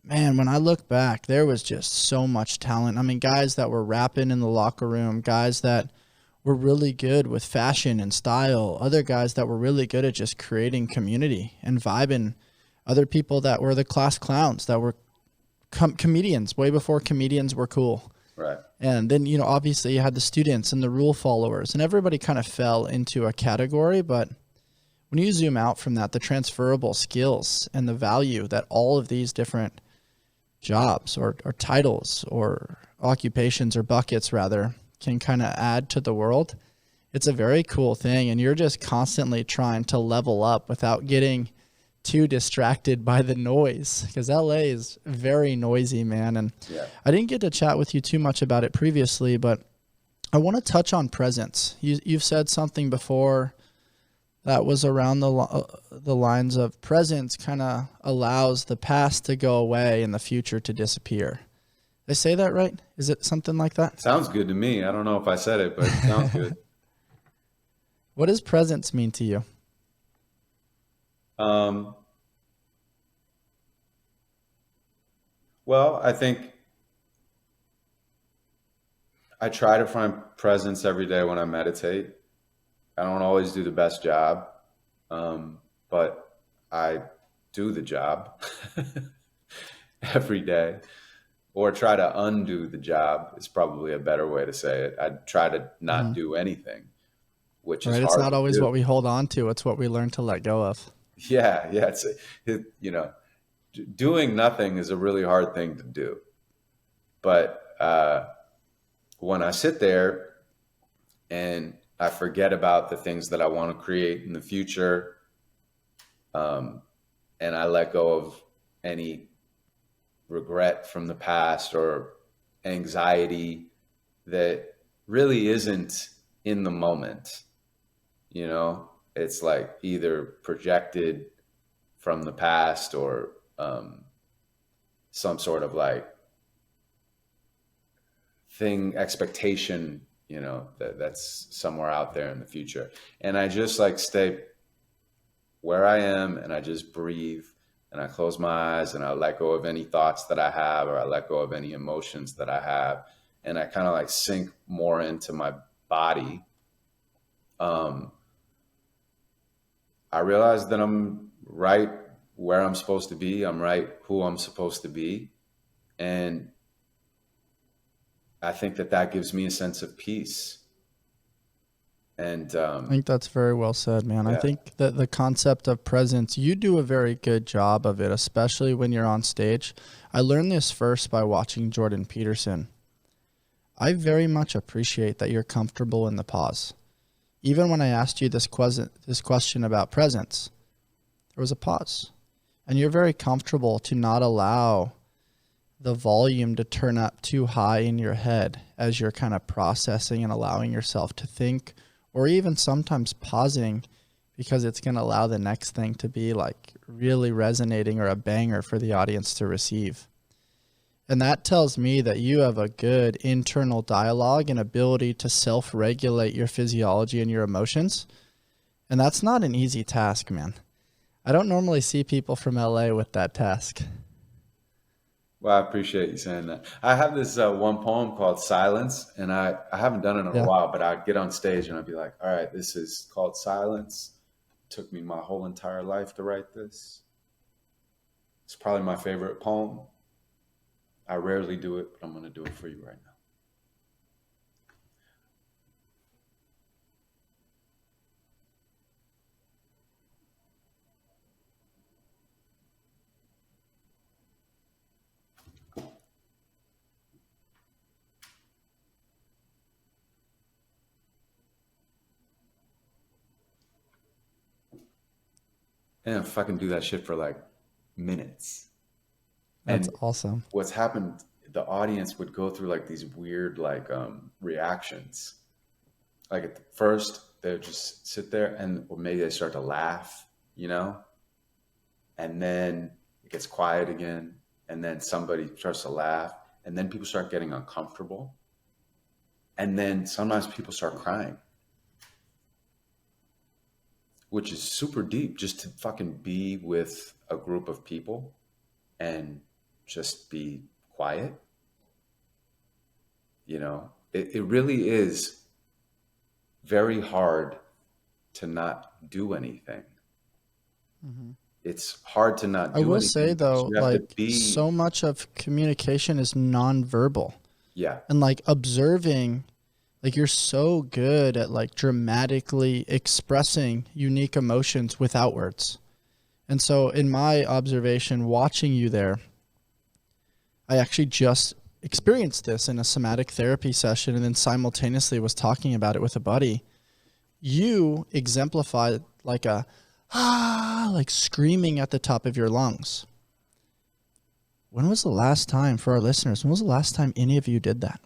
Man, when I look back, there was just so much talent. I mean, guys that were rapping in the locker room, guys that were really good with fashion and style, other guys that were really good at just creating community and vibing, other people that were the class clowns, that were comedians way before comedians were cool.
Right.
And then, you know, obviously you had the students and the rule followers, and everybody kind of fell into a category. But when you zoom out from that, the transferable skills and the value that all of these different jobs or titles or occupations or buckets rather can kind of add to the world, it's a very cool thing. And you're just constantly trying to level up without getting too distracted by the noise, because LA is very noisy, man. And
Yeah.
I didn't get to chat with you too much about it previously, but I want to touch on presence. You've said something before that was around the lines of presence kind of allows the past to go away and the future to disappear. Did I say that right? Is it something like that?
Sounds good to me. I don't know if I said it, but it sounds good.
What does presence mean to you?
Well, I think I try to find presence every day when I meditate. I don't always do the best job, but I do the job every day, or try to undo the job is probably a better way to say it. I try to not do anything, which is
Right.
hard
It's not
to
always
do.
what we hold on to. It's what we learn to let go of.
Yeah, yeah. You know, doing nothing is a really hard thing to do. But when I sit there and I forget about the things that I want to create in the future, and I let go of any regret from the past or anxiety that really isn't in the moment, you know, it's like either projected from the past or some sort of like expectation, you know, that's somewhere out there in the future. And I just like stay where I am, and I just breathe, and I close my eyes, and I let go of any thoughts that I have, or I let go of any emotions that I have. And I kind of like sink more into my body. I realize that I'm right where I'm supposed to be. I'm right who I'm supposed to be. And I think that gives me a sense of peace. And
I think that's very well said, man. I
Yeah.
think that the concept of presence, you do a very good job of it, especially when you're on stage. I learned this first by watching Jordan Peterson. I very much appreciate that you're comfortable in the pause. Even when I asked you this question about presence, there was a pause. And you're very comfortable to not allow the volume to turn up too high in your head as you're kind of processing and allowing yourself to think, or even sometimes pausing because it's going to allow the next thing to be like really resonating or a banger for the audience to receive. And that tells me that you have a good internal dialogue and ability to self-regulate your physiology and your emotions. And that's not an easy task, man. I don't normally see people from LA with that task.
Well, I appreciate you saying that. I have this one poem called Silence, and I haven't done it in a
Yeah.
while, but I'd get on stage and I'd be like, all right, this is called Silence. It took me my whole entire life to write this. It's probably my favorite poem. I rarely do it, but I'm going to do it for you right now. and fucking do that shit for like minutes.
That's
And
awesome.
what's happened, the audience would go through like these weird like reactions. Like at the first, they would just sit there and or maybe they start to laugh, you know, and then it gets quiet again, and then somebody starts to laugh, and then people start getting uncomfortable, and then sometimes people start crying, which is super deep, just to fucking be with a group of people and just be quiet. You know, it really is very hard to not do anything.
Mm-hmm.
It's hard to not do
I will
anything
say
because
though,
you have
like
to be,
so much of communication is nonverbal,
yeah,
and like observing, like you're so good at like dramatically expressing unique emotions without words. And so in my observation, watching you there, I actually just experienced this in a somatic therapy session and then simultaneously was talking about it with a buddy. You exemplified like a like screaming at the top of your lungs. When was the last time, for our listeners, when was the last time any of you did that?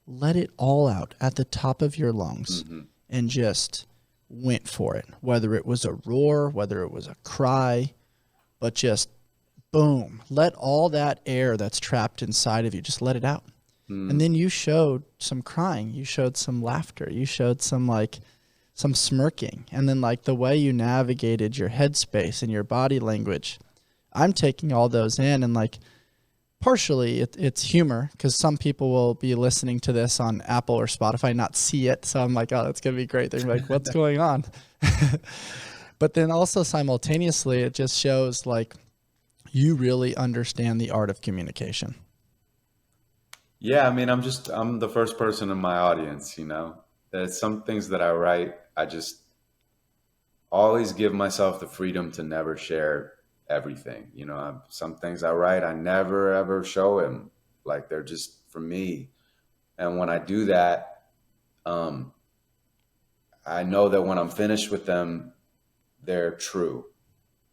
Let it all out at the top of your lungs and just went for it. Whether it was a roar, whether it was a cry, but just boom, let all that air that's trapped inside of you, just let it out. And then you showed some crying, you showed some laughter, you showed some smirking, and then like the way you navigated your headspace and your body language. I'm taking all those in, and like partially it's humor, because some people will be listening to this on Apple or Spotify, not see it. So I'm like, oh, that's going to be great. They're like, what's going on? But then also simultaneously, it just shows like you really understand the art of communication.
yeah. I mean, I'm the first person in my audience, you know. There's some things that I write, I just always give myself the freedom to never share everything. You know, some things I write, I never ever show him. Like they're just for me. And when I do that, I know that when I'm finished with them, they're true,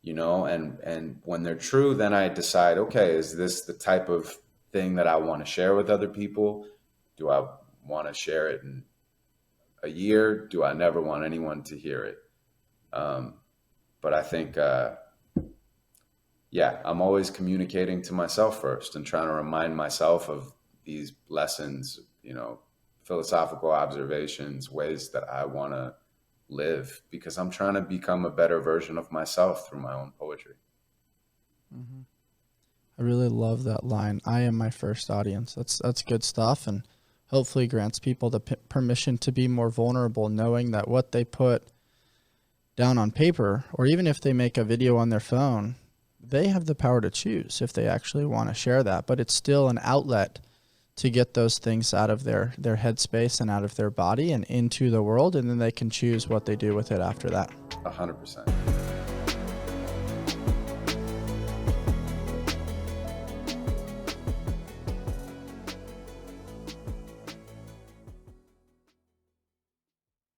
you know, and when they're true, then I decide, okay, is this the type of thing that I want to share with other people? Do I want to share it in a year? Do I never want anyone to hear it? But I think, yeah, I'm always communicating to myself first and trying to remind myself of these lessons, you know, philosophical observations, ways that I want to live, because I'm trying to become a better version of myself through my own poetry.
Mm-hmm. I really love that line. I am my first audience. That's good stuff, and hopefully grants people the permission to be more vulnerable, knowing that what they put down on paper, or even if they make a video on their phone, they have the power to choose if they actually want to share that. But it's still an outlet to get those things out of their headspace and out of their body and into the world, and then they can choose what they do with it after that.
100%.